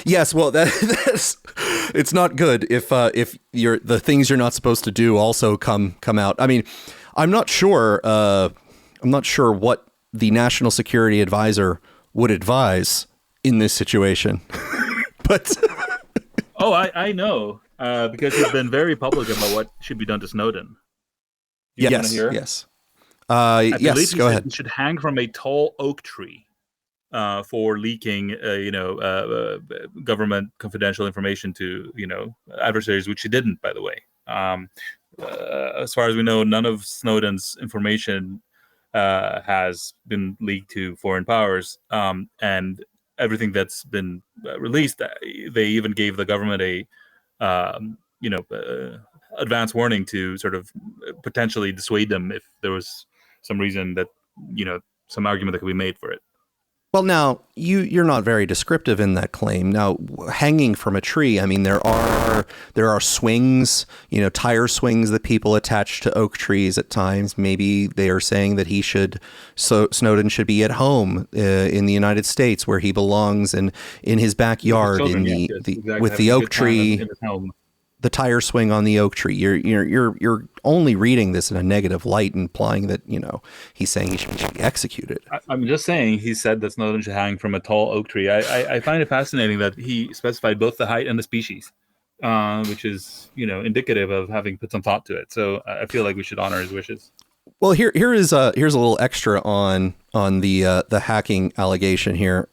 Yes, well, that's it's not good if the things you're not supposed to do also come out. I mean, I'm not sure what the National Security Advisor would advise in this situation, but I know because he's been very public about what should be done to Snowden. Yes. Yes, go ahead. He should hang from a tall oak tree for leaking, government confidential information to, adversaries, which he didn't, by the way. As far as we know, none of Snowden's information has been leaked to foreign powers, and everything that's been released, they even gave the government a, advance warning to sort of potentially dissuade them if there was some reason that, some argument that could be made for it. Well, now you're not very descriptive in that claim. Now, hanging from a tree, I mean, there are swings, tire swings that people attach to oak trees at times. Maybe they are saying that Snowden should be at home in the United States where he belongs, and in his backyard with the oak tree. The tire swing on the oak tree. You're only reading this in a negative light, implying that he's saying he should be executed. I'm just saying he said that Snowden should hang from a tall oak tree. I find it fascinating that he specified both the height and the species, which is indicative of having put some thought to it. So I feel like we should honor his wishes. Well, here's a little extra on the hacking allegation here.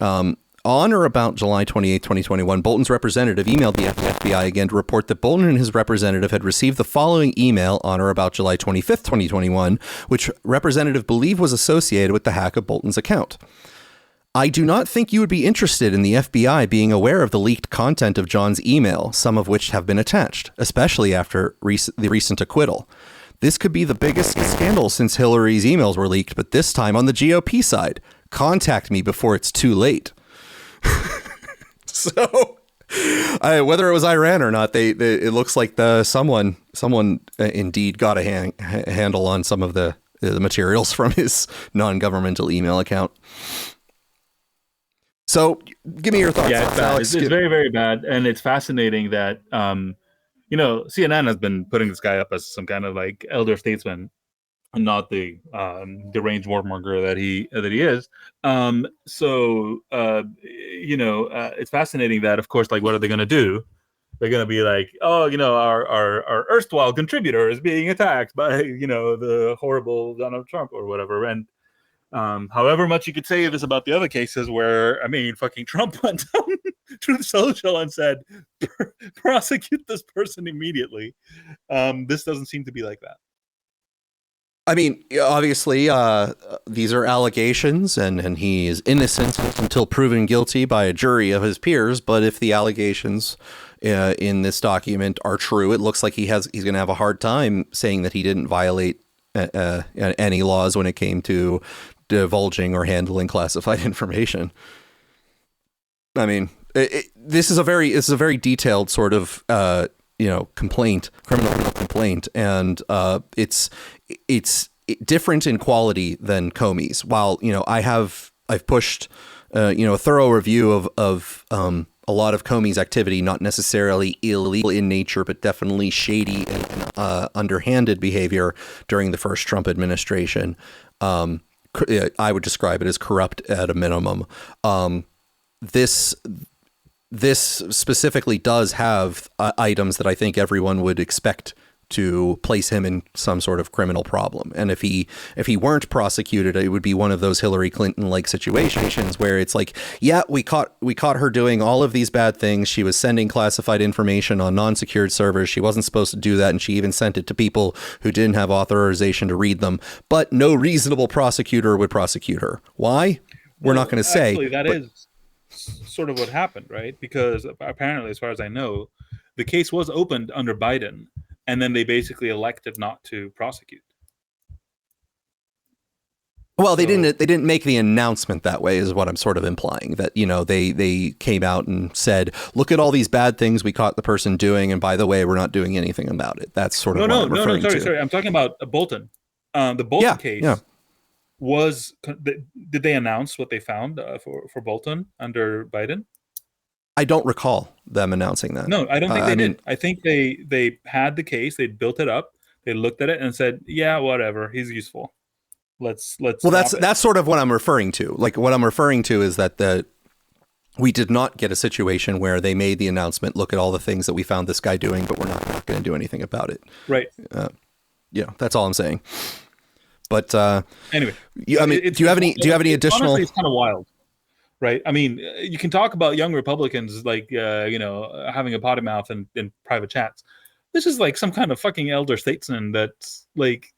On or about July 28, 2021, Bolton's representative emailed the FBI again to report that Bolton and his representative had received the following email on or about July 25, 2021, which representative believed was associated with the hack of Bolton's account. I do not think you would be interested in the FBI being aware of the leaked content of John's email, some of which have been attached, especially after the recent acquittal. This could be the biggest scandal since Hillary's emails were leaked, but this time on the GOP side. Contact me before it's too late. So, whether it was Iran or not, it looks like someone indeed got a handle on some of the materials from his non-governmental email account. So, give me your thoughts. Yeah, it's bad. It's very, very bad, and it's fascinating that CNN has been putting this guy up as some kind of like elder statesman, and not the deranged warmonger that he is. It's fascinating that, of course, like, what are they going to do? They're going to be like, oh, our erstwhile contributor is being attacked by, the horrible Donald Trump or whatever. And however much you could say this about the other cases where, fucking Trump went on Truth Social and said, prosecute this person immediately. This doesn't seem to be like that. I mean, obviously, these are allegations, and he is innocent until proven guilty by a jury of his peers. But if the allegations in this document are true, it looks like he's going to have a hard time saying that he didn't violate any laws when it came to divulging or handling classified information. I mean, this is a very detailed sort of complaint, criminal complaint, and it's different in quality than Comey's. While I've pushed a thorough review of a lot of Comey's activity, not necessarily illegal in nature, but definitely shady and underhanded behavior during the first Trump administration. I would describe it as corrupt at a minimum. This specifically does have items that I think everyone would expect to place him in some sort of criminal problem. And if he weren't prosecuted, it would be one of those Hillary Clinton-like situations where it's like, yeah, we caught her doing all of these bad things. She was sending classified information on non-secured servers. She wasn't supposed to do that, and she even sent it to people who didn't have authorization to read them. But no reasonable prosecutor would prosecute her. Why? We're not going to say. Actually, that is sort of what happened, right? Because apparently, as far as I know, the case was opened under Biden, and then they basically elected not to prosecute. Well, they didn't make the announcement that way, is what I'm sort of implying. That, you know, they came out and said, look at all these bad things we caught the person doing, and by the way, we're not doing anything about it. That's sort of what I'm referring to. Sorry. I'm talking about Bolton. The Bolton case was. Did they announce what they found for Bolton under Biden? I don't recall them announcing that. No, I don't think they did. I think they had the case, they built it up, they looked at it and said, yeah, whatever, he's useful. Let's. Well, that's sort of what I'm referring to. Like, what I'm referring to is that we did not get a situation where they made the announcement, look at all the things that we found this guy doing, but we're not going to do anything about it. Right. That's all I'm saying. But anyway, do you have any additional? Honestly, it's kind of wild. Right. I mean, you can talk about young Republicans like, having a potty mouth in private chats. This is like some kind of fucking elder statesman that's like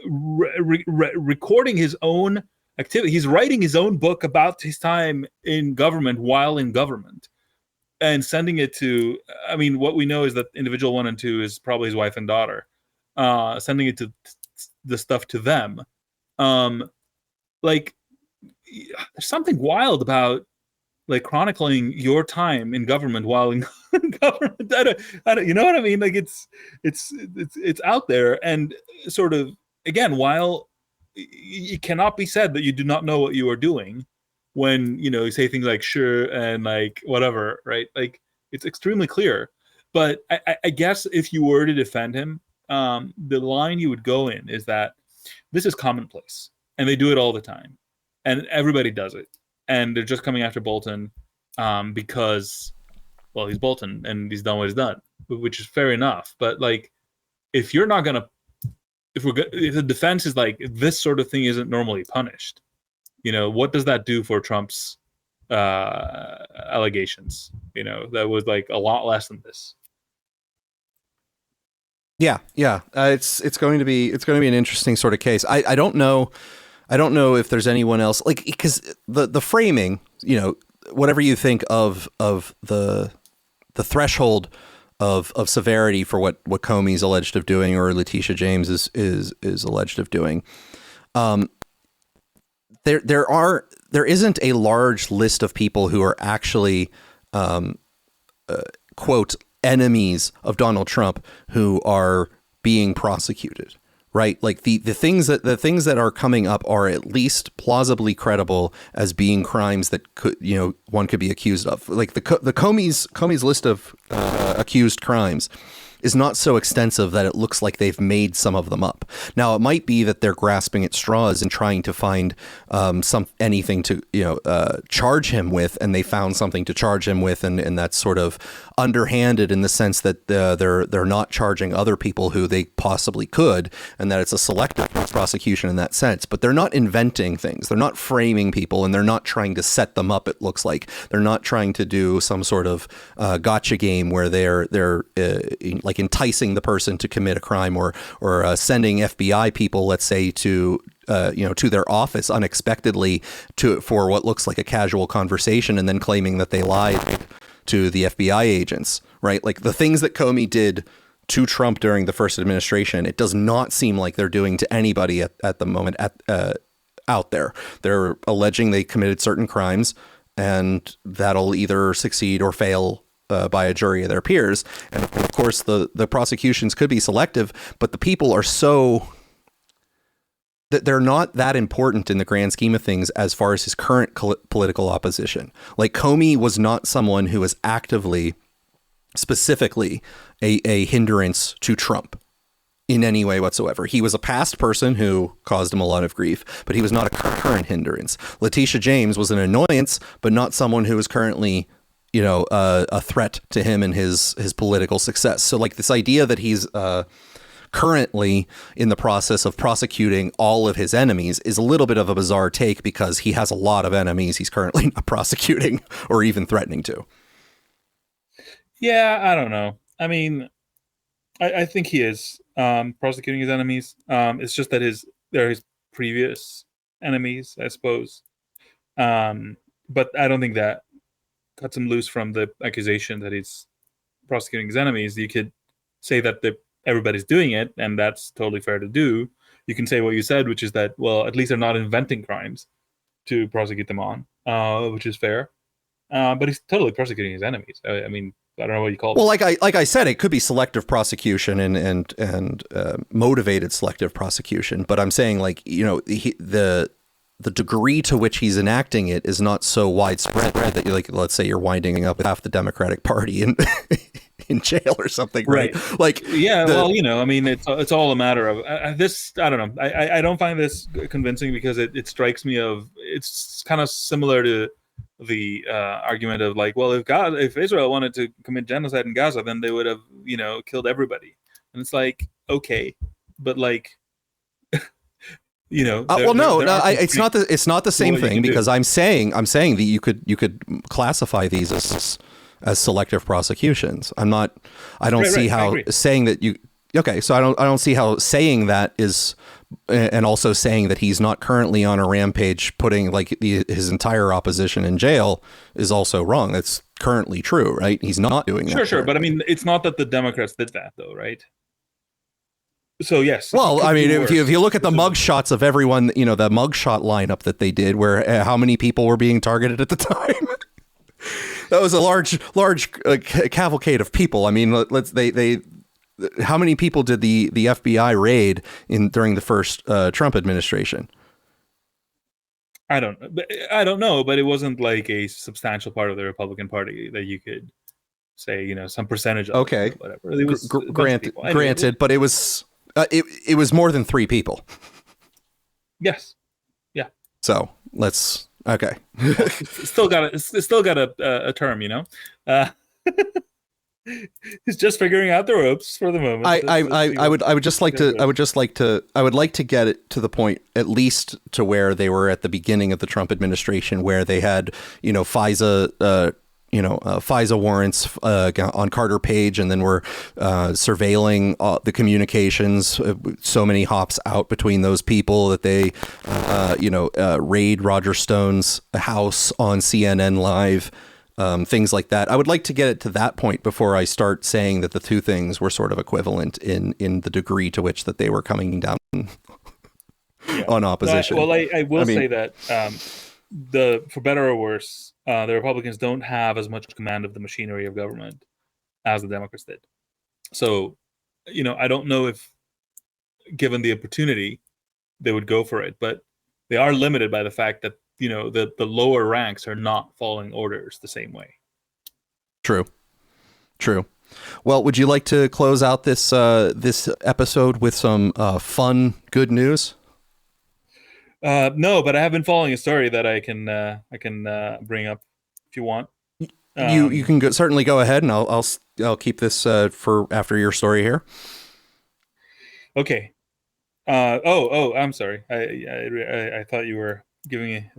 recording his own activity. He's writing his own book about his time in government while in government and sending it to, I mean, what we know is that individual 1 and 2 is probably his wife and daughter, sending it to the stuff to them. There's something wild about like chronicling your time in government while in government. I don't, you know what I mean? Like it's out there, and sort of, again, while it cannot be said that you do not know what you are doing when, you say things like sure and like whatever, right? Like it's extremely clear. But I guess if you were to defend him, the line you would go in is that this is commonplace and they do it all the time. And everybody does it. And they're just coming after Bolton because, well, he's Bolton and he's done what he's done, which is fair enough. But like, if you're not going to, if the defense is like, this sort of thing isn't normally punished, what does that do for Trump's allegations? That was like a lot less than this. Yeah. It's going to be an interesting sort of case. I don't know if there's anyone else, like, because the framing, whatever you think of the threshold of severity for what Comey's alleged of doing, or Letitia James is alleged of doing, there isn't a large list of people who are actually quote enemies of Donald Trump who are being prosecuted. Right, like the things that are coming up are at least plausibly credible as being crimes that could one could be accused of. Like the Comey's list of accused crimes is not so extensive that it looks like they've made some of them up. Now, it might be that they're grasping at straws and trying to find anything to charge him with, and they found something to charge him with, and that's sort of underhanded in the sense that they're not charging other people who they possibly could, and that it's a selective prosecution in that sense. But they're not inventing things. They're not framing people, and they're not trying to set them up. It looks like they're not trying to do some sort of gotcha game where they're like enticing the person to commit a crime, or sending FBI people, let's say, to their office unexpectedly for what looks like a casual conversation, and then claiming that they lied to the FBI agents, right? Like the things that Comey did to Trump during the first administration, it does not seem like they're doing to anybody at the moment out there. They're alleging they committed certain crimes, and that'll either succeed or fail by a jury of their peers. And of course, the prosecutions could be selective, but the people are so that they're not that important in the grand scheme of things as far as his current political opposition. Like Comey was not someone who was actively, specifically a hindrance to Trump in any way whatsoever. He was a past person who caused him a lot of grief, but he was not a current hindrance. Letitia James was an annoyance, but not someone who is currently, a threat to him and his political success. So like this idea that he's currently in the process of prosecuting all of his enemies is a little bit of a bizarre take, because he has a lot of enemies he's currently not prosecuting or even threatening to. Yeah, I don't know. I mean, I think he is prosecuting his enemies. It's just that they're his previous enemies, I suppose. But I don't think that cuts him loose from the accusation that he's prosecuting his enemies. You could say that everybody's doing it, and that's totally fair to do. You can say what you said, which is that, well, at least they're not inventing crimes to prosecute them on, which is fair. But he's totally prosecuting his enemies. I mean, I don't know what you call it. Well, like I said, it could be selective prosecution and motivated selective prosecution. But I'm saying, like, the degree to which he's enacting it is not so widespread that, like, let's say you're winding up half the Democratic Party in jail or something, right? Like, yeah, I mean, it's all a matter of this. I don't know. I don't find this convincing, because it strikes me of, it's kind of similar to the argument of, like, well, if Israel wanted to commit genocide in Gaza, then they would have, killed everybody. And it's like, okay, but like, it's not the same thing, because I'm saying that you could classify these as selective prosecutions. I don't see how saying that you. Okay, so I don't see how saying that is, and also saying that he's not currently on a rampage, putting like his entire opposition in jail, is also wrong. That's currently true, right? He's not doing that. Sure, but I mean, it's not that the Democrats did that, though, right? So yes. Well, I mean, if you look at the mug shots of everyone, the mugshot lineup that they did, where how many people were being targeted at the time. That was a large cavalcade of people. I mean, how many people did the FBI raid during the first Trump administration? I don't know, but it wasn't like a substantial part of the Republican Party that you could say, some percentage of okay, it, whatever. It was granted, but it was it was more than 3 people. Yes. Yeah. So let's. Okay. It's still got a term, He's just figuring out the ropes for the moment. I would like to get it to the point, at least to where they were at the beginning of the Trump administration, where they had, FISA warrants on Carter Page, and then were surveilling the communications, so many hops out between those people that they, raid Roger Stone's house on CNN Live, things like that. I would like to get it to that point before I start saying that the two things were sort of equivalent in the degree to which that they were coming down on opposition. I will say that for better or worse, the Republicans don't have as much command of the machinery of government as the Democrats did. So, I don't know if, given the opportunity, they would go for it, but they are limited by the fact that, the lower ranks are not following orders the same way. True. Well, would you like to close out this episode with some fun, good news? No, but I have been following a story that I can bring up if you want. You can certainly go ahead, and I'll keep this for after your story here. Okay. I'm sorry. I thought you were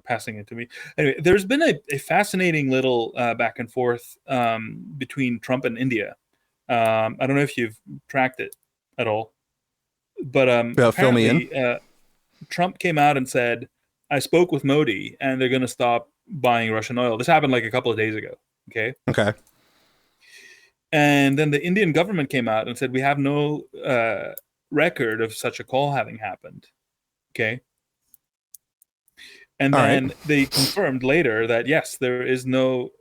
passing it to me. Anyway, there's been a fascinating little back and forth between Trump and India. I don't know if you've tracked it at all, but fill me in. Trump came out and said, I spoke with Modi and they're going to stop buying Russian oil. This happened like a couple of days ago. Okay. And then the Indian government came out and said, we have no record of such a call having happened. Okay. And then they confirmed later that, yes, there's no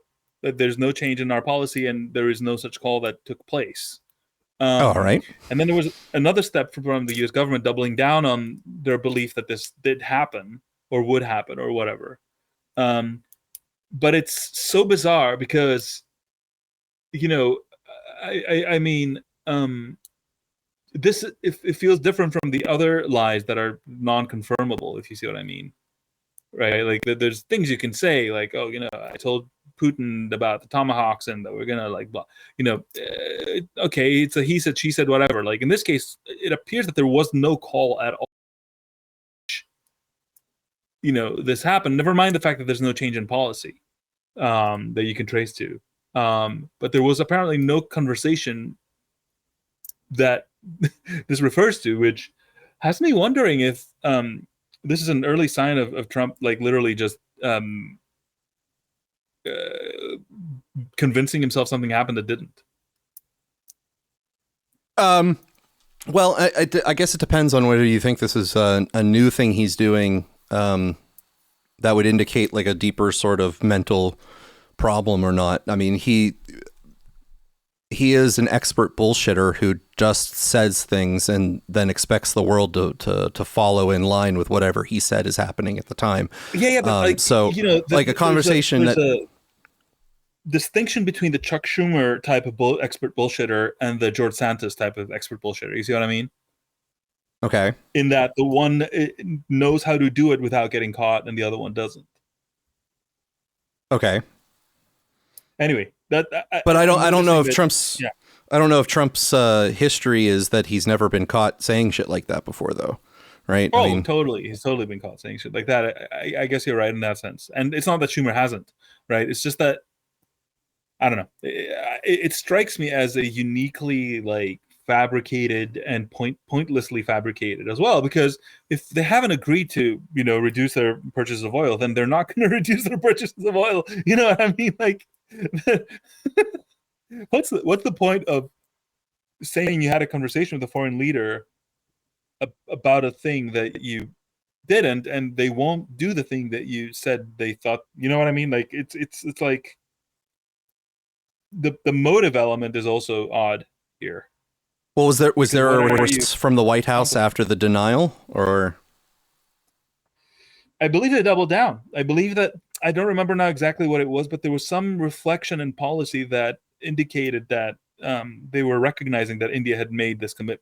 change in our policy and there is no such call that took place. All right. And then there was another step from the U.S. government doubling down on their belief that this did happen or would happen or whatever. But it's so bizarre because, I mean, this it feels different from the other lies that are non-confirmable, if you see what I mean, right? Like there's things you can say, like, oh, I told Putin about the tomahawks and that we're gonna blah, okay, it's a he said, she said, whatever. Like in this case, it appears that there was no call at all. This happened. Never mind the fact that there's no change in policy that you can trace to. But there was apparently no conversation that this refers to, which has me wondering if this is an early sign of Trump, literally just convincing himself something happened that didn't. Well, I guess it depends on whether you think this is a new thing he's doing that would indicate a deeper sort of mental problem or not. I mean, he is an expert bullshitter who just says things and then expects the world to follow in line with whatever he said is happening at the time. Yeah, but a conversation there's a distinction between the Chuck Schumer type of expert bullshitter and the George Santos type of expert bullshitter. You see what I mean? Okay. In that the one knows how to do it without getting caught, and the other one doesn't. Okay. Anyway, but I don't know if Trump's history is that he's never been caught saying shit like that before, though, right? Oh, totally. He's totally been caught saying shit like that. I guess you're right in that sense. And it's not that Schumer hasn't, right? It's just that I don't know. It strikes me as a uniquely fabricated and pointlessly fabricated as well, because if they haven't agreed to reduce their purchases of oil, then they're not going to reduce their purchases of oil. You know what I mean? What's the point of saying you had a conversation with a foreign leader about a thing that you didn't, and they won't do the thing that you said they thought? You know what I mean? It's like the motive element is also odd here. Well, was there a request from the White House after the denial, or? I believe they doubled down. I believe that, I don't remember now exactly what it was, but there was some reflection in policy that indicated that they were recognizing that India had made this commitment.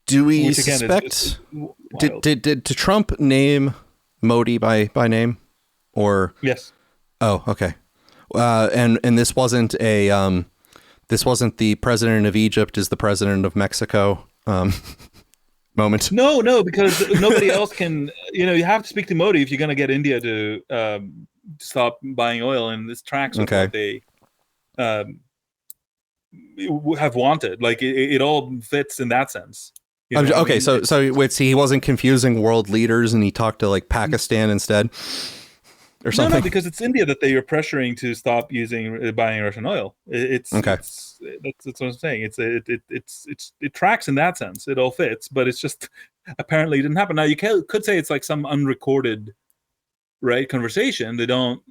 Do we suspect? Did Trump name Modi by name, or? Yes. Oh, okay. And this wasn't a this wasn't the president of Egypt is the president of Mexico moment. No, because nobody else can. You have to speak to Modi if you're going to get India to stop buying oil, and this tracks with what they have wanted. It all fits in that sense. Okay, so he wasn't confusing world leaders, and he talked to Pakistan instead. Or something. No, because it's India that they are pressuring to stop buying Russian oil. That's what I'm saying. It tracks in that sense. It all fits, but it's just apparently it didn't happen. Now you could say it's some unrecorded, right, conversation. They don't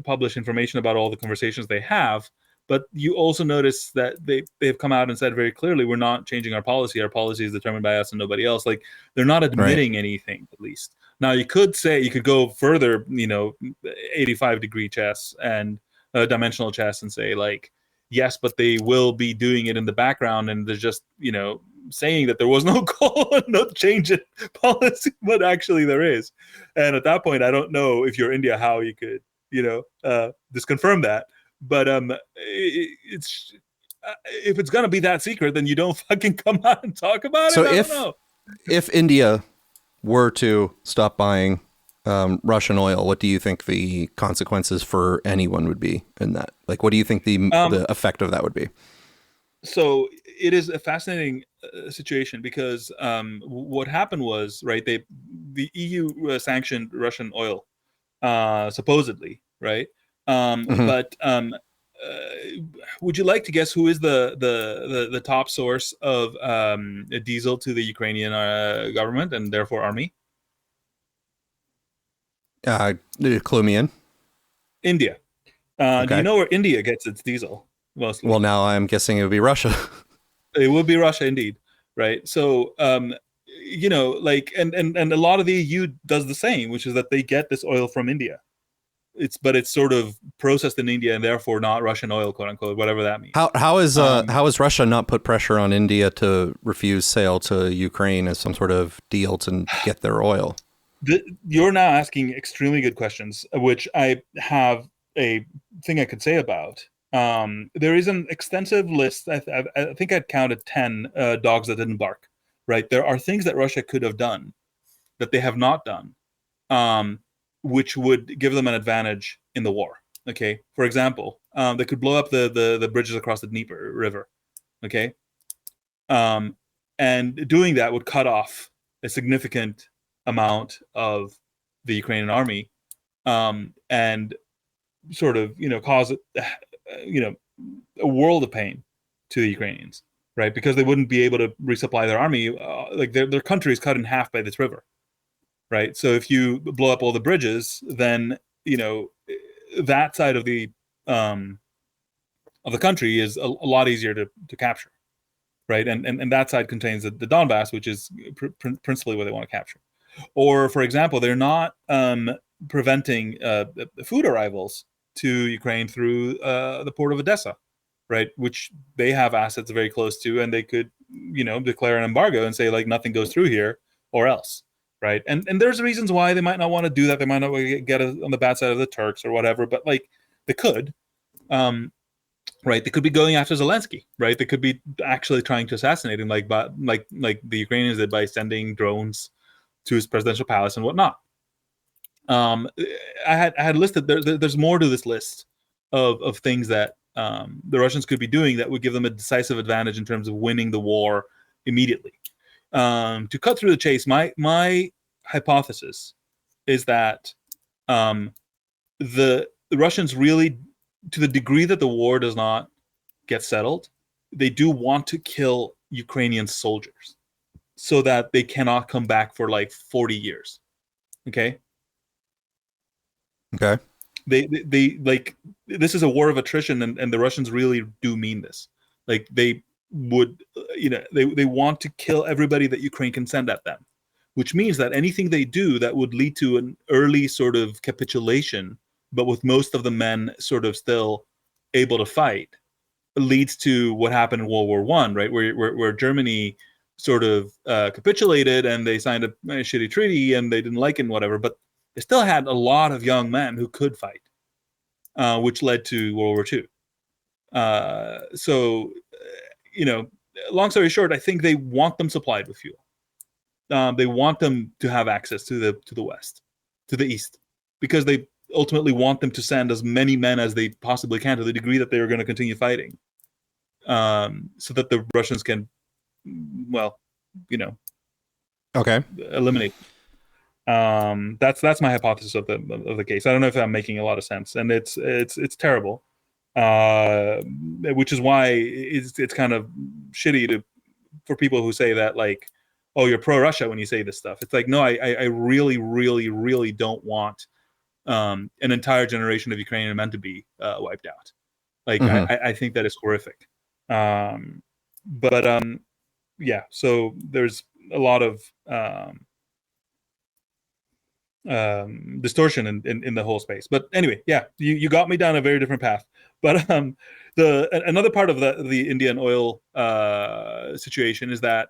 publish information about all the conversations they have, but you also notice that they've come out and said very clearly, we're not changing our policy. Our policy is determined by us and nobody else. They're not admitting anything, at least. Now you could go further, 85-degree chess and dimensional chess, and say yes, but they will be doing it in the background, and they're just saying that there was no call, no change in policy, but actually there is. And at that point, I don't know if you're India how you could just confirm that. But it's if it's gonna be that secret, then you don't fucking come out and talk about it. So if India were to stop buying Russian oil, what do you think the consequences for anyone would be in that? What do you think the effect of that would be? So it is a fascinating situation because what happened was, right, the EU sanctioned Russian oil, supposedly, right? But would you like to guess who is the top source of diesel to the Ukrainian government and therefore army? Clue me in. India. Do you know where India gets its diesel? mostly. Well, now I'm guessing it would be Russia. It would be Russia indeed, right? So, you know, like, and a lot of the EU does the same, which is that they get this oil from India. But it's sort of processed in India and therefore not Russian oil, quote unquote, whatever that means. How is Russia not put pressure on India to refuse sale to Ukraine as some sort of deal to get their oil? You're now asking extremely good questions, which I have a thing I could say about. There is an extensive list. I think I'd counted 10 dogs that didn't bark. Right, there are things that Russia could have done that they have not done, which would give them an advantage in the war. Okay, for example, they could blow up the bridges across the Dnieper River. Okay, and doing that would cut off a significant amount of the Ukrainian army, and sort of, you know, cause you know, a world of pain to the Ukrainians, right? Because they wouldn't be able to resupply their army. Like their country is cut in half by this river, right? So if you blow up all the bridges, then, you know, that side of the country is a lot easier to capture, right? And that side contains the Donbass, which is principally what they want to capture. Or, for example, they're not preventing food arrivals to Ukraine through the port of Odessa, right? Which they have assets very close to, and they could, you know, declare an embargo and say, like, nothing goes through here or else, right? And there's reasons why they might not want to do that. They might not want to get on the bad side of the Turks or whatever, but like they could, right? They could be going after Zelensky, right? They could be actually trying to assassinate him, like the Ukrainians did by sending drones to his presidential palace and whatnot. I had listed there's more to this list of things that the Russians could be doing that would give them a decisive advantage in terms of winning the war immediately. To cut through the chase, my hypothesis is that the Russians really, to the degree that the war does not get settled, they do want to kill Ukrainian soldiers so that they cannot come back for like 40 years. Okay. They like, this is a war of attrition, and the Russians really do mean this. Like they would, you know, they want to kill everybody that Ukraine can send at them, which means that anything they do that would lead to an early sort of capitulation, but with most of the men sort of still able to fight, leads to what happened in World War I, right? Where Germany sort of capitulated and they signed a shitty treaty and they didn't like it and whatever, but they still had a lot of young men who could fight, which led to World War II. So, you know, long story short, I think they want them supplied with fuel. They want them to have access to the west, to the east, because they ultimately want them to send as many men as they possibly can, to the degree that they are going to continue fighting, so that the Russians can, well, you know, eliminate. That's my hypothesis of the case. I don't know if I'm making a lot of sense, and it's terrible, which is why it's kind of shitty for people who say that, like, oh, you're pro-Russia when you say this stuff. It's like, no, I really, really, really don't want an entire generation of Ukrainian men to be wiped out. Like, I think that is horrific. Yeah, so there's a lot of distortion in the whole space. But anyway, yeah, you got me down a very different path. But another part of the Indian oil situation is that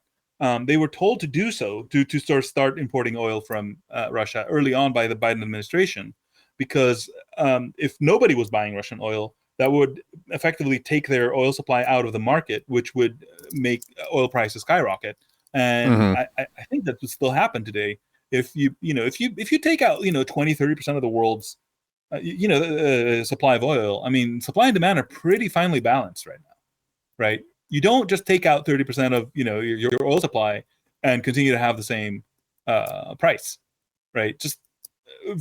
they were told to do so to start importing oil from Russia early on by the Biden administration, because if nobody was buying Russian oil, that would effectively take their oil supply out of the market, which would make oil prices skyrocket. And I think that would still happen today. If you take out 20-30% of the world's supply of oil, I mean, supply and demand are pretty finely balanced right now, right? You don't just take out 30% of your oil supply and continue to have the same price, right? Just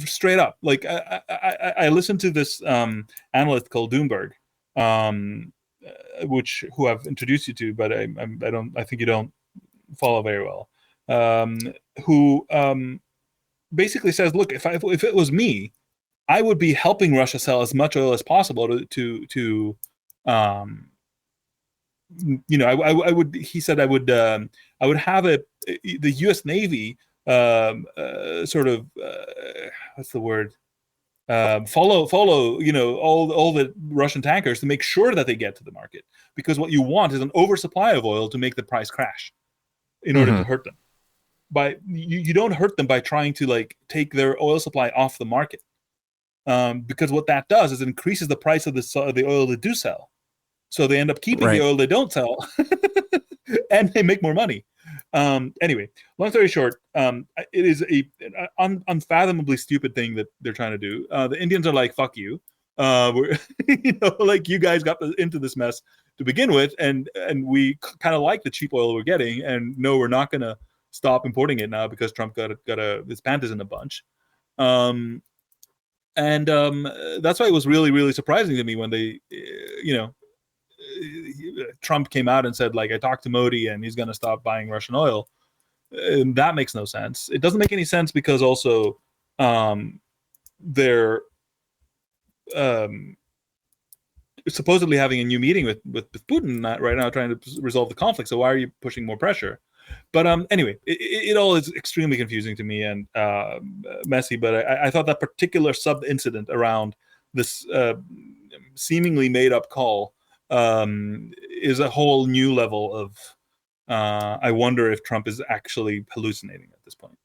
straight up. Like I listened to this analyst called Doomberg, who I've introduced you to, but I think you don't follow very well. Who basically says, look, if it was me, I would be helping Russia sell as much oil as possible to I would. He said I would have the U.S. Navy sort of what's the word? Follow all the Russian tankers to make sure that they get to the market, because what you want is an oversupply of oil to make the price crash in order to hurt them. You don't hurt them by trying to take their oil supply off the market, because what that does is it increases the price of the oil they do sell, so they end up keeping the oil they don't sell, and they make more money. Anyway, long story short, it is an unfathomably stupid thing that they're trying to do. The Indians are like, fuck you. We're, you guys got into this mess to begin with, and we kind of like the cheap oil we're getting, and no, we're not going to stop importing it now because Trump got his panties in a bunch. And that's why it was really, really surprising to me when they, Trump came out and said, I talked to Modi and he's going to stop buying Russian oil. And that makes no sense. It doesn't make any sense because also they're supposedly having a new meeting with Putin right now, trying to resolve the conflict. So why are you pushing more pressure? But anyway, it all is extremely confusing to me and messy. But I thought that particular sub-incident around this seemingly made-up call is a whole new level of I wonder if Trump is actually hallucinating at this point.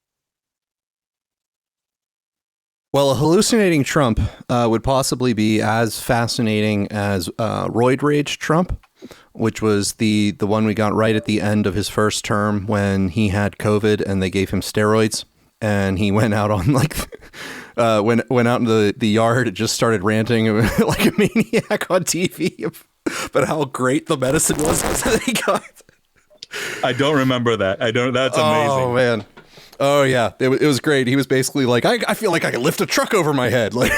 Well, a hallucinating Trump would possibly be as fascinating as roid rage Trump, which was the one we got right at the end of his first term when he had COVID and they gave him steroids, and he went out on went out in the yard and just started ranting like a maniac on TV about how great the medicine was that he got. I don't remember that. That's amazing. Oh man. Oh yeah. It was great. He was basically like, I feel like I can lift a truck over my head. Like,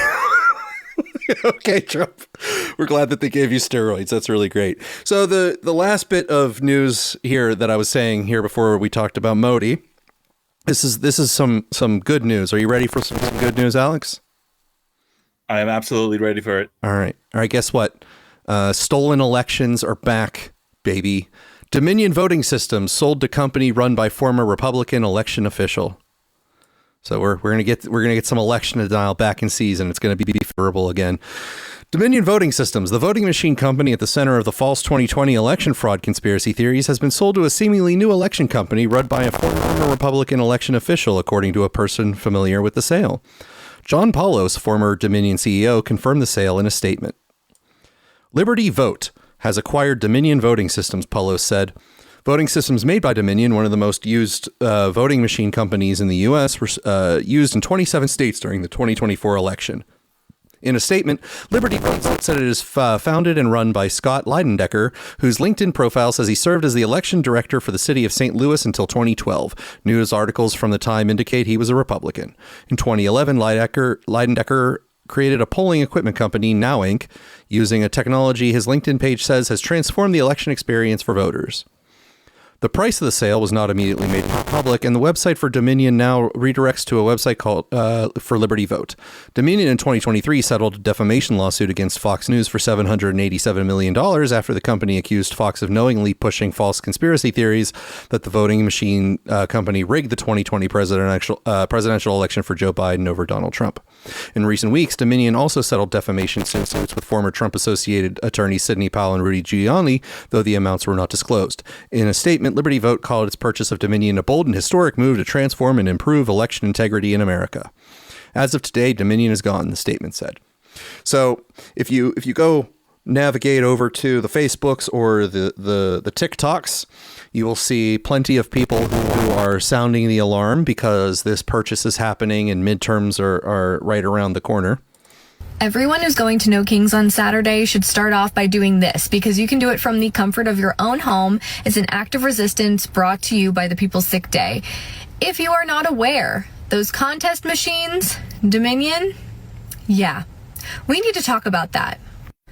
okay, Trump, we're glad that they gave you steroids. That's really great. So the last bit of news here that I was saying here before we talked about Modi, this is some good news. Are you ready for some good news, Alex? I am absolutely ready for it. All right. Guess what? Stolen elections are back, baby. Dominion voting systems sold to company run by former Republican election official. So we're gonna get some election denial back in season. It's gonna be favorable again. Dominion Voting Systems, the voting machine company at the center of the false 2020 election fraud conspiracy theories, has been sold to a seemingly new election company run by a former Republican election official, according to a person familiar with the sale. John Paulos, former Dominion CEO, confirmed the sale in a statement. Liberty Vote has acquired Dominion Voting Systems, Paulos said. Voting systems made by Dominion, one of the most used voting machine companies in the U.S., were used in 27 states during the 2024 election. In a statement, Liberty Vote said it is founded and run by Scott Leidendecker, whose LinkedIn profile says he served as the election director for the city of St. Louis until 2012. News articles from the time indicate he was a Republican. In 2011, Leidendecker created a polling equipment company, Now Inc., using a technology his LinkedIn page says has transformed the election experience for voters. The price of the sale was not immediately made public, and the website for Dominion now redirects to a website called for Liberty Vote. Dominion in 2023 settled a defamation lawsuit against Fox News for $787 million after the company accused Fox of knowingly pushing false conspiracy theories that the voting machine company rigged the 2020 presidential election for Joe Biden over Donald Trump. In recent weeks, Dominion also settled defamation suits with former Trump-associated attorneys Sidney Powell and Rudy Giuliani, though the amounts were not disclosed. In a statement, Liberty Vote called its purchase of Dominion a bold and historic move to transform and improve election integrity in America. As of today, Dominion is gone, the statement said. So if you go navigate over to the Facebooks or the TikToks, you will see plenty of people who are sounding the alarm because this purchase is happening and midterms are right around the corner. Everyone who's going to No Kings on Saturday should start off by doing this because you can do it from the comfort of your own home. It's an act of resistance brought to you by the People's Sick Day. If you are not aware, those contest machines, Dominion, yeah, we need to talk about that.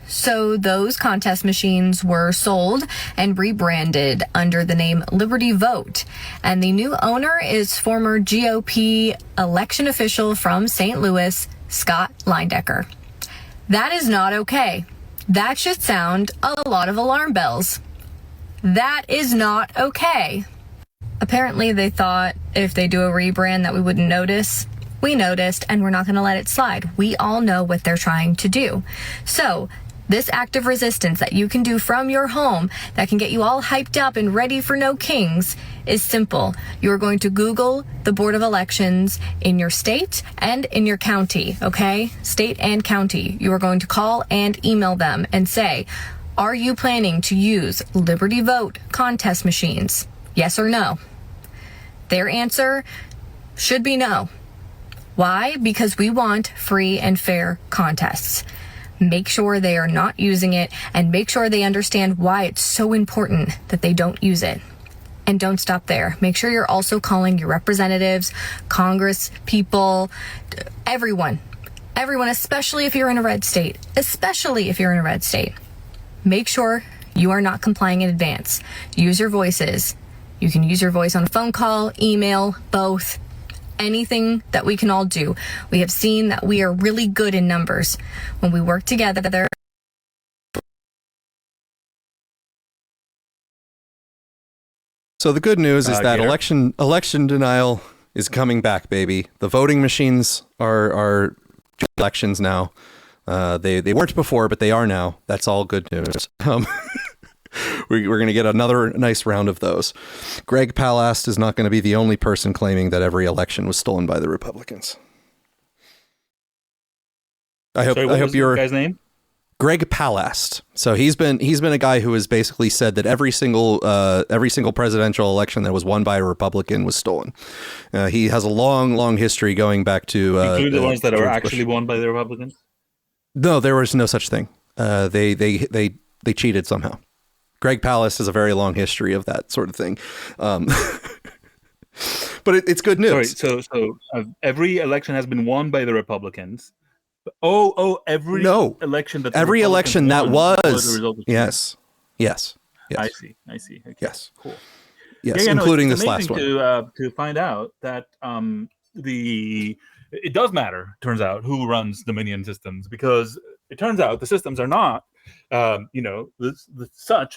So those contest machines were sold and rebranded under the name Liberty Vote. And the new owner is former GOP election official from St. Louis, Scott Leidendecker. That is not okay. That should sound a lot of alarm bells. That is not okay. Apparently they thought if they do a rebrand that we wouldn't notice. We noticed, and we're not going to let it slide. We all know what they're trying to do. So this act of resistance that you can do from your home that can get you all hyped up and ready for no kings is simple. You're going to Google the Board of Elections in your state and in your county, okay? State and county. You are going to call and email them and say, are you planning to use Liberty Vote contest machines? Yes or no? Their answer should be no. Why? Because we want free and fair contests. Make sure they are not using it and make sure they understand why it's so important that they don't use it. And don't stop there. Make sure you're also calling your representatives, Congress people, everyone, especially if you're in a red state, Make sure you are not complying in advance. Use your voices. You can use your voice on a phone call, email, both. Anything that we can all do. We have seen that we are really good in numbers when we work together. So the good news is that election denial is coming back, baby. The voting machines are elections now. They weren't before, but they are now. That's all good news. We're going to get another nice round of those. Greg Palast is not going to be the only person claiming that every election was stolen by the Republicans. I hope you're the guy's name? Greg Palast. So he's been a guy who has basically said that every single presidential election that was won by a Republican was stolen. He has a long history going back to including the ones that George are actually Bush. won by the Republicans. No, there was no such thing. They cheated somehow. Greg Palast has a very long history of that sort of thing. But it's good news. Sorry, so every election has been won by the Republicans. Every election that was yes. I see. Okay. Yes, cool. Yes, including it's this last one. To find out that it does matter. Turns out who runs Dominion systems, because it turns out the systems are not such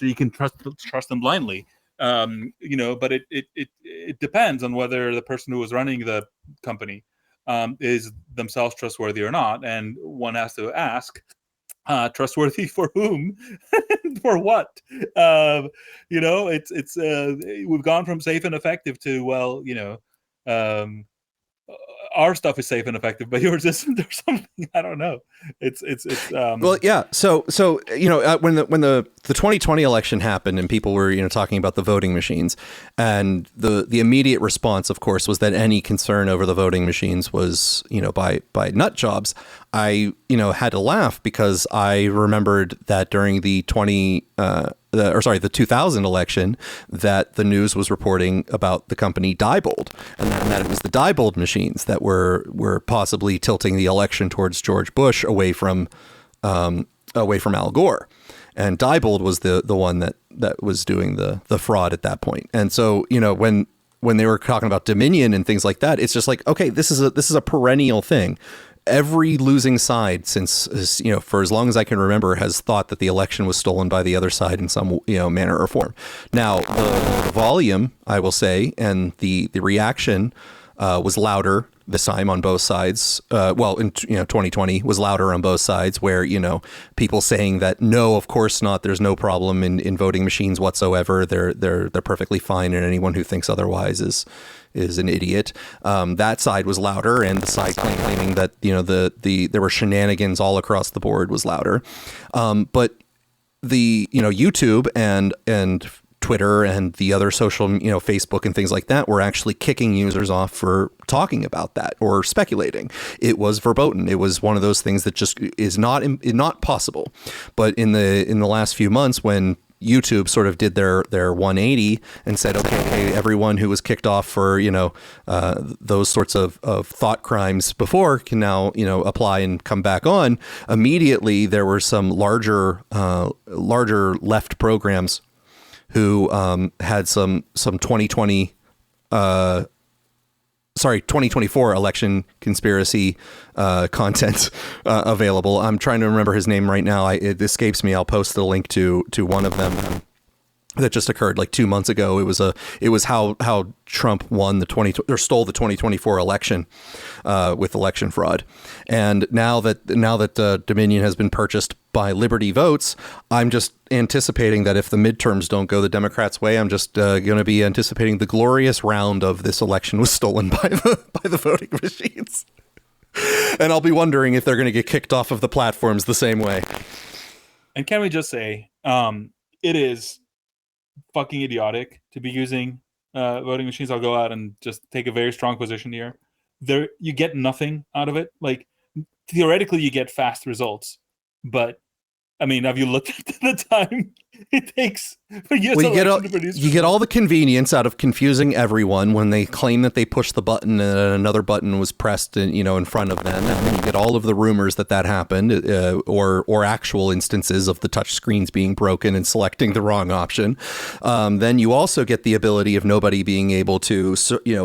that you can trust them blindly. But it depends on whether the person who is running the company is themselves trustworthy or not, and one has to ask, trustworthy for whom, for what? We've gone from safe and effective to our stuff is safe and effective, but yours isn't, or something. I don't know. Well, yeah. So when the 2020 election happened and people were talking about the voting machines, and the immediate response, of course, was that any concern over the voting machines was by nut jobs. I had to laugh because I remembered that during the 2000 election that the news was reporting about the company Diebold, and that it was the Diebold machines that were possibly tilting the election towards George Bush away from Al Gore. And Diebold was the one that was doing the fraud at that point. And so, when they were talking about Dominion and things like that, it's just like, okay, this is a perennial thing. Every losing side since, for as long as I can remember, has thought that the election was stolen by the other side in some, manner or form. Now, the volume, I will say, and the reaction was louder this time on both sides. In 2020 was louder on both sides, where, people saying that, no, of course not. There's no problem in voting machines whatsoever. They're perfectly fine. And anyone who thinks otherwise is an idiot. That side was louder, and the side claiming that there were shenanigans all across the board was louder. But the YouTube and Twitter and the other social, Facebook and things like that were actually kicking users off for talking about that or speculating. It was verboten. It was one of those things that just is not possible. But in the last few months, when YouTube sort of did their 180 and said, okay, everyone who was kicked off for, those sorts of thought crimes before can now, apply and come back on. Immediately, there were some larger left programs who had some 2020 2024 election conspiracy content available. I'm trying to remember his name right now. It escapes me. I'll post the link to one of them. That just occurred like 2 months ago. It was how Trump won stole the 2024 election with election fraud. And now that Dominion has been purchased by Liberty Votes, I'm just anticipating that if the midterms don't go the Democrats' way, I'm just going to be anticipating the glorious round of this election was stolen by the voting machines. And I'll be wondering if they're going to get kicked off of the platforms the same way. And can we just say, it is fucking idiotic to be using voting machines. I'll go out and just take a very strong position here. You get nothing out of it. Like, theoretically, you get fast results, but I mean, have you looked at the time it takes for you to produce? You get all the convenience out of confusing everyone when they claim that they pushed the button and another button was pressed in front of them, and then you get all of the rumors that happened, or actual instances of the touch screens being broken and selecting the wrong option. Then you also get the ability of nobody being able to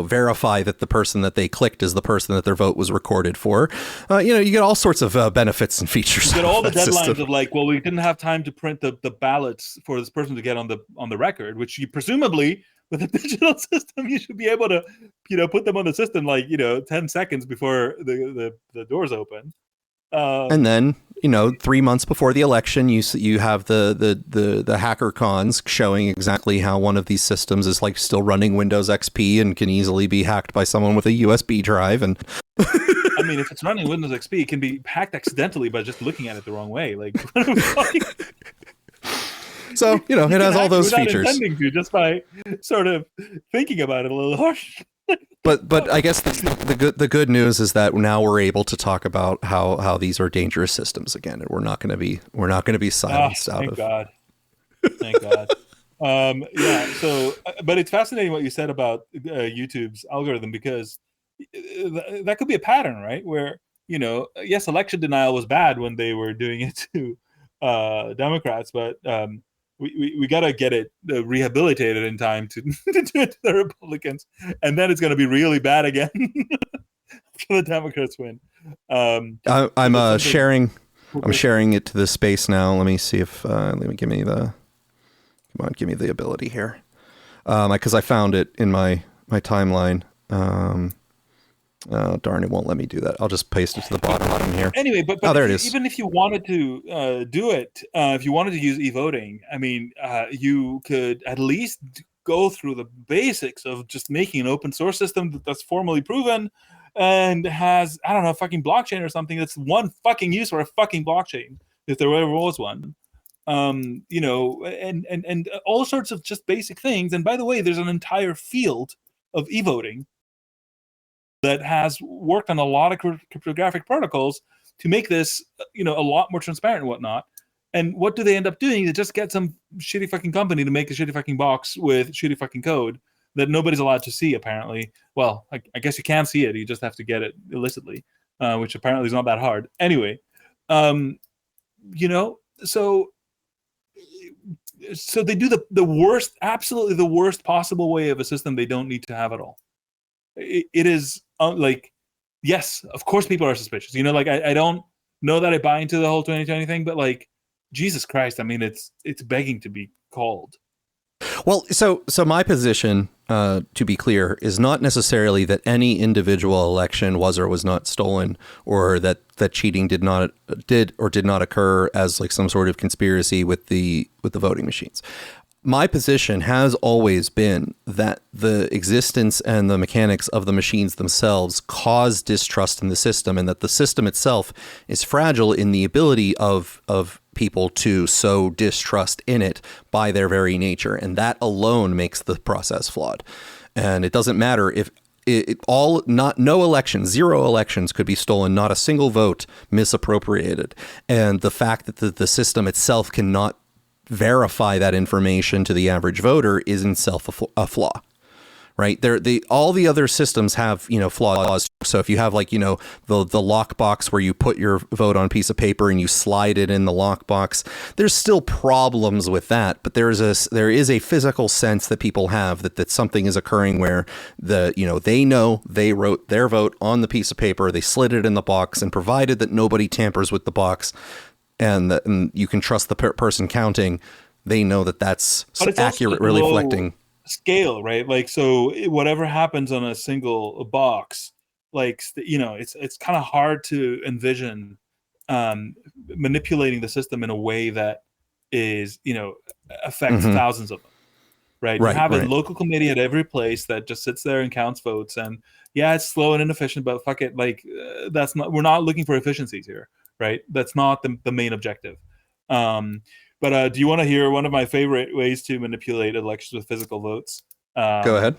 verify that the person that they clicked is the person that their vote was recorded for. You get all sorts of benefits and features. You get all the deadlines system. of like, well, we didn't have time to print the ballots for this person to get on the record, which you presumably with a digital system you should be able to put them on the system 10 seconds before the doors open. And then 3 months before the election, you have the hacker cons showing exactly how one of these systems is like still running Windows XP and can easily be hacked by someone with a USB drive. And I mean, if it's running Windows XP, it can be hacked accidentally by just looking at it the wrong way. Like, so it has all those features. Intending to, just by sort of thinking about it a little harsh. But I guess the good news is that now we're able to talk about how these are dangerous systems again, and we're not going to be silenced out of. Thank God. Yeah. So, but it's fascinating what you said about YouTube's algorithm, because that could be a pattern, right? Where yes, election denial was bad when they were doing it to Democrats, but we got to get it rehabilitated in time to do it to the Republicans, and then it's going to be really bad again for the Democrats win. I'm sharing it to the space now. Let me see if give me the ability here, because I found it in my timeline. Darn, it won't let me do that. I'll just paste it to the bottom here. Anyway, but there it is. Even if you wanted to do it, if you wanted to use e-voting, I mean, you could at least go through the basics of just making an open source system that's formally proven and has, I don't know, a fucking blockchain or something that's one fucking use for a fucking blockchain, if there ever was one. And all sorts of just basic things. And by the way, there's an entire field of e-voting that has worked on a lot of cryptographic protocols to make this, a lot more transparent and whatnot. And what do they end up doing? They just get some shitty fucking company to make a shitty fucking box with shitty fucking code that nobody's allowed to see, apparently. Well, I guess you can see it. You just have to get it illicitly, which apparently is not that hard. Anyway, so they do the worst, absolutely the worst possible way of a system they don't need to have at all. It is yes, of course people are suspicious. I don't know that I buy into the whole 2020 thing, but Jesus Christ, I mean, it's begging to be called. Well, so my position, to be clear, is not necessarily that any individual election was or was not stolen, or that cheating did or did not occur as some sort of conspiracy with the voting machines. My position has always been that the existence and the mechanics of the machines themselves cause distrust in the system, and that the system itself is fragile in the ability of people to sow distrust in it by their very nature. And that alone makes the process flawed. And it doesn't matter if no elections, 0 elections could be stolen, not a single vote misappropriated. And the fact that the system itself cannot verify that information to the average voter is in itself a flaw, right? All the other systems have, flaws. So if you have like, the lockbox where you put your vote on a piece of paper and you slide it in the lockbox, there's still problems with that. But there is a physical sense that people have that something is occurring where they know they wrote their vote on the piece of paper, they slid it in the box, and provided that nobody tampers with the box and you can trust the person counting, they know that that's accurate, really reflecting scale, right? Like, so whatever happens on a single box, like, it's kind of hard to envision manipulating the system in a way that is, affects thousands of them, right? You have a local committee at every place that just sits there and counts votes, and yeah, it's slow and inefficient, but fuck it, like we're not looking for efficiencies here, right? That's not the main objective. But do you want to hear one of my favorite ways to manipulate elections with physical votes? Go ahead.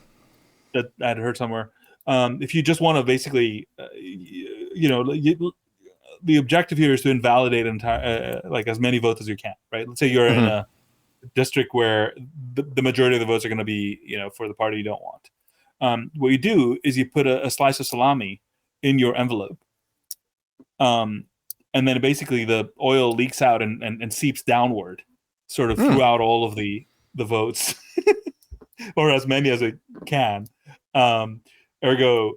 That I'd heard somewhere. If you just want to basically, the objective here is to invalidate like as many votes as you can, right? Let's say you're in a district where the majority of the votes are going to be, for the party you don't want. What you do is you put a slice of salami in your envelope. And then basically the oil leaks out and seeps downward, sort of throughout all of the votes, or as many as it can. Ergo,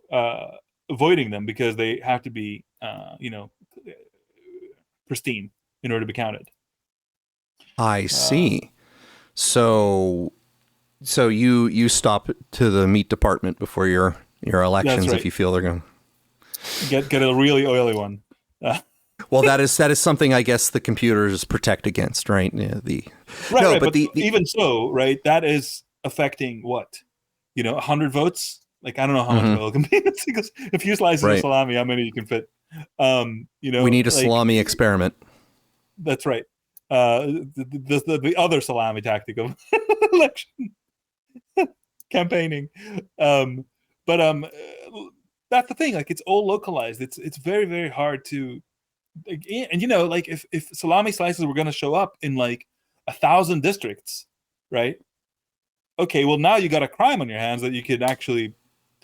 avoiding them because they have to be, pristine in order to be counted. I see. So you stop to the meat department before your elections if you feel they're going to get a really oily one. Well, that is something I guess the computers protect against, right? Yeah, but even so, right? That is affecting what, 100 votes. Like, I don't know how much oil can be. Because if you slice of salami, how many you can fit? We need a salami experiment. That's right. The other salami tactic of election campaigning. But that's the thing. Like, it's all localized. It's very, very hard to. And like if salami slices were going to show up in like 1,000 districts, right? Okay, well now you got a crime on your hands that you could actually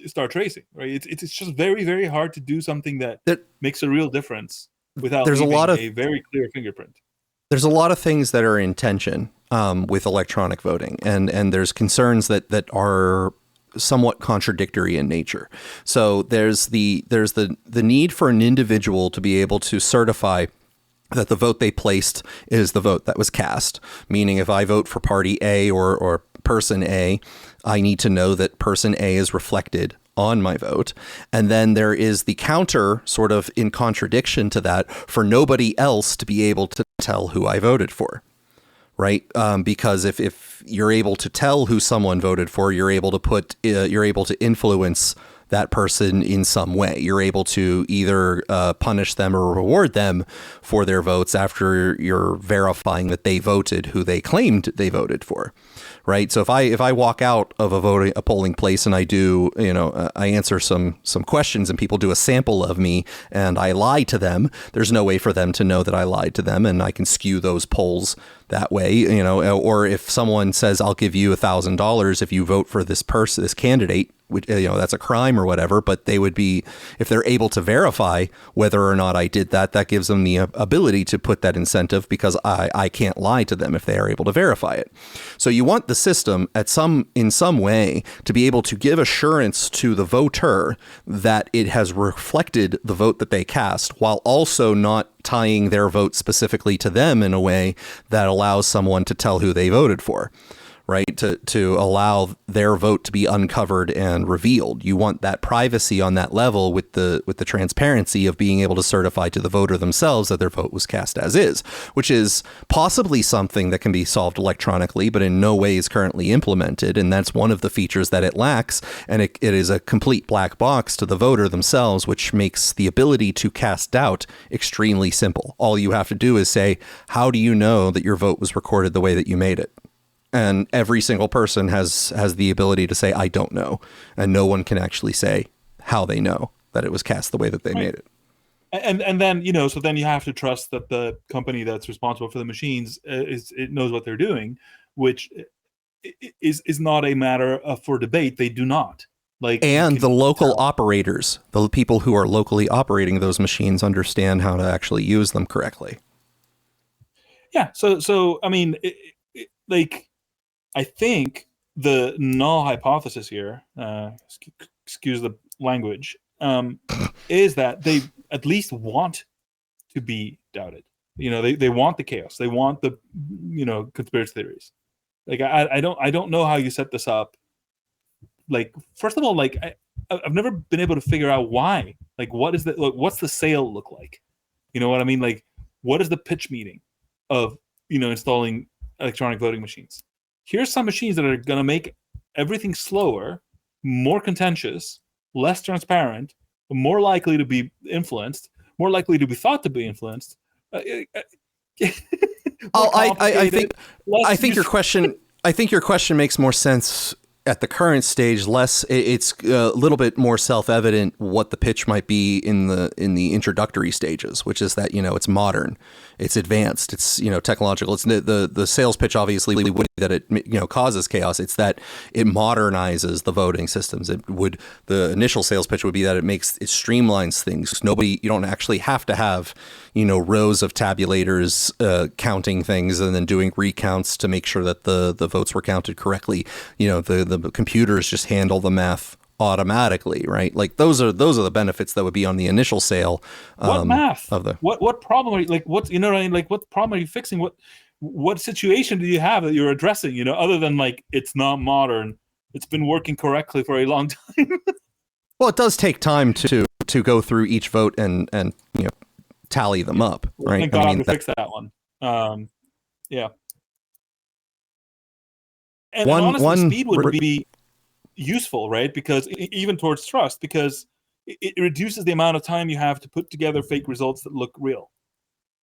start tracing, right? It's just very, very hard to do something that makes a real difference without leaving a very clear fingerprint. There's a lot of things that are in tension with electronic voting, and there's concerns that are somewhat contradictory in nature. So there's the need for an individual to be able to certify that the vote they placed is the vote that was cast. Meaning, if I vote for party A or person A, I need to know that person A is reflected on my vote. And then there is the counter, sort of in contradiction to that, for nobody else to be able to tell who I voted for. Right. Because if you're able to tell who someone voted for, you're able to influence that person in some way. You're able to either punish them or reward them for their votes after you're verifying that they voted who they claimed they voted for. Right. So if I walk out of a polling place and I do, I answer some questions and people do a sample of me and I lie to them, there's no way for them to know that I lied to them, and I can skew those polls that way, or if someone says, I'll give you $1,000 if you vote for this person, this candidate, which, that's a crime or whatever, but they would be, if they're able to verify whether or not I did that, that gives them the ability to put that incentive, because I can't lie to them if they are able to verify it. So you want the system in some way to be able to give assurance to the voter that it has reflected the vote that they cast, while also not tying their vote specifically to them in a way that allows someone to tell who they voted for. Right, to allow their vote to be uncovered and revealed. You want that privacy on that level with the transparency of being able to certify to the voter themselves that their vote was cast as is, which is possibly something that can be solved electronically, but in no way is currently implemented. And that's one of the features that it lacks. And it is a complete black box to the voter themselves, which makes the ability to cast doubt extremely simple. All you have to do is say, how do you know that your vote was recorded the way that you made it? And every single person has the ability to say, I don't know. And no one can actually say how they know that it was cast the way that they made it. And then, so then you have to trust that the company that's responsible for the machines it knows what they're doing, which is not a matter for debate. They do not. And the local operators, the people who are locally operating those machines, understand how to actually use them correctly. Yeah. So I mean, I think the null hypothesis here, excuse the language, is that they at least want to be doubted. They want the chaos. They want the conspiracy theories. I don't know how you set this up. First of all, I've never been able to figure out why. What's the sale look like? You know what I mean? What is the pitch meeting of installing electronic voting machines? Here's some machines that are going to make everything slower, more contentious, less transparent, more likely to be influenced, more likely to be thought to be influenced. I think your question makes more sense at the current stage. It's a little bit more self-evident what the pitch might be in the introductory stages, which is that it's modern, it's advanced, it's technological. It's the sales pitch obviously would be that it causes chaos. It's that it modernizes the voting systems. The initial sales pitch would be that it streamlines things. You don't actually have to have rows of tabulators counting things and then doing recounts to make sure that the votes were counted correctly. The computers just handle the math automatically, right? Those are the benefits that would be on the initial sale. What math? What problem are you what problem are you fixing? What situation do you have that you're addressing? Other than it's not modern. It's been working correctly for a long time. Well, it does take time to go through each vote and tally them up, right? Thank God to fix that one. Yeah. And honestly, speed would be useful, right? Because even towards trust, because it reduces the amount of time you have to put together fake results that look real.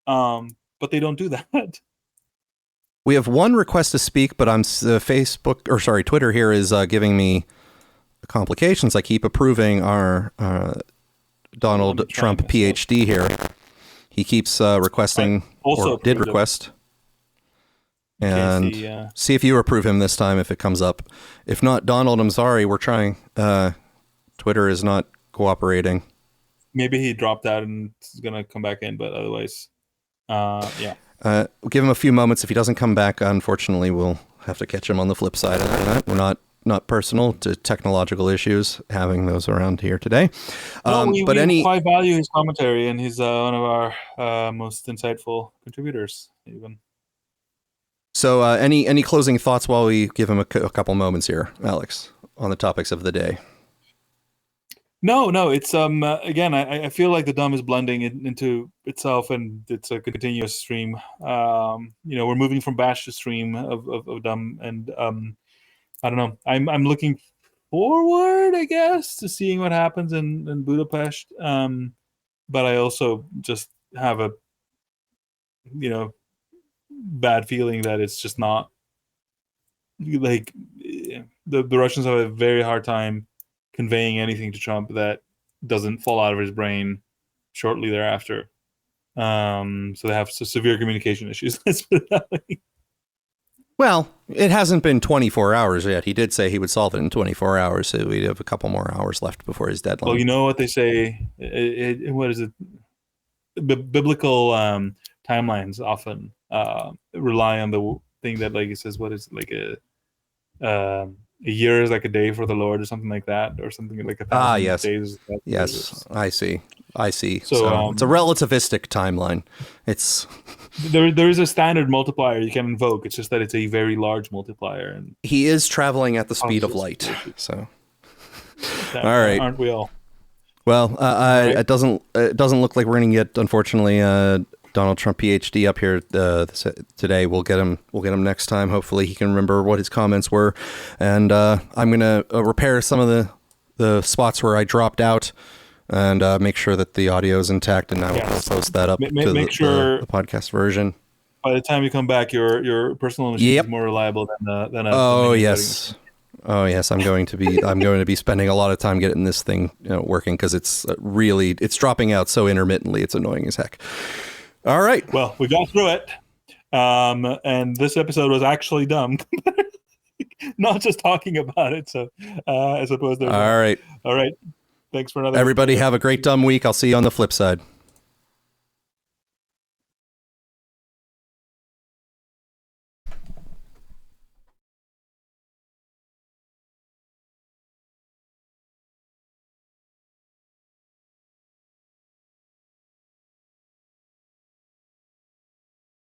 But they don't do that. We have one request to speak, but Twitter here is giving me complications. I keep approving our Donald Trump PhD here. He keeps requesting, or did request. And see if you approve him this time if it comes up. If not, Donald, I'm sorry, we're trying. Twitter is not cooperating. Maybe he dropped out and is going to come back in, but otherwise, yeah. We'll give him a few moments. If he doesn't come back, unfortunately, we'll have to catch him on the flip side of that. We're not personal to technological issues having those around here today. We quite value his commentary, and he's one of our most insightful contributors, even. So any closing thoughts while we give him a couple moments here, Alex, on the topics of the day? No, it's again, I feel like the dumb is blending into itself, and it's a continuous stream. We're moving from batch to stream of dumb, and I don't know. I'm looking forward, I guess, to seeing what happens in Budapest. But I also just have a bad feeling that it's just not the Russians have a very hard time conveying anything to Trump that doesn't fall out of his brain shortly thereafter. So they have severe communication issues. Let's put it that way. Well, it hasn't been 24 hours yet. He did say he would solve it in 24 hours, so we'd have a couple more hours left before his deadline. Well, you know what they say? What is it? Biblical timelines often rely on the thing that, it says, what is a year is like a day for the Lord, or something like that, or something like 1,000 yes. days. Yes, I see. So it's a relativistic timeline. It's there is a standard multiplier you can invoke. It's just that it's a very large multiplier, and he is traveling at the speed of light. So, all right, aren't we all? Well, it doesn't look like we're going to get, unfortunately, Donald Trump PhD up here today. We'll get him next time. Hopefully, he can remember what his comments were, and I'm going to repair some of the spots where I dropped out, and make sure that the audio is intact, and I will post that up to the podcast version. By the time you come back, your personal machine is more reliable than a. Oh yes. Oh yes, I'm going to be spending a lot of time getting this thing working, because it's dropping out so intermittently. It's annoying as heck. All right. Well, we got through it, and this episode was actually dumb. not just talking about it. So I suppose there's all right. All right. Thanks for another. Everybody have a great dumb week. I'll see you on the flip side.